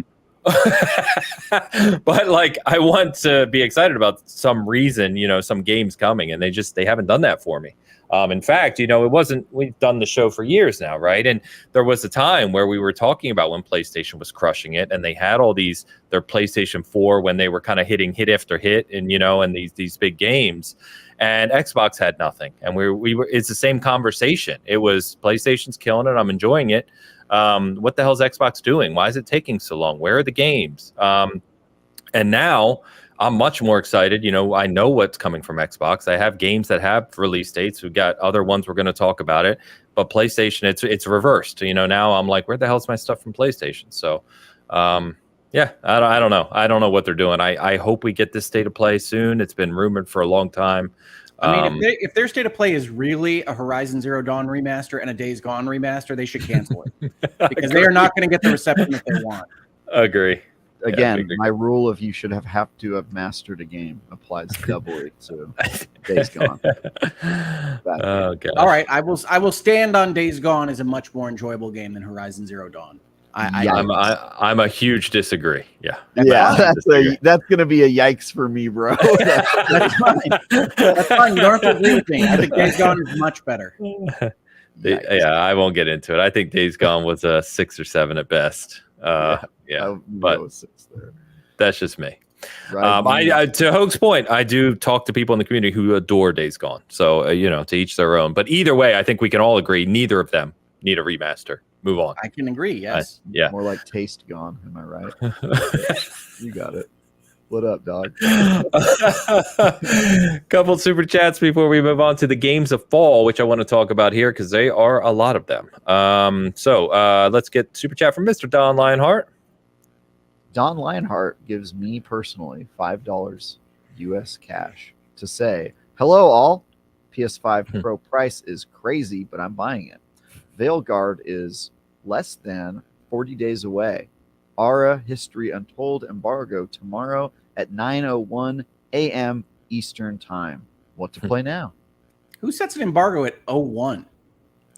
But like, I want to be excited about some reason, some games coming, and they haven't done that for me. In fact, we've done the show for years now, right? And there was a time where we were talking about when PlayStation was crushing it, and they had all their PlayStation 4 when they were kind of hitting hit after hit, and and these big games, and Xbox had nothing. And it's the same conversation. It was PlayStation's killing it. I'm enjoying it. What the hell is Xbox doing? Why is it taking so long? Where are the games? And now I'm much more excited. I know what's coming from Xbox. I have games that have release dates. We've got other ones we're going to talk about it. But PlayStation, it's reversed. Now I'm like, where the hell's my stuff from PlayStation? So, yeah, I don't know. I don't know what they're doing. I hope we get this state of play soon. It's been rumored for a long time. I mean, if their state of play is really a Horizon Zero Dawn remaster and a Days Gone remaster, they should cancel it because they are not going to get the reception that they want. Agree. Again, my rule of you should have to have mastered a game applies doubly to Days Gone. Oh, God. All right, I will stand on Days Gone as a much more enjoyable game than Horizon Zero Dawn. I'm a huge disagree. Yeah. That's going to be a yikes for me, bro. That's fine. That's fine. You don't have to agree with me. I think Days Gone is much better. I won't get into it. I think Days Gone was a 6 or 7 at best. But 6 there. That's just me. Right. To Hoag's point, I do talk to people in the community who adore Days Gone. So, to each their own. But either way, I think we can all agree neither of them need a remaster. Move on. I can agree. Yes. Yeah. More like taste gone. Am I right? You got it. What up, dog? Couple super chats before we move on to the games of fall, which I want to talk about here because they are a lot of them. So let's get super chat from Mr. Don Lionheart. Don Lionheart gives me personally $5 US cash to say, hello all. PS5 Pro price is crazy, but I'm buying it. Veilguard is less than 40 days away. Aura History Untold embargo tomorrow at 9:01 a.m. Eastern Time. What to play now? Who sets an embargo at 01?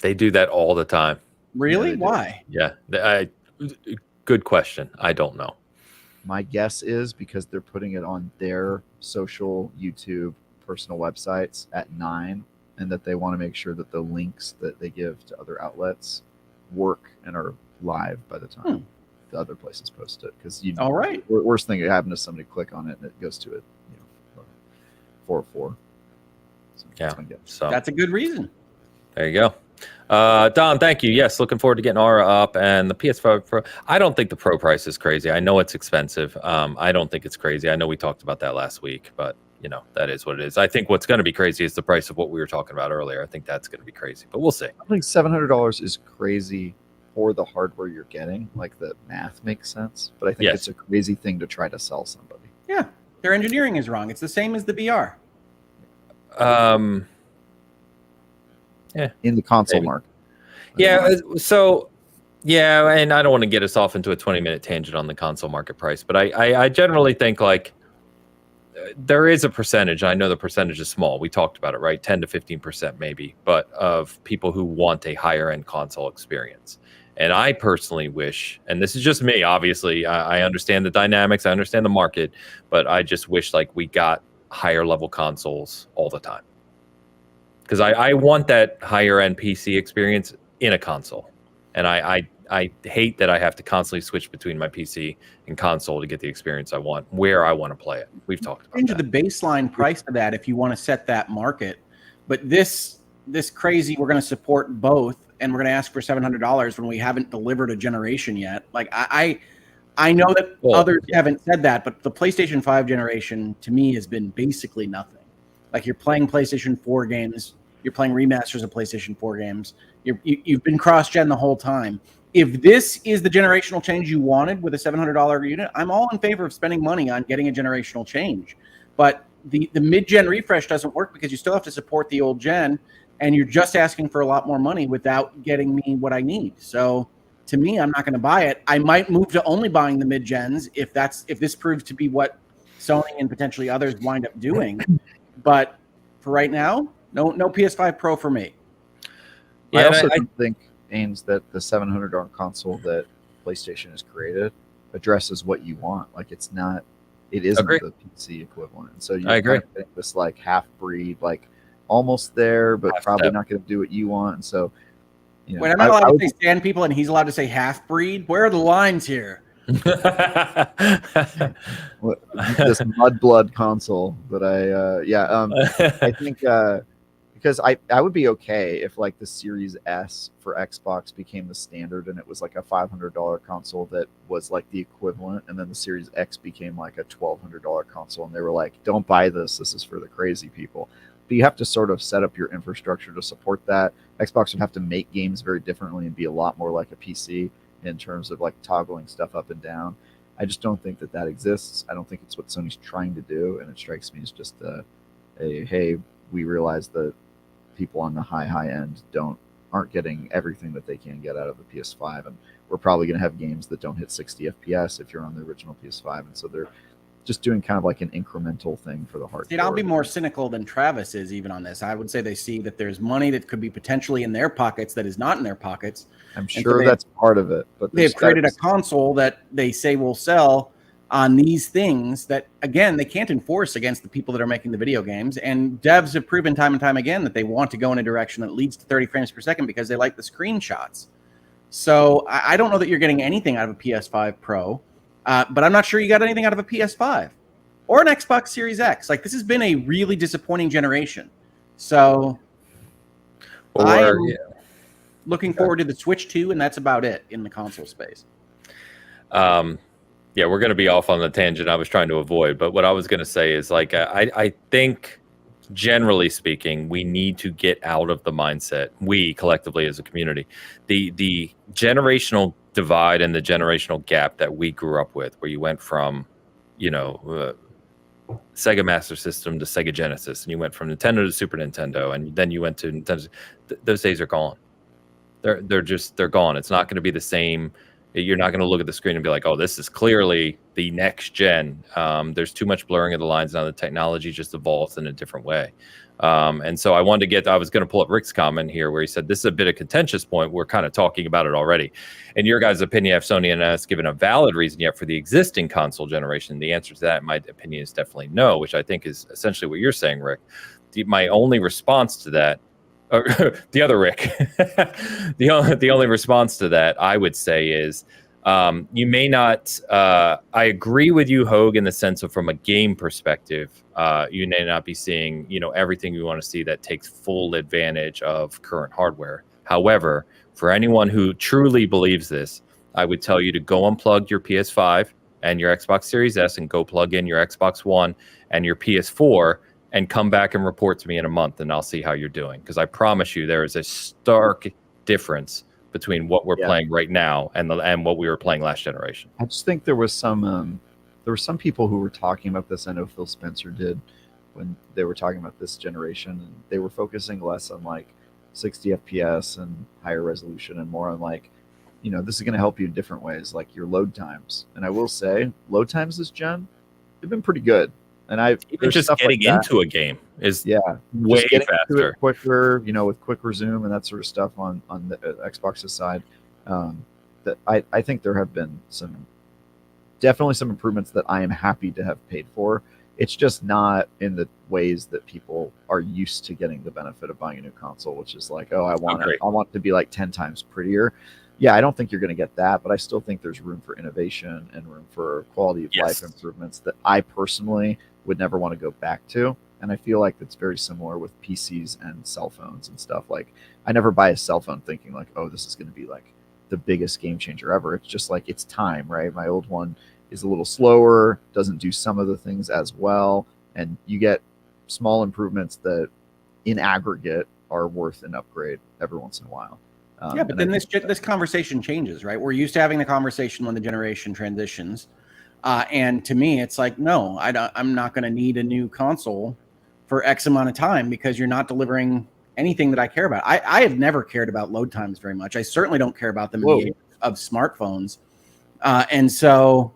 They do that all the time. Really? Why? Yeah. Good question. I don't know. My guess is because they're putting it on their social, YouTube, personal websites at 9, and that they want to make sure that the links that they give to other outlets work and are live by the time the other places post it. Because all right, worst thing that happened is somebody click on it and it goes to it, 404. So that's a good reason. There you go. Don, thank you. Yes, looking forward to getting Aura up and the PS5 Pro. I don't think the Pro price is crazy. I know it's expensive. I don't think it's crazy. I know we talked about that last week, but that is what it is. I think what's going to be crazy is the price of what we were talking about earlier. I think that's going to be crazy, but we'll see. I think $700 is crazy for the hardware you're getting. Like, the math makes sense, but I think it's a crazy thing to try to sell somebody. Yeah, their engineering is wrong. It's the same as the VR. In the console market. So, and I don't want to get us off into a 20-minute tangent on the console market price, but I generally think, like, there is a percentage. I know the percentage is small. We talked about it, right? 10 to 15% maybe, but of people who want a higher end console experience. And I personally wish, and this is just me, obviously, I understand the dynamics, I understand the market, but I just wish like we got higher level consoles all the time. Because I want that higher end PC experience in a console. And I hate that I have to constantly switch between my PC and console to get the experience I want, where I want to play it. We've talked about that. The baseline price of that if you want to set that market. But this crazy, we're going to support both, and we're going to ask for $700 when we haven't delivered a generation yet. Like, I know that others haven't said that, but the PlayStation 5 generation to me has been basically nothing. Like, you're playing PlayStation 4 games, you're playing remasters of PlayStation 4 games, you've been cross-gen the whole time. If this is the generational change you wanted with a $700 unit, I'm all in favor of spending money on getting a generational change. But the mid-gen refresh doesn't work because you still have to support the old gen, and you're just asking for a lot more money without getting me what I need. So to me, I'm not going to buy it. I might move to only buying the mid-gens if this proves to be what Sony and potentially others wind up doing. But for right now, no PS5 Pro for me. I also don't think, Ains, that the $700 console that PlayStation has created addresses what you want. Like it isn't the PC equivalent. And so you're kind of getting this like half-breed, like almost there, but probably not going to do what you want. And so, wait, I'm not allowed to say stand people, and he's allowed to say half-breed. Where are the lines here? This mudblood console, but I think because I would be okay if like the Series S for Xbox became the standard and it was like a $500 console that was like the equivalent, and then the Series X became like a $1,200 console, and they were like, don't buy this is for the crazy people. But you have to sort of set up your infrastructure to support that. Xbox would have to make games very differently and be a lot more like a PC in terms of like toggling stuff up and down. I just don't think that exists. I don't think it's what Sony's trying to do, and it strikes me as just hey, we realize that people on the high end aren't getting everything that they can get out of the PS5, and we're probably going to have games that don't hit 60 FPS if you're on the original PS5, and so they're just doing kind of like an incremental thing for the hardcore. I'll be more cynical than Travis is even on this. I would say they see that there's money that could be potentially in their pockets that is not in their pockets. I'm sure that's part of it, but they've created a console that they say will sell on these things that, again, they can't enforce against the people that are making the video games. And devs have proven time and time again that they want to go in a direction that leads to 30 frames per second because they like the screenshots. So I don't know that you're getting anything out of a PS5 Pro. But I'm not sure you got anything out of a PS5 or an Xbox Series X. Like, this has been a really disappointing generation. So I'm looking forward to the Switch 2, and that's about it in the console space. Yeah, we're going to be off on the tangent I was trying to avoid. But what I was going to say is, like, I think, generally speaking, we need to get out of the mindset, we collectively as a community, the generational divide and the generational gap that we grew up with, where you went from, Sega Master System to Sega Genesis, and you went from Nintendo to Super Nintendo, and then you went to Nintendo. Those days are gone. They're gone. It's not going to be the same. You're not going to look at the screen and be like, oh, this is clearly the next gen. There's too much blurring of the lines now. The technology just evolves in a different way. And so I was going to pull up Rick's comment here where he said, this is a bit of a contentious point. We're kind of talking about it already. In your guys' opinion, have Sony and us given a valid reason yet for the existing console generation? The answer to that, in my opinion, is definitely no, which I think is essentially what you're saying, Rick. My only response to that, the other Rick, the only response to that, I would say, is you may not. I agree with you, Hogue, in the sense of from a game perspective, you may not be seeing everything you want to see that takes full advantage of current hardware. However, for anyone who truly believes this, I would tell you to go unplug your PS5 and your Xbox Series S and go plug in your Xbox One and your PS4. And come back and report to me in a month, and I'll see how you're doing. Because I promise you, there is a stark difference between what we're playing right now and what we were playing last generation. I just think there were some people who were talking about this. I know Phil Spencer did when they were talking about this generation, and they were focusing less on like 60 FPS and higher resolution and more on like, this is going to help you in different ways, like your load times. And I will say, load times this gen, they've been pretty good. And even just getting into a game is way faster, quicker. With quick resume and that sort of stuff on the Xbox's side. That I think there have been definitely some improvements that I am happy to have paid for. It's just not in the ways that people are used to getting the benefit of buying a new console, which is like, I want it to be like 10 times prettier. Yeah, I don't think you're going to get that, but I still think there's room for innovation and room for quality of life improvements that I personally would never want to go back to. And I feel like that's very similar with PCs and cell phones and stuff. Like, I never buy a cell phone thinking like, oh, this is going to be like the biggest game changer ever. It's just like, it's time, right? My old one is a little slower, doesn't do some of the things as well. And you get small improvements that in aggregate are worth an upgrade every once in a while. But then this conversation changes, right? We're used to having the conversation when the generation transitions. And to me, it's like, no, I'm not going to need a new console for X amount of time because you're not delivering anything that I care about. I have never cared about load times very much. I certainly don't care about them in the age of smartphones. And so,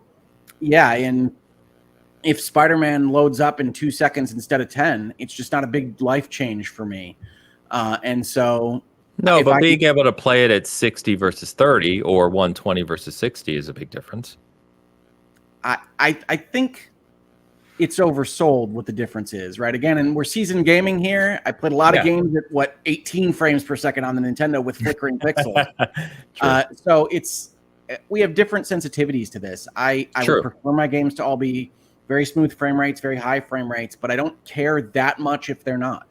and if Spider-Man loads up in 2 seconds instead of 10, it's just not a big life change for me. And so No, if but I being able to play it at 60 versus 30 or 120 versus 60 is a big difference. I think it's oversold what the difference is, right? Again, and we're seasoned gaming here. I played a lot of games at 18 frames per second on the Nintendo with flickering pixels. So we have different sensitivities to this. I would prefer my games to all be very smooth frame rates, very high frame rates, but I don't care that much if they're not.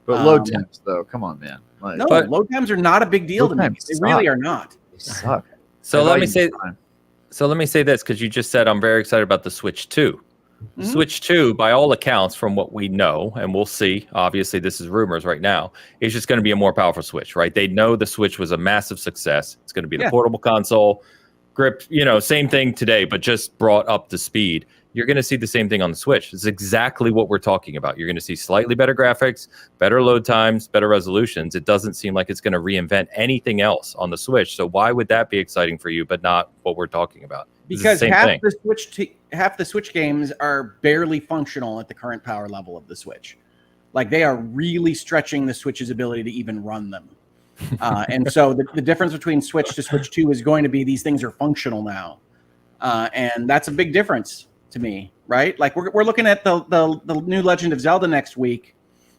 But load times, though, come on, man. Like, no, load times are not a big deal to me. They really are not. They suck. So let me say this, because you just said I'm very excited about the Switch 2. Mm-hmm. Switch 2, by all accounts, from what we know, and we'll see, obviously this is rumors right now, is just going to be a more powerful Switch, right? They know the Switch was a massive success. It's going to be the portable console. Grip, same thing today, but just brought up to speed. You're going to see the same thing on the Switch. It's exactly what we're talking about. You're going to see slightly better graphics, better load times, better resolutions. It doesn't seem like it's going to reinvent anything else on the Switch. So why would that be exciting for you, but not what we're talking about? Because half the Switch games are barely functional at the current power level of the Switch. Like, they are really stretching the Switch's ability to even run them. And so the difference between Switch to Switch 2 is going to be these things are functional now. And that's a big difference to me, right? Like, we're looking at the new Legend of Zelda next week.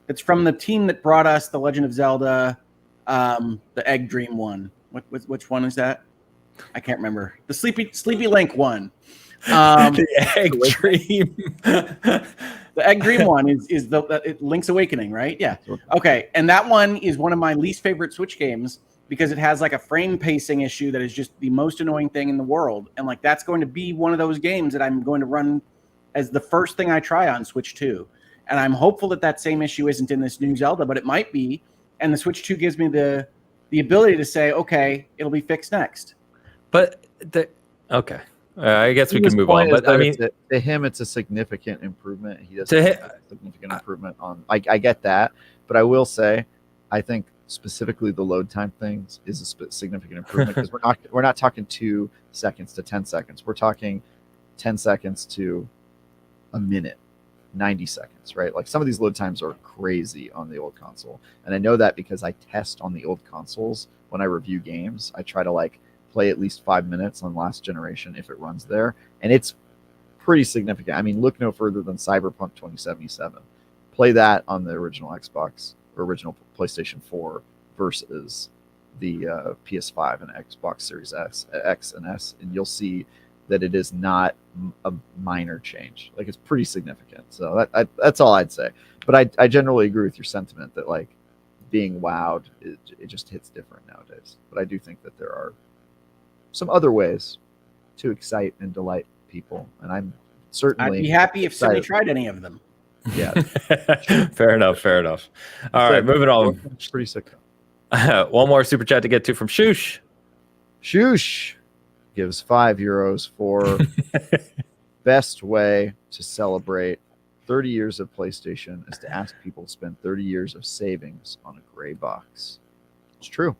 It's from the team that brought us the Legend of Zelda, the Egg Dream one. Which one is that? I can't remember. The Sleepy Link one. The Egg Dream. The Egg Dream one is the Link's Awakening, right? Yeah. Okay, and that one is one of my least favorite Switch games because it has like a frame pacing issue that is just the most annoying thing in the world. And like, that's going to be one of those games that I'm going to run as the first thing I try on Switch 2. And I'm hopeful that same issue isn't in this new Zelda, but it might be. And the Switch 2 gives me the ability to say, okay, it'll be fixed next. But okay, I guess we can move on. But I mean, to him, it's a significant improvement. He doesn't have a significant improvement on. I get that, but I will say, I think specifically the load time things is a significant improvement because we're not talking 2 seconds to 10 seconds. We're talking 10 seconds to a minute, 90 seconds, right? Like, some of these load times are crazy on the old console, and I know that because I test on the old consoles when I review games. I try to play at least 5 minutes on last generation if it runs there, and it's pretty significant. I mean, look no further than Cyberpunk 2077. Play that on the original Xbox or original PlayStation 4 versus the PS5 and Xbox Series X and S, and you'll see that it is not a minor change. Like, it's pretty significant. So that's all I'd say. But I generally agree with your sentiment that being wowed, it just hits different nowadays. But I do think that there are some other ways to excite and delight people, and I'm certainly I'd be happy if somebody tried any of them. Yeah. Fair enough. All right, moving on. It's pretty sick. One more super chat to get to from Shoosh. Shoosh gives €5 for best way to celebrate 30 years of PlayStation is to ask people to spend 30 years of savings on a gray box. It's true.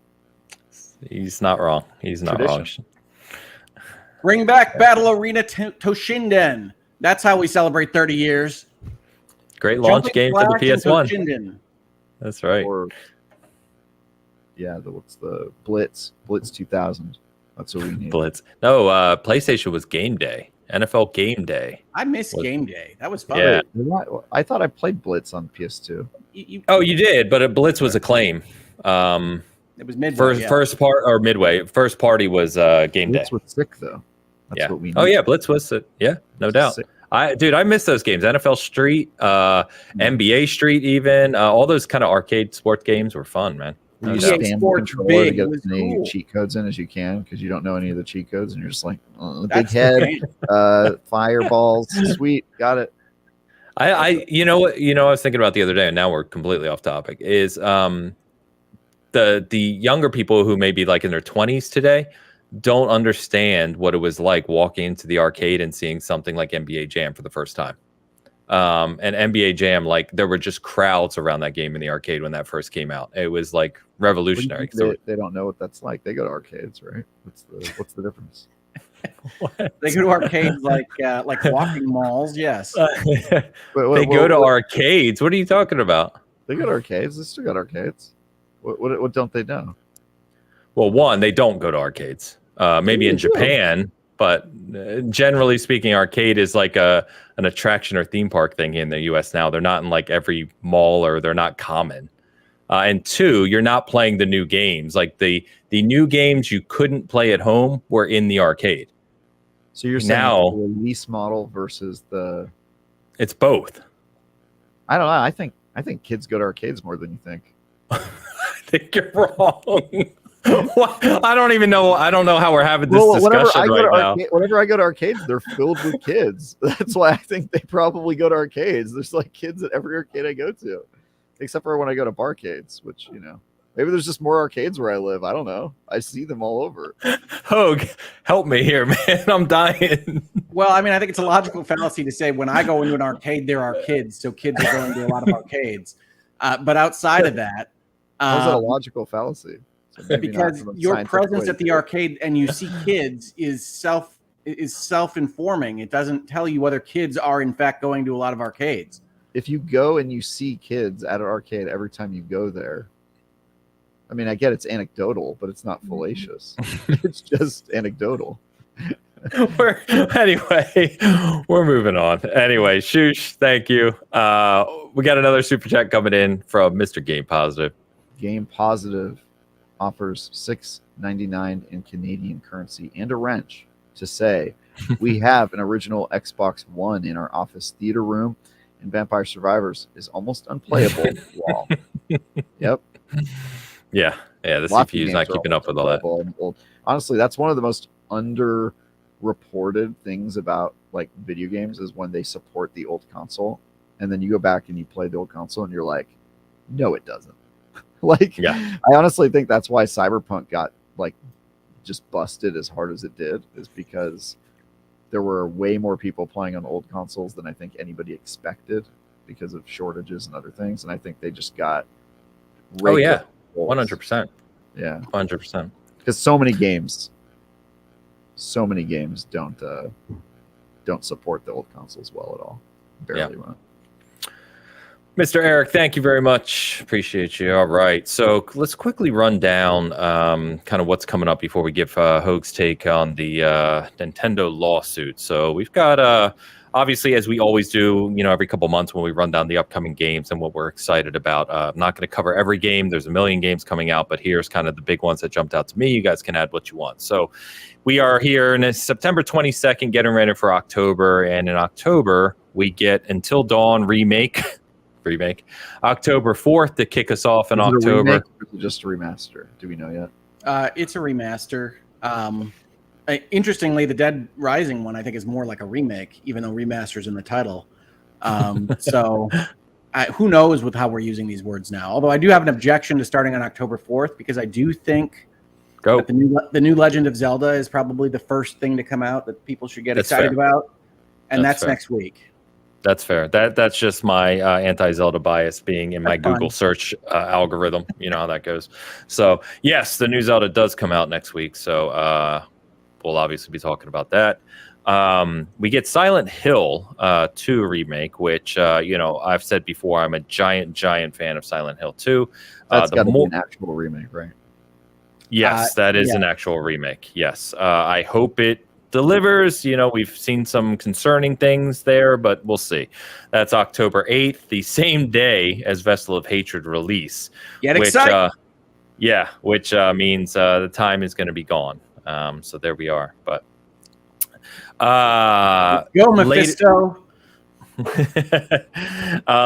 He's not wrong. Bring back Battle Arena Toshinden. That's how we celebrate 30 years. Great launch game for the PS1. That's right. Or, what's the Blitz 2000. That's what we need. Blitz. No, PlayStation was Game Day. NFL Game Day. I miss Game Day. That was fun. Yeah. I thought I played Blitz on PS2. You did, but Blitz was Acclaim. It was midway. First part or midway. First party was Game Blitz Day. was sick though. That's what we need. Oh yeah, Blitz was sick. Yeah, no doubt. Sick. I miss those games. NFL Street, NBA Street, even all those kind of arcade sport games were fun, man. You spam the controller to get as many cheat codes in as you can because you don't know any of the cheat codes, and you're just like, big head, fireballs, sweet, got it. You know what I was thinking about the other day, and now we're completely off topic. Is the younger people who may be like in their 20s today don't understand what it was like walking into the arcade and seeing something like NBA Jam for the first time. And NBA Jam, there were just crowds around that game in the arcade when that first came out. It was revolutionary. They don't know what that's like. They go to arcades, right? What's the difference? They go to arcades like walking malls. Yes. They go to arcades. What are you talking about? They go to arcades. They still got arcades. What don't they know? Well, one, they don't go to arcades. Maybe in Japan, but generally speaking, arcade is like an attraction or theme park thing in the U.S. now. They're not in like every mall, or they're not common. And two, you're not playing the new games. Like the new games you couldn't play at home were in the arcade. So you're saying now the release model versus the... It's both. I don't know. I think kids go to arcades more than you think. I think you're wrong. What? I don't even know. I don't know how we're having this discussion right now. Whenever I go to arcades, they're filled with kids. That's why I think they probably go to arcades. There's like kids at every arcade I go to, except for when I go to barcades, which, maybe there's just more arcades where I live. I don't know. I see them all over. Hogue, help me here, man. I'm dying. Well, I mean, I think it's a logical fallacy to say when I go into an arcade, there are kids. So kids are going to a lot of arcades. But outside of that... How's that a logical fallacy? So because your presence at the arcade and you see kids is self-informing. It doesn't tell you whether kids are in fact going to a lot of arcades. If you go and you see kids at an arcade every time you go there, I mean, I get it's anecdotal, but it's not fallacious. It's just anecdotal. Anyway, we're moving on. Anyway, Shush, thank you. We got another super chat coming in from Mr. Game Positive. Game Positive offers $6.99 in Canadian currency and a wrench to say we have an original Xbox One in our office theater room, and Vampire Survivors is almost unplayable. Wall. Yep. Yeah. The CPU is not keeping up with all that. Honestly, that's one of the most underreported things about like video games is when they support the old console, and then you go back and you play the old console, and you're like, no, it doesn't. I honestly think that's why Cyberpunk got like just busted as hard as it did, is because there were way more people playing on old consoles than I think anybody expected because of shortages and other things. And I think they just got 100%. Yeah, 100%. Because so many games don't support the old consoles well at all. Barely run. Mr. Eric, thank you very much. Appreciate you. All right. So let's quickly run down kind of what's coming up before we give Hogue's take on the Nintendo lawsuit. So we've got, obviously, as we always do, every couple months when we run down the upcoming games and what we're excited about. I'm not going to cover every game. There's a million games coming out, but here's kind of the big ones that jumped out to me. You guys can add what you want. So we are here in September 22nd, getting ready for October. And in October, we get Until Dawn remake. October 4th to kick us off in October. Or is it just a remaster? Do we know yet? It's a remaster. Interestingly, the Dead Rising one I think is more like a remake, even though remaster's in the title. So who knows with how we're using these words now? Although I do have an objection to starting on October 4th because I do think that the new Legend of Zelda is probably the first thing to come out that people should get excited about, and that's next week. That's fair. That's just my anti-Zelda bias being in my Google search algorithm. You know how that goes. So, yes, the new Zelda does come out next week. So we'll obviously be talking about that. We get Silent Hill 2 remake, which, I've said before, I'm a giant fan of Silent Hill 2. That's got to be an actual remake, right? Yes, that is an actual remake. Yes. I hope it delivers. We've seen some concerning things there, but we'll see. That's October 8th, the same day as Vessel of Hatred release. Get excited. Which means the time is going to be gone. So there we are. But go Mephisto.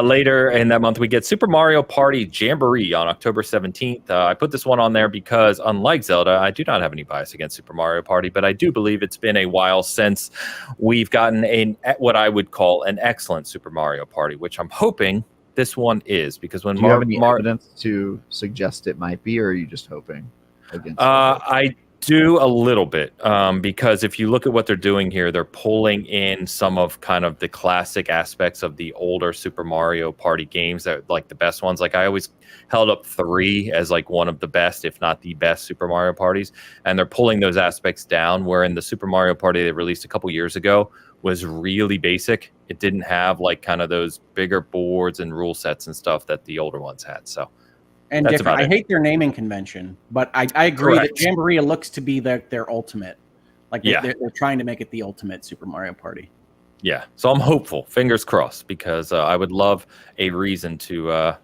Later in that month, we get Super Mario Party Jamboree on October 17th. I put this one on there because, unlike Zelda, I do not have any bias against Super Mario Party, but I do believe it's been a while since we've gotten what I would call an excellent Super Mario Party, which I'm hoping this one is, because when do you have any evidence to suggest it might be, or are you just hoping against I do a little bit, because if you look at what they're doing here, they're pulling in some of kind of the classic aspects of the older Super Mario Party games that like the best ones. Like I always held up 3 as like one of the best, if not the best Super Mario Parties, and they're pulling those aspects down, where in the Super Mario Party they released a couple years ago was really basic. It didn't have like kind of those bigger boards and rule sets and stuff that the older ones had. So and That's different. about I it. hate their naming convention, but I agree Correct. that Jamboree looks to be their ultimate. Like Yeah. they're trying to make it the ultimate Super Mario Party. Yeah, so I'm hopeful, fingers crossed, because I would love a reason to,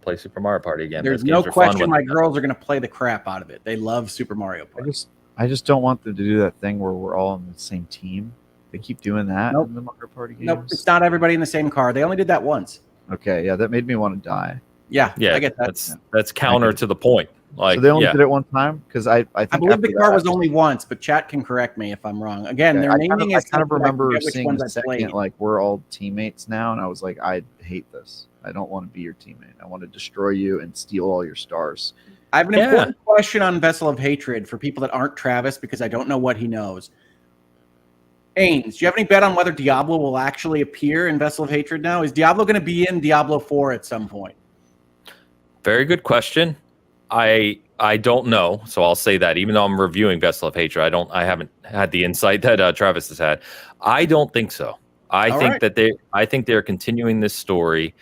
play Super Mario Party again. There's Those no games are fun question when my they're done. girls are going to play the crap out of it. They love Super Mario Party. I just don't want them to do that thing where we're all on the same team. They keep doing that Nope. in the Mario Party games. Nope, it's not everybody in the same car. They only did that once. Okay, yeah, that made me want to die. Yeah, Yeah, I get that. that's counter to the point. Like, So they only yeah, did it one time? Because I think I believe the after car that, was only once, but chat can correct me if I'm wrong. Again, their I naming is kind of something I remember forget which seeing ones the I second, played. like, we're all teammates now, and I was like, I hate this. I don't want to be your teammate. I want to destroy you and steal all your stars. I have an important question on Vessel of Hatred for people that aren't Travis, because I don't know what he knows. Ains, do you have any bet on whether Diablo will actually appear in Vessel of Hatred now? Is Diablo going to be in Diablo 4 at some point? very good question. I don't know, so I'll say that. Even though I'm reviewing Vessel of Hatred, I haven't had the insight that Travis has had. I don't think so. I think they're continuing this story,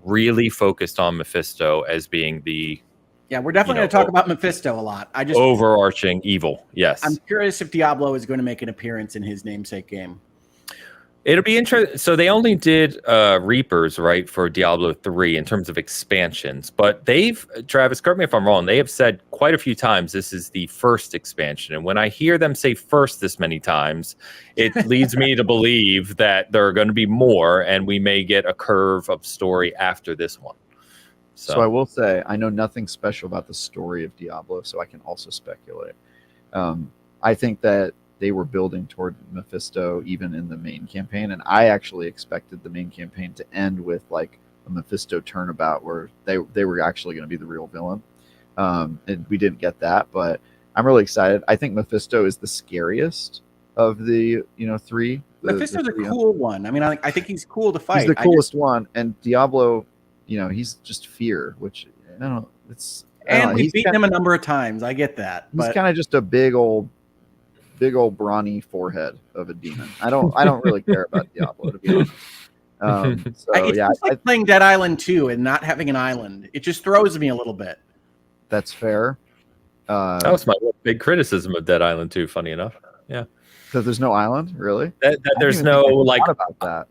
really focused on Mephisto as being the We're definitely going to talk about Mephisto a lot. overarching evil. Yes, I'm curious if Diablo is going to make an appearance in his namesake game. It'll be interesting. So they only did Reapers, right, for Diablo 3 in terms of expansions. But Travis, correct me if I'm wrong, they have said quite a few times this is the first expansion. And when I hear them say first this many times, it leads me to believe that there are going to be more, and we may get a curve of story after this one. So I will say, I know nothing special about the story of Diablo, so I can also speculate. I think that they were building toward Mephisto even in the main campaign, and I actually expected the main campaign to end with like a Mephisto turnabout where they were actually going to be the real villain, and we didn't get that. But I'm really excited. I think Mephisto is the scariest of the three. Mephisto's a cool one. I mean, I think he's cool to fight. He's the coolest one, and Diablo, he's just fear, which I don't know. We've beaten him a number of times. I get that. He's kind of just a big old brawny forehead of a demon. I don't really care about Diablo, to be honest. It's like playing Dead Island 2 and not having an island. It just throws me a little bit. That's fair. That was my big criticism of Dead Island 2, funny enough. Yeah. Because there's no island, really? That there's no like about that.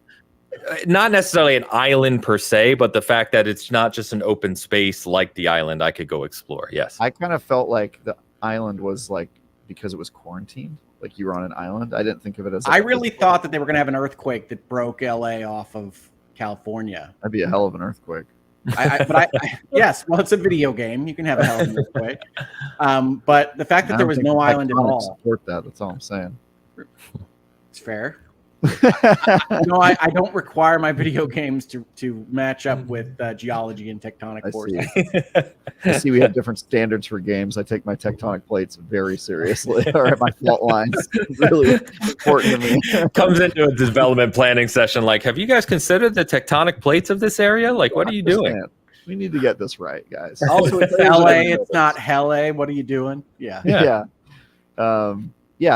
Not necessarily an island per se, but the fact that it's not just an open space like the island I could go explore. Yes. I kind of felt like the island was like, because it was quarantined, like you were on an island. I didn't think of it as. I really thought that they were going to have an earthquake that broke LA off of California. That'd be a hell of an earthquake. Yes, well, it's a video game. You can have a hell of an earthquake. But the fact that there was no island at all. Support that. That's all I'm saying. It's fair. I don't require my video games to match up with geology and tectonic forces. I see we have different standards for games. I take my tectonic plates very seriously. Or my fault lines. It's really important to me. Comes into a development planning session like, have you guys considered the tectonic plates of this area? Like, what are you doing? We need to get this right, guys. Also, it's LA. It's not Helle. What are you doing? Yeah.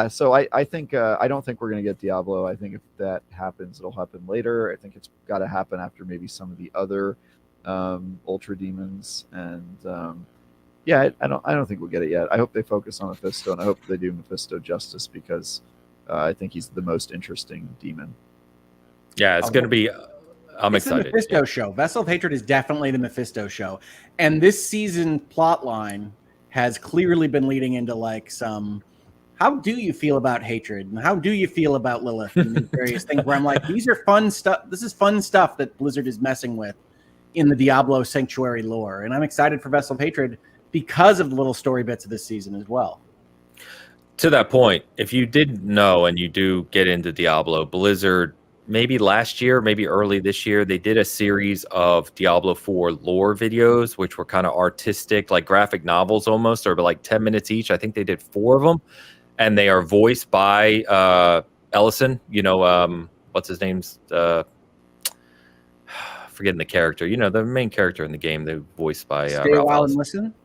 So I think I don't think we're going to get Diablo. I think if that happens, it'll happen later. I think it's got to happen after maybe some of the other Ultra Demons, and I don't think we'll get it yet. I hope they focus on Mephisto, and I hope they do Mephisto justice, because I think he's the most interesting demon. Yeah, it's going to be. I'm excited. It's the Mephisto show. Vessel of Hatred is definitely the Mephisto show, and this season plot line has clearly been leading into like some. How do you feel about hatred, and how do you feel about Lilith, and these various things where I'm like, these are fun stuff. This is fun stuff that Blizzard is messing with in the Diablo Sanctuary lore, and I'm excited for Vessel of Hatred because of the little story bits of this season as well. To that point, if you didn't know and you do get into Diablo, Blizzard, maybe last year, maybe early this year, they did a series of Diablo 4 lore videos, which were kind of artistic, like graphic novels almost, or like 10 minutes each. I think they did 4 of them. And they are voiced by Ellison. What's his name's? Forgetting the character. The main character in the game. They voiced by Stay a while and listen.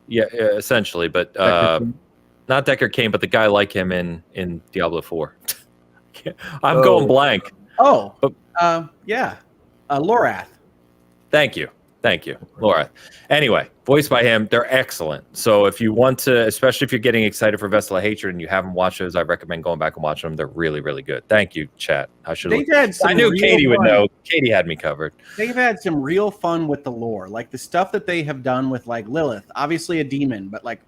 Yeah, essentially, but not Deckard Cain, but the guy like him in Diablo 4. I'm going blank. Lorath. Thank you. Thank you, Laura. Anyway, voiced by him. They're excellent. So if you want to, especially if you're getting excited for Vessel of Hatred and you haven't watched those, I recommend going back and watching them. They're really, really good. Thank you, chat. I knew Katie would know. Katie had me covered. They've had some real fun with the lore, like the stuff that they have done with like Lilith, obviously a demon, but like,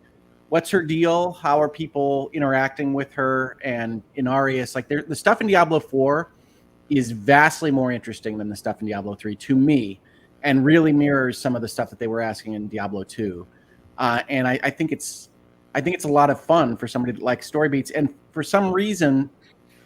what's her deal? How are people interacting with her? And in Arius, like the stuff in Diablo 4 is vastly more interesting than the stuff in Diablo 3 to me, and really mirrors some of the stuff that they were asking in Diablo 2. And I think it's a lot of fun for somebody that likes story beats. And for some reason,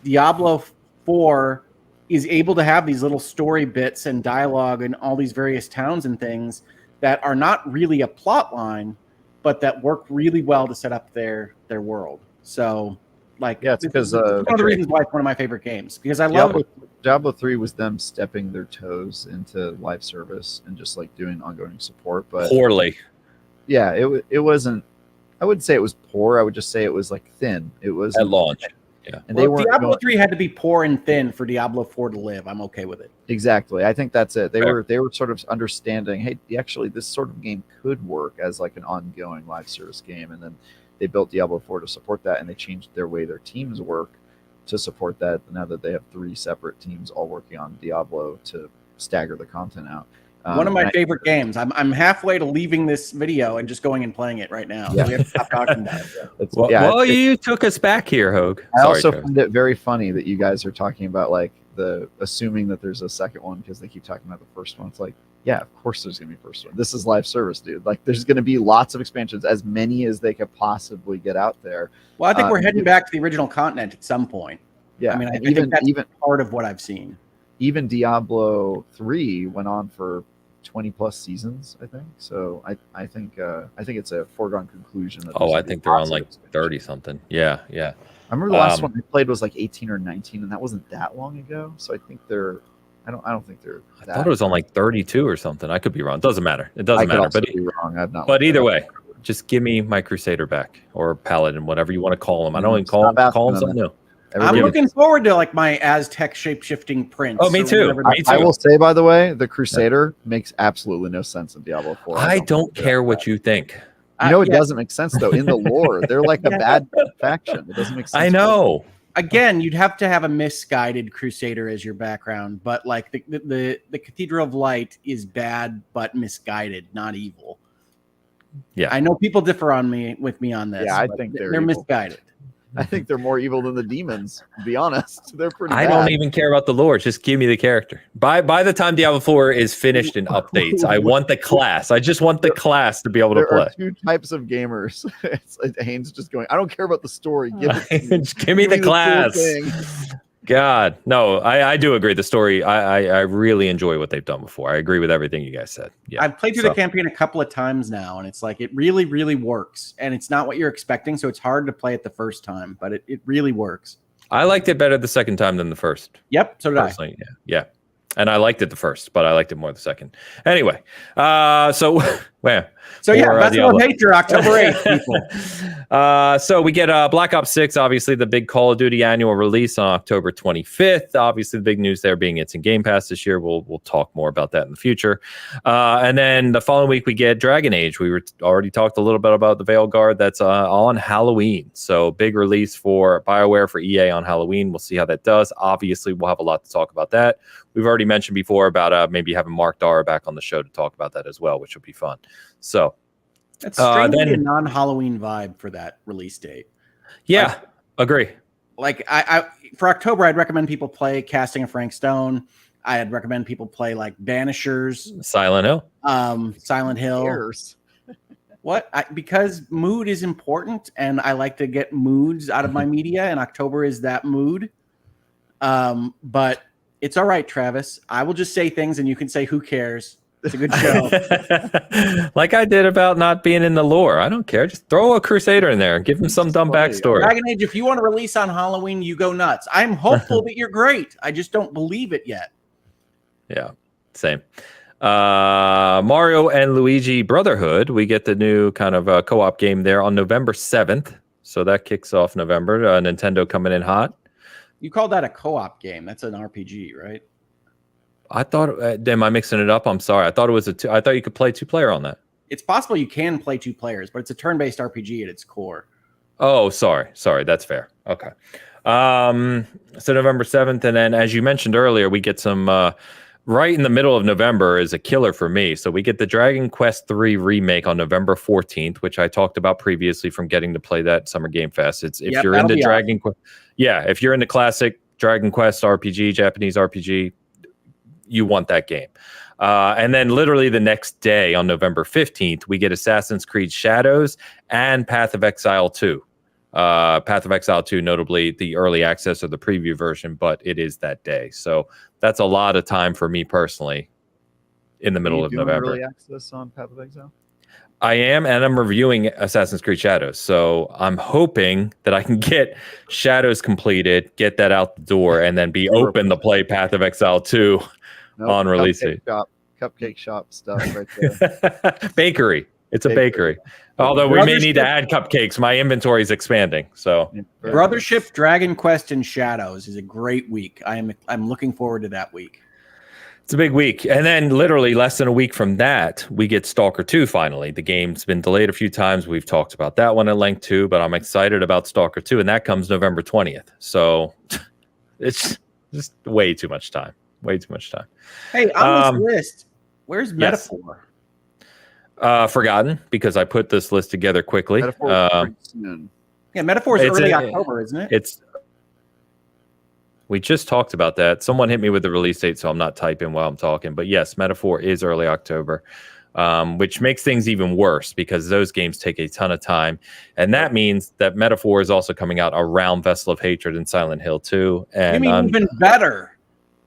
Diablo 4 is able to have these little story bits and dialogue and all these various towns and things that are not really a plot line, but that work really well to set up their world. So, like, yeah, it's because one of the reasons why it's one of my favorite games, because I love Diablo 3 was them stepping their toes into live service and just like doing ongoing support, but Poorly. Yeah, it wasn't. I wouldn't say it was poor. I would just say it was like thin. It was at launch. Yeah, and well, Diablo 3 had to be poor and thin for Diablo 4 to live. I'm okay with it. Exactly. I think that's it. They were sort of understanding, hey, actually, this sort of game could work as like an ongoing live service game, and then they built Diablo 4 to support that, and they changed their way their teams work to support that. Now that they have 3 separate teams all working on Diablo to stagger the content out. One of my favorite games. I'm halfway to leaving this video and just going and playing it right now. Yeah. So we have to stop talking about it. Well, you took us back here, Hogue. I also find it very funny that you guys are talking about like assuming that there's a second one because they keep talking about the first one. It's like, yeah, of course there's gonna be a first one. This is live service, dude. Like, there's gonna be lots of expansions, as many as they could possibly get out there. Well, I think we're heading back to the original continent at some point. Yeah, I mean, I think that's even part of what I've seen. Even Diablo 3 went on for 20 plus seasons, I think. So I think it's a foregone conclusion. That I think they're on like 30 something. Yeah. I remember the last one I played was like 18 or 19, and that wasn't that long ago. So I think they're. I don't think they're. I thought it was on like 32 or something. I could be wrong. Doesn't matter. It doesn't matter. But be wrong. I've not. But either way, just give me my Crusader back, or Paladin, whatever you want to call them. I don't even call them something new. I'm looking forward to like my Aztec shape-shifting prince. Oh, me too. I will say, by the way, the Crusader makes absolutely no sense in Diablo 4. I don't care what you think. You know, it doesn't make sense though. In the lore, they're like a bad faction. It doesn't make sense. I know. Again, you'd have to have a misguided Crusader as your background, but like the Cathedral of Light is bad but misguided, not evil. Yeah, I know people differ with me on this. Yeah, I think they're misguided. I think they're more evil than the demons, to be honest. They're pretty bad. I don't even care about the lore. Just give me the character. By the time Diablo 4 is finished in updates, I want the class. I just want the class to be able to play. There are 2 types of gamers. Haynes just going, I don't care about the story. Give me the class. God, no, I do agree. The story, I really enjoy what they've done before. I agree with everything you guys said. Yeah, I've played through the campaign a couple of times now, and it's like it really, really works. And it's not what you're expecting, so it's hard to play it the first time, but it really works. I liked it better the second time than the first. Yep, so did I. Yeah. And I liked it the first, but I liked it more the second. Anyway, so Vessel of Hatred, October 8th, people. So we get Black Ops 6, obviously the big Call of Duty annual release on October 25th. Obviously, the big news there being it's in Game Pass this year. We'll talk more about that in the future. And then the following week, we get Dragon Age. We already talked a little bit about the Veilguard. That's on Halloween. So big release for BioWare, for EA on Halloween. We'll see how that does. Obviously, we'll have a lot to talk about that. We've already mentioned before about maybe having Mark Dara back on the show to talk about that as well, which will be fun. So that's strangely a non-Halloween vibe for that release date. Yeah, agree. Like I for October, I'd recommend people play Casting of Frank Stone. I'd recommend people play like Banishers, Silent Hill. Silent Hill. Because mood is important, and I like to get moods out of my media, and October is that mood. But it's all right, Travis. I will just say things, and you can say, "Who cares?" It's a good show. Like I did about not being in the lore. I don't care. Just throw a Crusader in there and give him some dumb backstory. Dragon Age, if you want to release on Halloween, you go nuts. I'm hopeful that you're great. I just don't believe it yet. Yeah, same. Mario and Luigi Brotherhood. We get the new kind of co-op game there on November 7th. So that kicks off November. Nintendo coming in hot. You call that a co-op game? That's an RPG, right? I thought, am I mixing it up? I'm sorry. I thought it was I thought you could play 2-player on that. It's possible you can play 2 players, but it's a turn-based RPG at its core. Oh, sorry. That's fair. Okay. So November 7th, and then as you mentioned earlier, we get some right in the middle of November is a killer for me. So we get the Dragon Quest III remake on November 14th, which I talked about previously from getting to play that Summer Game Fest. If you're into Dragon Quest, if you're into classic Dragon Quest RPG, Japanese RPG, you want that game. And then literally the next day on November 15th, we get Assassin's Creed Shadows and Path of Exile 2. Path of Exile 2, notably the early access or the preview version, but it is that day. So that's a lot of time for me personally in the middle of November. Early access on Path of Exile? I am, and I'm reviewing Assassin's Creed Shadows. So I'm hoping that I can get Shadows completed, get that out the door, and then be open to play Path of Exile 2 on release date. Cupcake shop stuff right there. Bakery. It's a bakery. Although we may need to add cupcakes. My inventory is expanding. So Brothership, Dragon Quest, and Shadows is a great week. I'm looking forward to that week. It's a big week. And then literally less than a week from that, we get Stalker 2 finally. The game's been delayed a few times. We've talked about that one at length too, but I'm excited about Stalker 2, and that comes November 20th. So it's just way too much time. Way too much time. Hey, on this list, where's Metaphor? Forgotten, because I put this list together quickly. Metaphor is early October, isn't it? We just talked about that. Someone hit me with the release date, so I'm not typing while I'm talking. But yes, Metaphor is early October, which makes things even worse because those games take a ton of time. And that means that Metaphor is also coming out around Vessel of Hatred and Silent Hill 2. And you mean even better?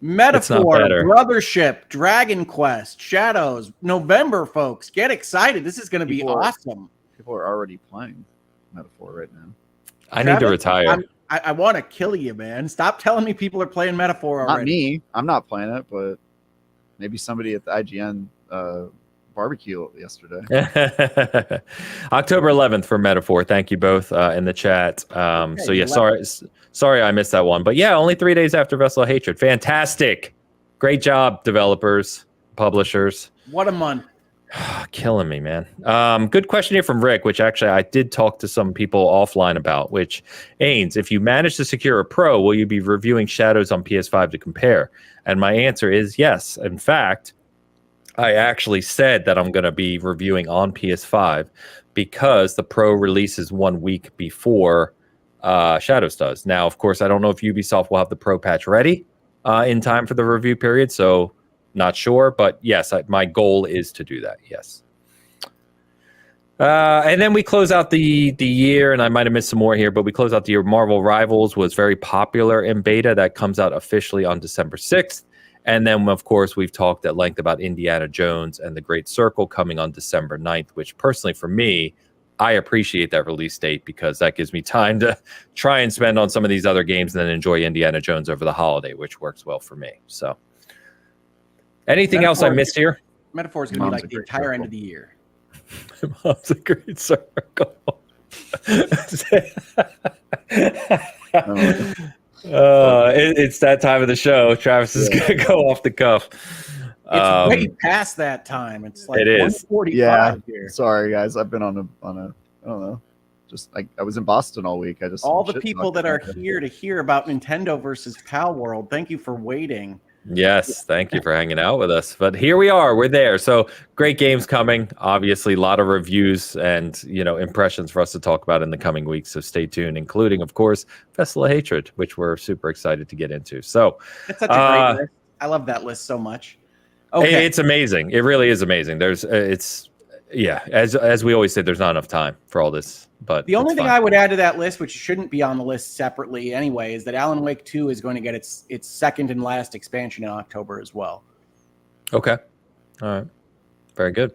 Metaphor, Brothership, Dragon Quest, Shadows, November, folks. Get excited. This is going to be awesome. People are already playing Metaphor right now. I need to retire. I want to kill you, man. Stop telling me people are playing Metaphor already. Not me. I'm not playing it, but maybe somebody at the IGN barbecue yesterday. October 11th for Metaphor. Thank you both in the chat. So yeah, sorry I missed that one, but yeah, only 3 days after Vessel of Hatred. Fantastic, great job, developers, publishers. What a month. Killing me, man. Good question here from Rick, which actually I did talk to some people offline about, which, Ains, if you manage to secure a Pro, will you be reviewing Shadows on PS5 to compare? And my answer is yes. In fact, I actually said that I'm going to be reviewing on PS5 because the Pro releases 1 week before Shadows does. Now, of course, I don't know if Ubisoft will have the Pro patch ready in time for the review period, so not sure. But yes, my goal is to do that, yes. And then we close out the year, and I might have missed some more here, but we close out the year. Marvel Rivals was very popular in beta. That comes out officially on December 6th. And then, of course, we've talked at length about Indiana Jones and the Great Circle coming on December 9th, which personally for me, I appreciate that release date because that gives me time to try and spend on some of these other games and then enjoy Indiana Jones over the holiday, which works well for me. So anything else I missed here? Metaphor is going to be like the entire end of the year. Mom's a Great Circle. It's that time of the show. Travis is going to go off the cuff. It's way past that time. It's like it is. 1:45 here. Sorry, guys. I've been on a I don't know. Just I was in Boston all week. All the people that are here to hear about Nintendo versus Palworld. Thank you for waiting. Yes, thank you for hanging out with us. But here we are. We're there. So great games coming. Obviously, a lot of reviews and impressions for us to talk about in the coming weeks. So stay tuned, including, of course, Vessel of Hatred, which we're super excited to get into. So it's such a great list. I love that list so much. Okay. It's amazing. It really is amazing. As we always say, there's not enough time for all this. But the only thing I would add to that list, which shouldn't be on the list separately anyway, is that Alan Wake 2 is going to get its second and last expansion in October as well. Okay. All right. Very good.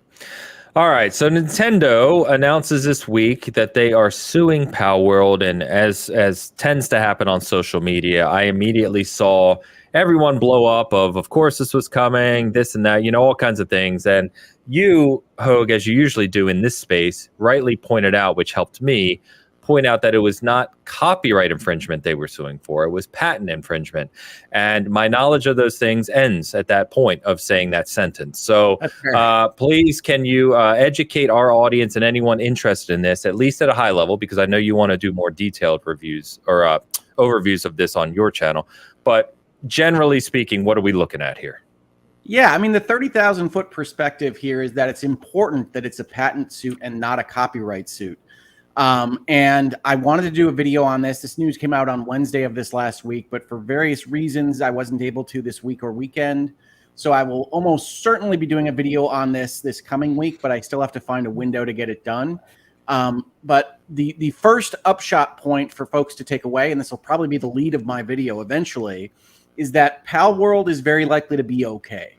All right. So Nintendo announces this week that they are suing Palworld, and as tends to happen on social media, I immediately saw everyone blow up of course this was coming, this and that, all kinds of things. And you, Hogue, as you usually do in this space, rightly pointed out, which helped me, point out that it was not copyright infringement they were suing for. It was patent infringement. And my knowledge of those things ends at that point of saying that sentence. So please, can you educate our audience and anyone interested in this, at least at a high level, because I know you want to do more detailed reviews or overviews of this on your channel. But generally speaking, what are we looking at here? Yeah, I mean, the 30,000 foot perspective here is that it's important that it's a patent suit and not a copyright suit. And I wanted to do a video on this. This news came out on Wednesday of this last week, but for various reasons, I wasn't able to this week or weekend. So I will almost certainly be doing a video on this coming week, but I still have to find a window to get it done. But the first upshot point for folks to take away, and this will probably be the lead of my video eventually, is that Palworld is very likely to be okay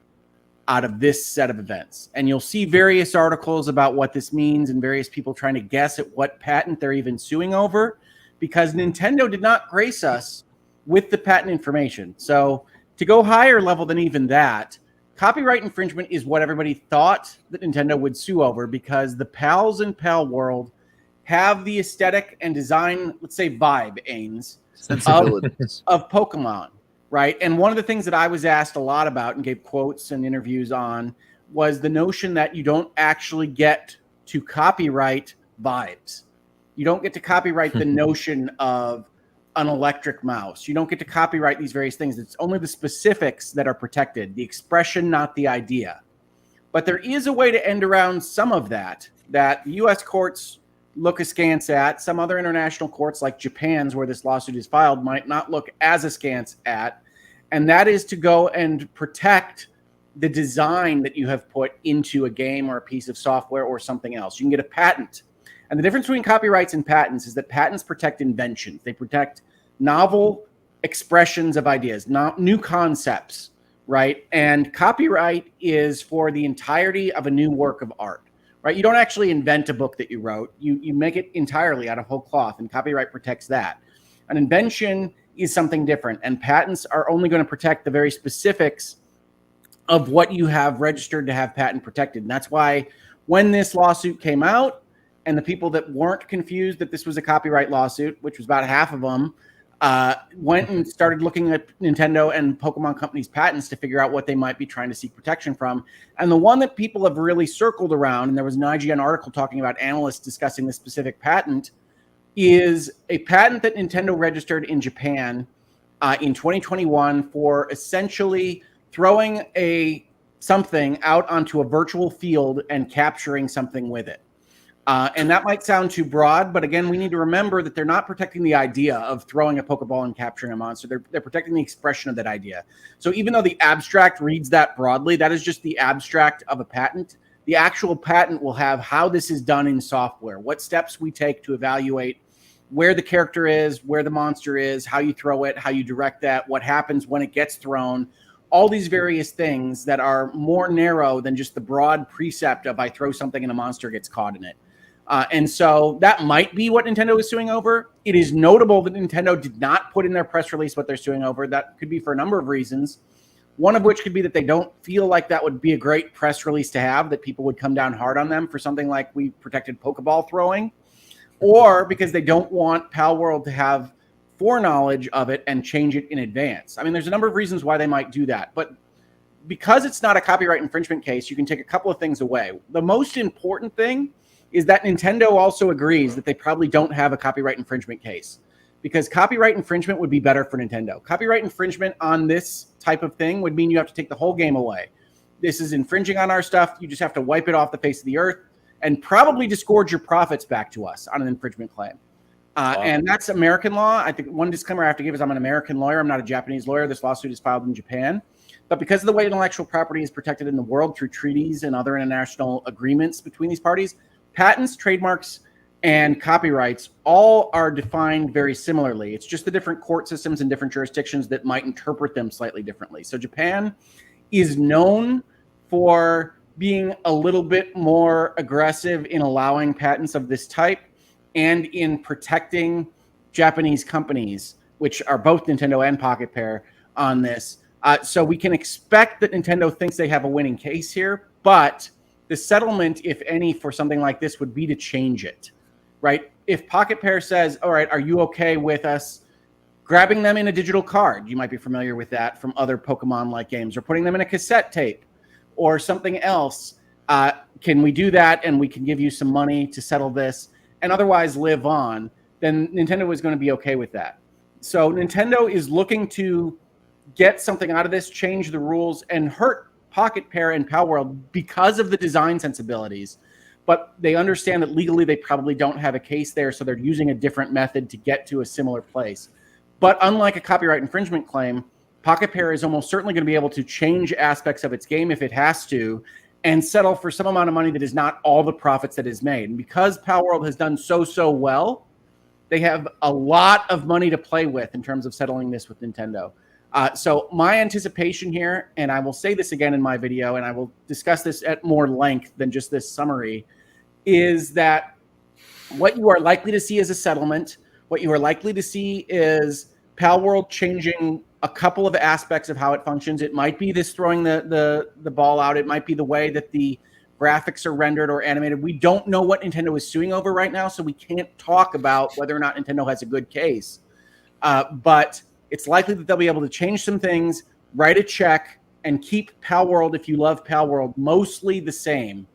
out of this set of events. And you'll see various articles about what this means and various people trying to guess at what patent they're even suing over, because Nintendo did not grace us with the patent information. So to go higher level than even that, copyright infringement is what everybody thought that Nintendo would sue over, because the pals in Palworld have the aesthetic and design, let's say vibe, Ains, of Pokemon. Right. And one of the things that I was asked a lot about and gave quotes and interviews on was the notion that you don't actually get to copyright vibes. You don't get to copyright the notion of an electric mouse. You don't get to copyright these various things. It's only the specifics that are protected, the expression, not the idea. But there is a way to end around some of that the U.S. courts look askance at. Some other international courts, like Japan's, where this lawsuit is filed, might not look as askance at, and that is to go and protect the design that you have put into a game or a piece of software or something else. You can get a patent. And the difference between copyrights and patents is that patents protect inventions. They protect novel expressions of ideas, not new concepts, right? And copyright is for the entirety of a new work of art. Right? You don't actually invent a book that you wrote. You make it entirely out of whole cloth, and copyright protects that. An invention is something different, and patents are only going to protect the very specifics of what you have registered to have patent protected. And that's why when this lawsuit came out, and the people that weren't confused that this was a copyright lawsuit, which was about half of them, went and started looking at Nintendo and Pokemon Company's patents to figure out what they might be trying to seek protection from. And the one that people have really circled around, and there was an IGN article talking about analysts discussing this specific patent, is a patent that Nintendo registered in Japan in 2021 for essentially throwing something out onto a virtual field and capturing something with it. And that might sound too broad, but again, we need to remember that they're not protecting the idea of throwing a Pokeball and capturing a monster. They're protecting the expression of that idea. So even though the abstract reads that broadly, that is just the abstract of a patent. The actual patent will have how this is done in software, what steps we take to evaluate where the character is, where the monster is, how you throw it, how you direct that, what happens when it gets thrown, all these various things that are more narrow than just the broad precept of I throw something and a monster gets caught in it. And so that might be what Nintendo is suing over. It is notable that Nintendo did not put in their press release what they're suing over. That could be for a number of reasons. One of which could be that they don't feel like that would be a great press release to have, that people would come down hard on them for something like we protected Pokeball throwing, or because they don't want Palworld to have foreknowledge of it and change it in advance. I mean, there's a number of reasons why they might do that, but because it's not a copyright infringement case, you can take a couple of things away. The most important thing is that Nintendo also agrees that they probably don't have a copyright infringement case, because copyright infringement would be better for Nintendo. Copyright infringement on this type of thing would mean you have to take the whole game away. This is infringing on our stuff. You just have to wipe it off the face of the earth and probably disgorge your profits back to us on an infringement claim. And that's American law. I think one disclaimer I have to give is I'm an American lawyer. I'm not a Japanese lawyer. This lawsuit is filed in Japan. But because of the way intellectual property is protected in the world through treaties and other international agreements between these parties, patents, trademarks, and copyrights all are defined very similarly. It's just the different court systems and different jurisdictions that might interpret them slightly differently. So Japan is known for being a little bit more aggressive in allowing patents of this type and in protecting Japanese companies, which are both Nintendo and Pocket Pair, on this. So we can expect that Nintendo thinks they have a winning case here, but the settlement, if any, for something like this would be to change it, right? if Pocket Pair says, all right, are you okay with us grabbing them in a digital card? You might be familiar with that from other Pokemon-like games, or putting them in a cassette tape or something else. Can we do that, and we can give you some money to settle this and otherwise live on? Then Nintendo is going to be okay with that. So Nintendo is looking to get something out of this, change the rules, and hurt Pocket Pair and Palworld because of the design sensibilities. But they understand that legally they probably don't have a case there, so they're using a different method to get to a similar place. But unlike a copyright infringement claim, Pocket Pair is almost certainly going to be able to change aspects of its game if it has to, and settle for some amount of money that is not all the profits that is made. And because Palworld has done so well, they have a lot of money to play with in terms of settling this with Nintendo. So my anticipation here, and I will say this again in my video, and I will discuss this at more length than just this summary, is that what you are likely to see is a settlement. What you are likely to see is Palworld changing a couple of aspects of how it functions. It might be this throwing the ball out. It might be the way that the graphics are rendered or animated. We don't know what Nintendo is suing over right now, so we can't talk about whether or not Nintendo has a good case. But it's likely that they'll be able to change some things, write a check, and keep Palworld, if you love Palworld, mostly the same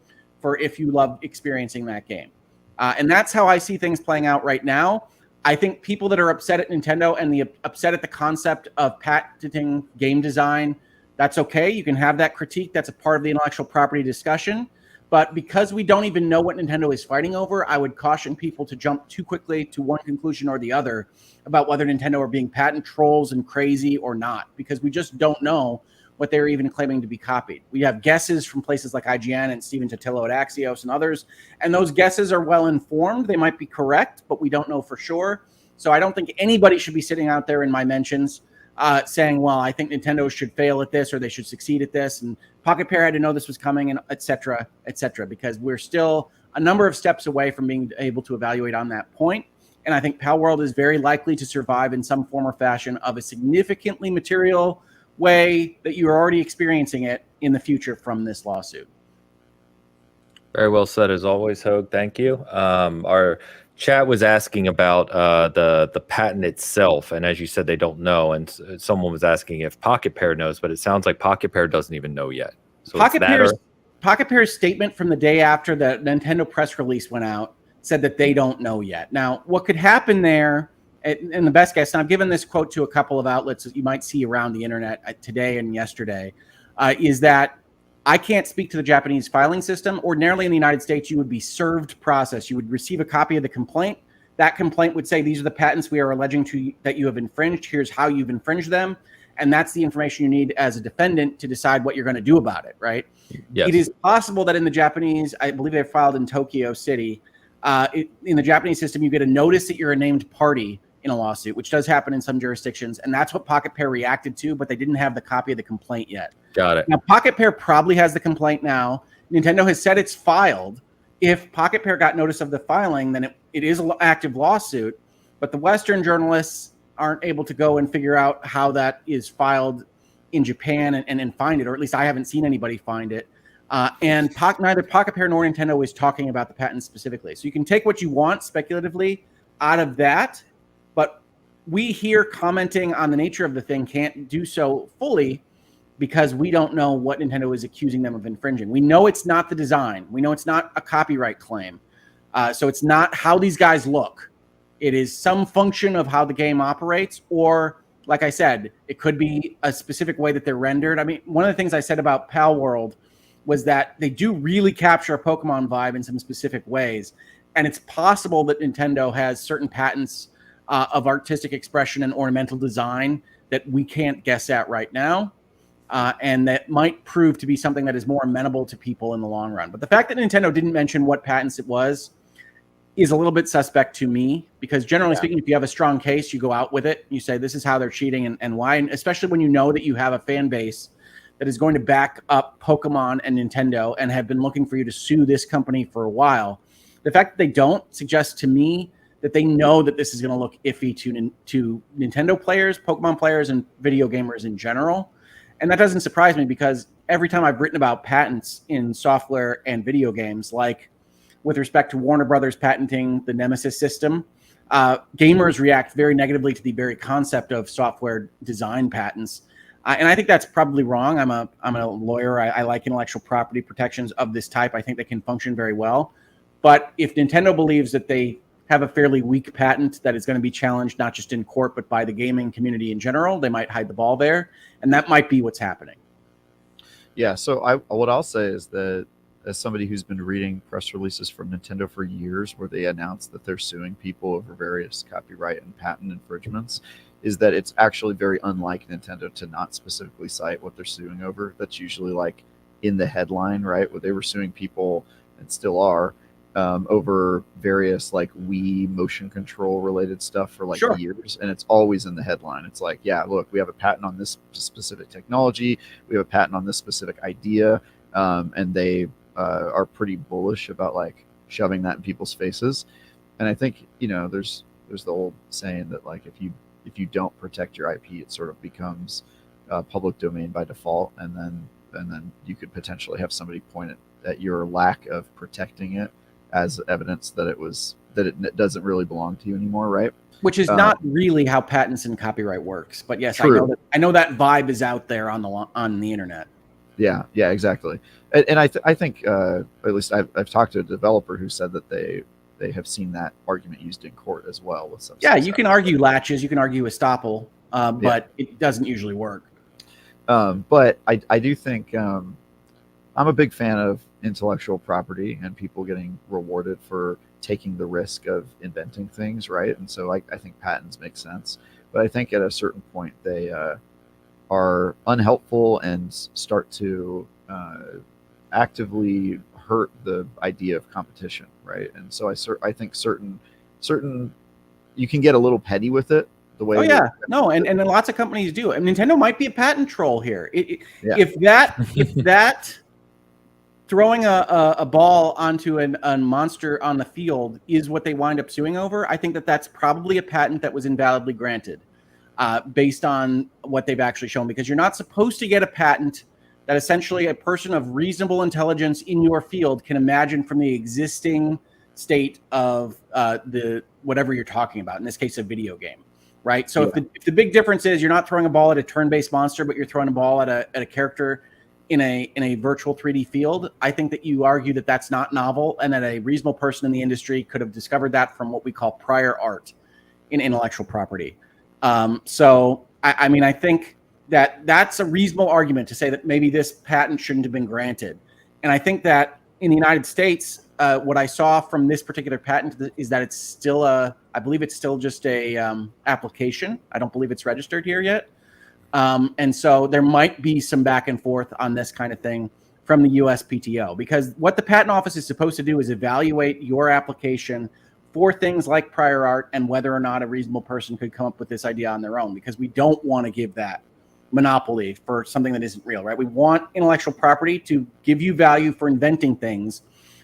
for if you love experiencing that game. And that's how I see things playing out right now. I think people that are upset at Nintendo and upset at the concept of patenting game design, that's okay. You can have that critique. That's a part of the intellectual property discussion. But because we don't even know what Nintendo is fighting over, I would caution people to jump too quickly to one conclusion or the other about whether Nintendo are being patent trolls and crazy or not, because we just don't know what they're even claiming to be copied. We have guesses from places like IGN and Stephen Totillo at Axios and others, and those guesses are well informed. They might be correct, but we don't know for sure. So I don't think anybody should be sitting out there in my mentions saying, well, I think Nintendo should fail at this or they should succeed at this, and Pocket Pair had to know this was coming, and et cetera, because we're still a number of steps away from being able to evaluate on that point. And I think Palworld is very likely to survive in some form or fashion of a significantly material way that you are already experiencing it in the future from this lawsuit. Very well said, as always, Hogue. Thank you. Our chat was asking about the patent itself, and as you said, they don't know. And someone was asking if Pocket Pair knows, but it sounds like Pocket Pair doesn't even know yet. So Pocket Pair's statement from the day after the Nintendo press release went out said that they don't know yet. Now, what could happen there, and the best guess, and I've given this quote to a couple of outlets that you might see around the internet today and yesterday, is that I can't speak to the Japanese filing system. Ordinarily in the United States, you would be served process. You would receive a copy of the complaint. That complaint would say, these are the patents we are alleging that you have infringed. Here's how you've infringed them. And that's the information you need as a defendant to decide what you're going to do about it, right? Yes. It is possible that in the Japanese, I believe they're filed in Tokyo City, in the Japanese system, you get a notice that you're a named party in a lawsuit, which does happen in some jurisdictions. And that's what Pocket Pair reacted to, but they didn't have the copy of the complaint yet. Got it. Now, Pocket Pair probably has the complaint now. Nintendo has said it's filed. If Pocket Pair got notice of the filing, then it is an active lawsuit. But the Western journalists aren't able to go and figure out how that is filed in Japan and find it, or at least I haven't seen anybody find it. And neither Pocket Pair nor Nintendo is talking about the patent specifically. So you can take what you want speculatively out of that, but we here commenting on the nature of the thing can't do so fully because we don't know what Nintendo is accusing them of infringing. We know it's not the design. We know it's not a copyright claim. So it's not how these guys look. It is some function of how the game operates, or like I said, it could be a specific way that they're rendered. I mean, one of the things I said about Palworld was that they do really capture a Pokemon vibe in some specific ways. And it's possible that Nintendo has certain patents of artistic expression and ornamental design that we can't guess at right now. And that might prove to be something that is more amenable to people in the long run. But the fact that Nintendo didn't mention what patents it was is a little bit suspect to me, because generally speaking, if you have a strong case, you go out with it. You say, this is how they're cheating and why, and especially when you know that you have a fan base that is going to back up Pokemon and Nintendo and have been looking for you to sue this company for a while. The fact that they don't suggests to me that they know that this is going to look iffy to Nintendo players, Pokemon players, and video gamers in general. And that doesn't surprise me, because every time I've written about patents in software and video games, like with respect to Warner Brothers patenting the Nemesis system. Gamers react very negatively to the very concept of software design patents. And I think that's probably wrong. I'm a lawyer. I like intellectual property protections of this type. I think they can function very well. But if Nintendo believes that they have a fairly weak patent that is going to be challenged not just in court but by the gaming community in general, they might hide the ball there, and that might be what's happening. Yeah, so what I'll say is that as somebody who's been reading press releases from Nintendo for years where they announce that they're suing people over various copyright and patent infringements, is that it's actually very unlike Nintendo to not specifically cite what they're suing over. That's usually like in the headline, right? Where they were suing people and still are over various like Wii motion control related stuff for like years, and it's always in the headline. It's like, yeah, look, we have a patent on this specific technology, we have a patent on this specific idea, and they are pretty bullish about like shoving that in people's faces. And I think, you know, there's the old saying that like if you don't protect your IP, it sort of becomes public domain by default, and then you could potentially have somebody point at your lack of protecting it as evidence that it doesn't really belong to you anymore, right? Which is not really how patents and copyright works. But yes, I know that vibe is out there on the internet. Yeah, exactly. And I think at least I've talked to a developer who said that they have seen that argument used in court as well with some. Yeah, you can argue latches, you can argue estoppel, but it doesn't usually work. But I do think I'm a big fan of intellectual property and people getting rewarded for taking the risk of inventing things, right? And so I think patents make sense. But I think at a certain point they are unhelpful and start to actively hurt the idea of competition, right? And so I think certain you can get a little petty with it. The way and lots of companies do. And Nintendo might be a patent troll here. If that throwing a ball onto a monster on the field is what they wind up suing over, I think that's probably a patent that was invalidly granted based on what they've actually shown, because you're not supposed to get a patent that essentially a person of reasonable intelligence in your field can imagine from the existing state of the whatever you're talking about, in this case a video game, right? So if the big difference is you're not throwing a ball at a turn-based monster, but you're throwing a ball at a character in a virtual 3D field, I think that you argue that that's not novel, and that a reasonable person in the industry could have discovered that from what we call prior art in intellectual property. So I mean, I think that's a reasonable argument to say that maybe this patent shouldn't have been granted. And I think that in the United States, what I saw from this particular patent is that it's still I believe it's still just a application. I don't believe it's registered here yet. And so there might be some back and forth on this kind of thing from the USPTO, because what the patent office is supposed to do is evaluate your application for things like prior art and whether or not a reasonable person could come up with this idea on their own, because we don't want to give that monopoly for something that isn't real, right? We want intellectual property to give you value for inventing things,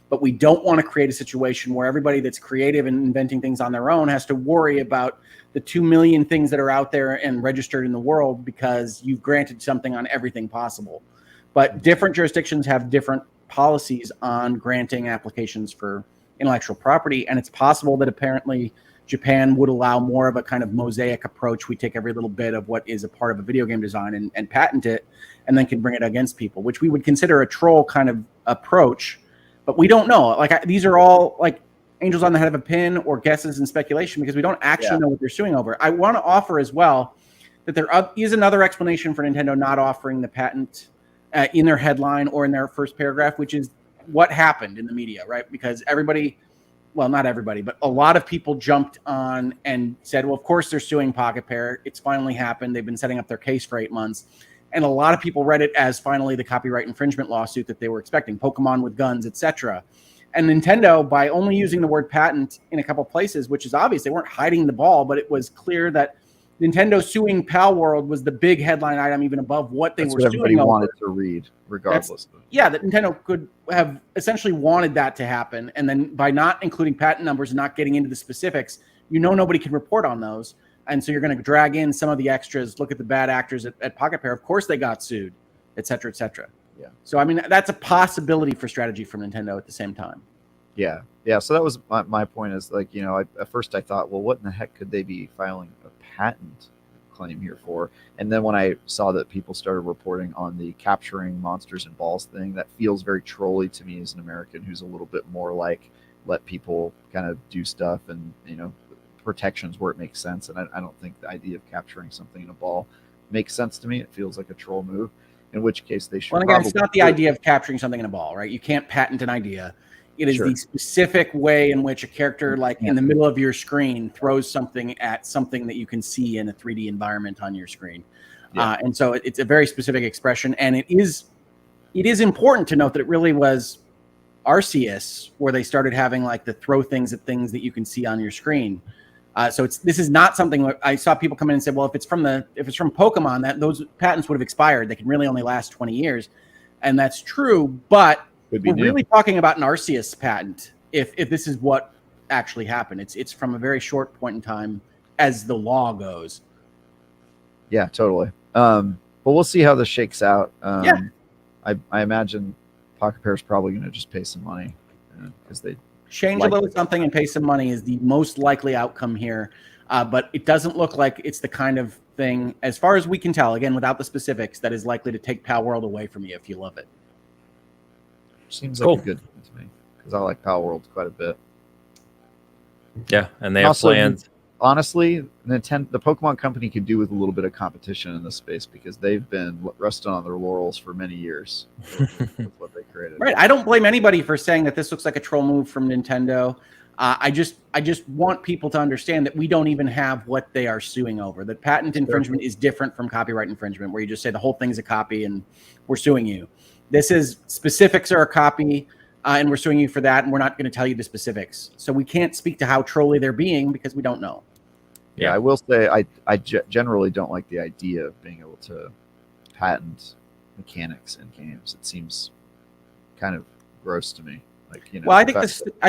but we don't want to create a situation where everybody that's creative and inventing things on their own has to worry about the 2 million things that are out there and registered in the world because you've granted something on everything possible. But different jurisdictions have different policies on granting applications for intellectual property, and it's possible that apparently Japan would allow more of a kind of mosaic approach. We take every little bit of what is a part of a video game design and patent it, and then can bring it against people, which we would consider a troll kind of approach. But we don't know. Like these are all like angels on the head of a pin or guesses and speculation, because we don't actually know what they're suing over. I want to offer as well that there is another explanation for Nintendo not offering the patent in their headline or in their first paragraph, which is what happened in the media, right? Because everybody, well, not everybody, but a lot of people jumped on and said, well, of course they're suing Pocket Pair. It's finally happened. They've been setting up their case for 8 months. And a lot of people read it as finally the copyright infringement lawsuit that they were expecting, Pokemon with guns, etc. And Nintendo, by only using the word patent in a couple places, which is obvious, they weren't hiding the ball, but it was clear that Nintendo suing Palworld was the big headline item, even above what they were suing over. Everybody wanted to read, regardless. That Nintendo could have essentially wanted that to happen. And then by not including patent numbers and not getting into the specifics, nobody can report on those. And so you're going to drag in some of the extras, look at the bad actors at Pocket Pair. Of course they got sued, et cetera, et cetera. Yeah. So, I mean, that's a possibility for strategy from Nintendo at the same time. Yeah. So that was my point is like, at first I thought, well, what in the heck could they be filing a patent claim here for? And then when I saw that people started reporting on the capturing monsters and balls thing, that feels very trolly to me as an American who's a little bit more like, let people kind of do stuff and, protections where it makes sense. And I don't think the idea of capturing something in a ball makes sense to me. It feels like a troll move, in which case they should. Well, again, it's not the idea of capturing something in a ball, right? You can't patent an idea. It is the specific way in which a character, like in the middle of your screen, throws something at something that you can see in a 3D environment on your screen. And so it's a very specific expression. And it is important to note that it really was Arceus where they started having like the throw things at things that you can see on your screen. So this is not something I saw people come in and say, well, if it's from Pokemon, that those patents would have expired. They can really only last 20 years. And that's true, but we're really talking about an Arceus patent if this is what actually happened. It's from a very short point in time as the law goes. Yeah, totally. But we'll see how this shakes out. I imagine Pocket Pair is probably going to just pay some money because they change a little something and pay some money is the most likely outcome here. But it doesn't look like it's the kind of thing, as far as we can tell, again, without the specifics, that is likely to take Palworld away from you if you love it. Seems like a good thing to me because I like Palworld quite a bit. Yeah, and they have plans. Honestly, the Pokemon Company could do with a little bit of competition in this space because they've been resting on their laurels for many years with what they created. Right. I don't blame anybody for saying that this looks like a troll move from Nintendo. I just want people to understand that we don't even have what they are suing over. That patent infringement is different from copyright infringement, where you just say the whole thing's a copy and we're suing you. This is specifics are a copy. And we're suing you for that, and we're not going to tell you the specifics. So we can't speak to how trolly they're being because we don't know. Yeah, I will say I generally don't like the idea of being able to patent mechanics in games. It seems kind of gross to me. Well, I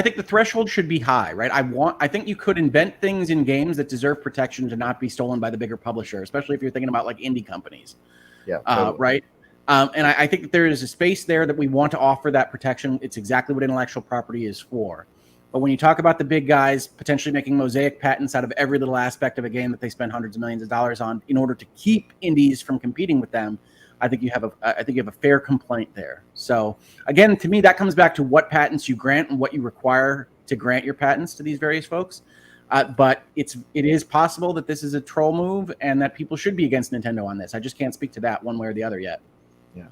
think the threshold should be high, right? I think you could invent things in games that deserve protection to not be stolen by the bigger publisher, especially if you're thinking about like indie companies. Yeah, totally. Right. And I think that there is a space there that we want to offer that protection. It's exactly what intellectual property is for. But when you talk about the big guys potentially making mosaic patents out of every little aspect of a game that they spend hundreds of millions of dollars on in order to keep indies from competing with them, I think you have a fair complaint there. So again, to me, that comes back to what patents you grant and what you require to grant your patents to these various folks. But it is possible that this is a troll move and that people should be against Nintendo on this. I just can't speak to that one way or the other yet. Yeah.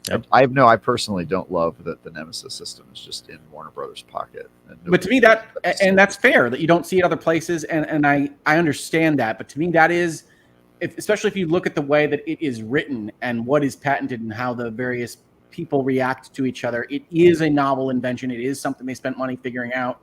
Yep. I personally don't love that the Nemesis system is just in Warner Brothers' pocket. But to me, that's fair that you don't see it other places, and I understand that. But to me, that is, especially if you look at the way that it is written and what is patented and how the various people react to each other, it is a novel invention. It is something they spent money figuring out,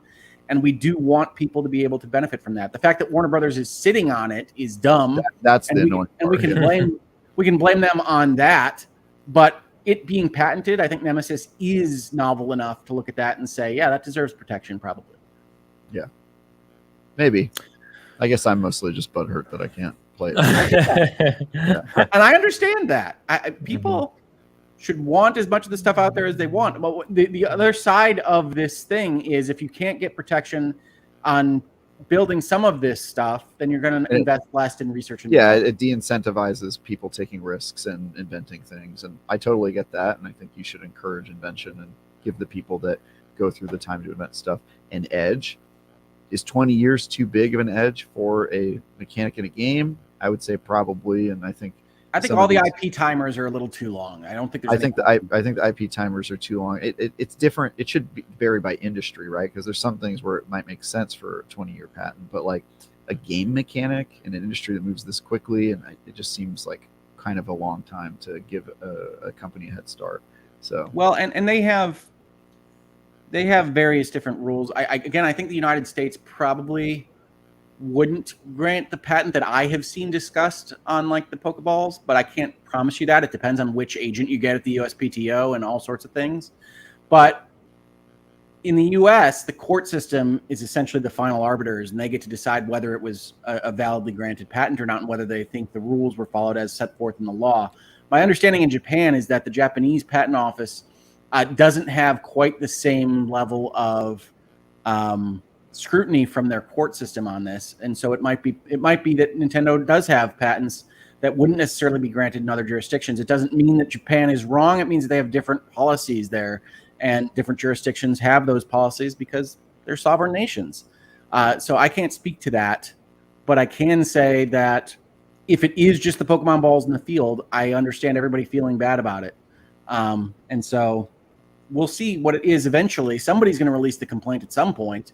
and we do want people to be able to benefit from that. The fact that Warner Brothers is sitting on it is dumb. That's the annoying part. And we can blame them on that, but it being patented, I think Nemesis is novel enough to look at that and say, yeah, that deserves protection, probably. Yeah. Maybe. I guess I'm mostly just butthurt that I can't play it. Yeah. And I understand that. People should want as much of the stuff out there as they want. But the other side of this thing is if you can't get protection on building some of this stuff, then you're going to invest less in research and development. It de-incentivizes people taking risks and inventing things, and I totally get that, and I think you should encourage invention and give the people that go through the time to invent stuff an edge. Is 20 years too big of an edge for a mechanic in a game? I would say probably, and I think all the IP timers are a little too long. I don't think there's I think the IP timers are too long. It's different. It should vary by industry, right? Because there's some things where it might make sense for a 20-year patent, but like a game mechanic in an industry that moves this quickly, and it just seems like kind of a long time to give a company a head start. So well, and they have various different rules. I think the United States probably wouldn't grant the patent that I have seen discussed on like the Pokeballs, but I can't promise you that. It depends on which agent you get at the USPTO and all sorts of things. But in the US, the court system is essentially the final arbiters, and they get to decide whether it was a validly granted patent or not, and whether they think the rules were followed as set forth in the law. My understanding in Japan is that the Japanese patent office doesn't have quite the same level of scrutiny from their court system on this, and so it might be that Nintendo does have patents that wouldn't necessarily be granted in other jurisdictions. It doesn't mean that Japan is wrong. It means that they have different policies there, and different jurisdictions have those policies because they're sovereign nations. So I can't speak to that, but I can say that if it is just the Pokemon balls in the field, I understand everybody feeling bad about it. And so we'll see what it is eventually. Somebody's going to release the complaint at some point,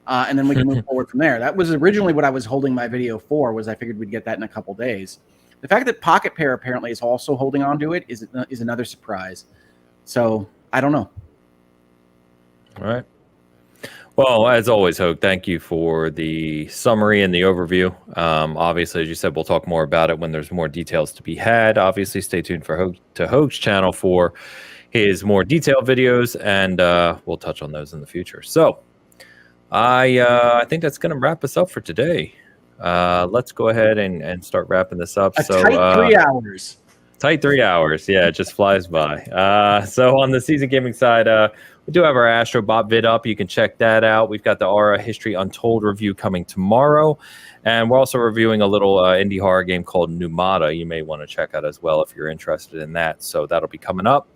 and then we can move forward from there. That was originally what I was holding my video for, was I figured we'd get that in a couple days. The fact that Pocket Pair apparently is also holding on to it is another surprise. So I don't know. All right. Well, as always, Hogue, thank you for the summary and the overview. Obviously, as you said, we'll talk more about it when there's more details to be had. Obviously, stay tuned for Hogue's channel for his more detailed videos, and we'll touch on those in the future. So I think that's going to wrap us up for today. Let's go ahead and start wrapping this up. Tight 3 hours. Tight 3 hours. Yeah, it just flies by. So on the Season Gaming side, we do have our Astrobot vid up. You can check that out. We've got the Aura History Untold review coming tomorrow. And we're also reviewing a little indie horror game called Numata. You may want to check out as well if you're interested in that. So that'll be coming up.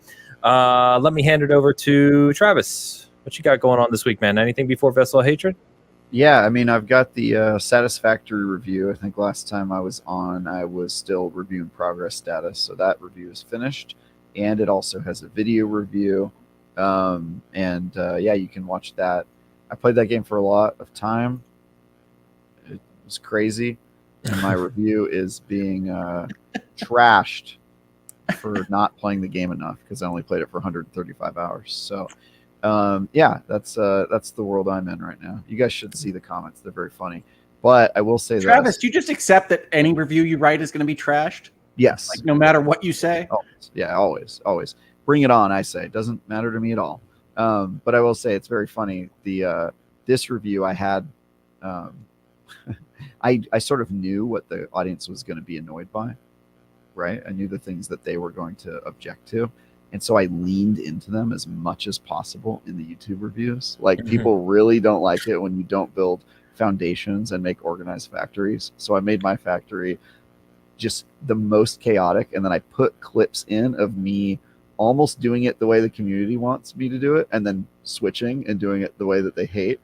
Let me hand it over to Travis. What you got going on this week, man? Anything before Vessel of Hatred? Yeah, I mean, I've got the Satisfactory review. I think last time I was on, I was still reviewing progress status. So that review is finished. And it also has a video review. Yeah, you can watch that. I played that game for a lot of time. It was crazy. And my review is being trashed for not playing the game enough because I only played it for 135 hours. So yeah, that's the world I'm in right now. You guys should see the comments. They're very funny. But I will say Travis, do you just accept that any review you write is going to be trashed? Yes. Like, no matter what you say? Always. Yeah, always. Bring it on, I say. It doesn't matter to me at all. But I will say it's very funny. This review I had, I sort of knew what the audience was going to be annoyed by, right? I knew the things that they were going to object to. And so I leaned into them as much as possible in the YouTube reviews. Like, people really don't like it when you don't build foundations and make organized factories. So I made my factory just the most chaotic. And then I put clips in of me almost doing it the way the community wants me to do it, and then switching and doing it the way that they hate.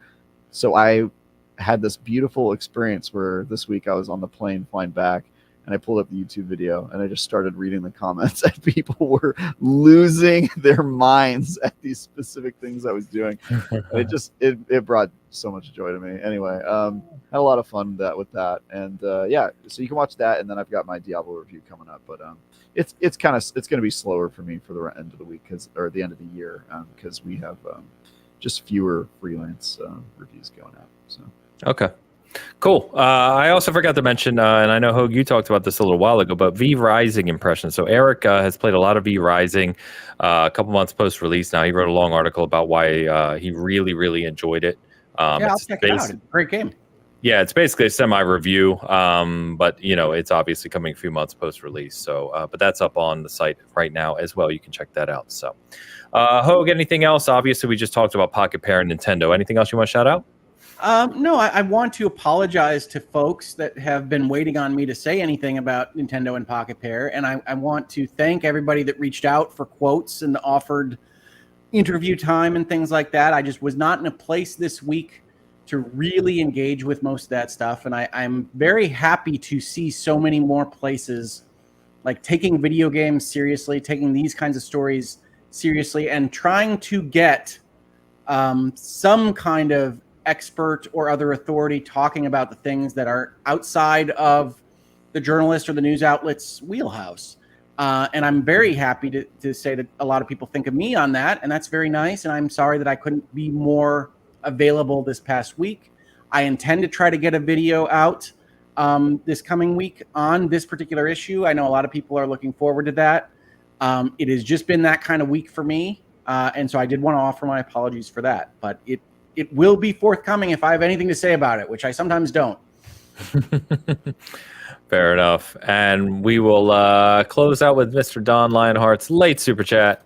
So I had this beautiful experience where this week I was on the plane flying back, and I pulled up the YouTube video, and I just started reading the comments, and people were losing their minds at these specific things I was doing. And it brought so much joy to me. Anyway, had a lot of fun with that, and yeah, so you can watch that, and then I've got my Diablo review coming up, but it's going to be slower for me for the end of the week or the end of the year because we have just fewer freelance reviews going out. So okay. Cool. I also forgot to mention, and I know, Hogue, you talked about this a little while ago, but V Rising impressions. So Eric has played a lot of V Rising a couple months post-release now. He wrote a long article about why he really, really enjoyed it. Yeah, I'll check it out. It's a great game. Yeah, it's basically a semi-review, but, it's obviously coming a few months post-release. So, but that's up on the site right now as well. You can check that out. So, Hogue, anything else? Obviously, we just talked about Pocket Pair and Nintendo. Anything else you want to shout out? No, I want to apologize to folks that have been waiting on me to say anything about Nintendo and Pocket Pair, and I want to thank everybody that reached out for quotes and offered interview time and things like that. I just was not in a place this week to really engage with most of that stuff, and I'm very happy to see so many more places like taking video games seriously, taking these kinds of stories seriously, and trying to get some kind of expert or other authority talking about the things that are outside of the journalist or the news outlet's wheelhouse. And I'm very happy to say that a lot of people think of me on that, and that's very nice. And I'm sorry that I couldn't be more available this past week. I intend to try to get a video out this coming week on this particular issue. I know a lot of people are looking forward to that. It has just been that kind of week for me. And so I did want to offer my apologies for that, but it will be forthcoming if I have anything to say about it, which I sometimes don't. Fair enough. And we will close out with Mr. Don Lionheart's late super chat.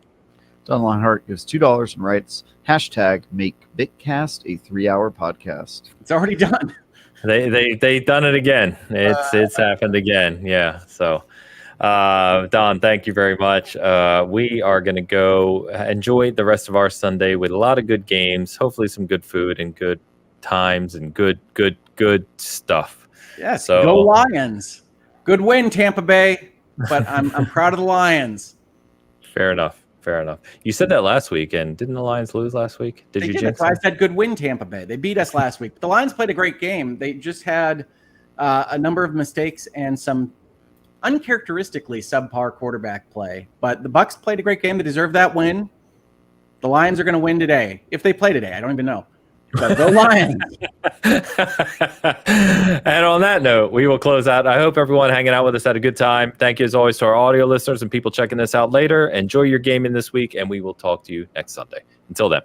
Don Longhart gives $2 and writes hashtag make Bitcast a 3-hour podcast. It's already done. They done it again. It's happened again. Yeah. So, Don, thank you very much. We are going to go enjoy the rest of our Sunday with a lot of good games, hopefully some good food and good times and good stuff. Yes. So, go Lions. Good win, Tampa Bay. But I'm proud of the Lions. Fair enough. You said that last week, and didn't the Lions lose last week? Did you jinx it? I them? said good win, Tampa Bay. They beat us last week. But the Lions played a great game. They just had a number of mistakes and some uncharacteristically subpar quarterback play. But the Bucs played a great game. They deserve that win. The Lions are going to win today. If they play today, I don't even know. But go Lions. And on that note, we will close out. I hope everyone hanging out with us had a good time. Thank you as always to our audio listeners and people checking this out later. Enjoy your gaming this week, and we will talk to you next Sunday. Until then.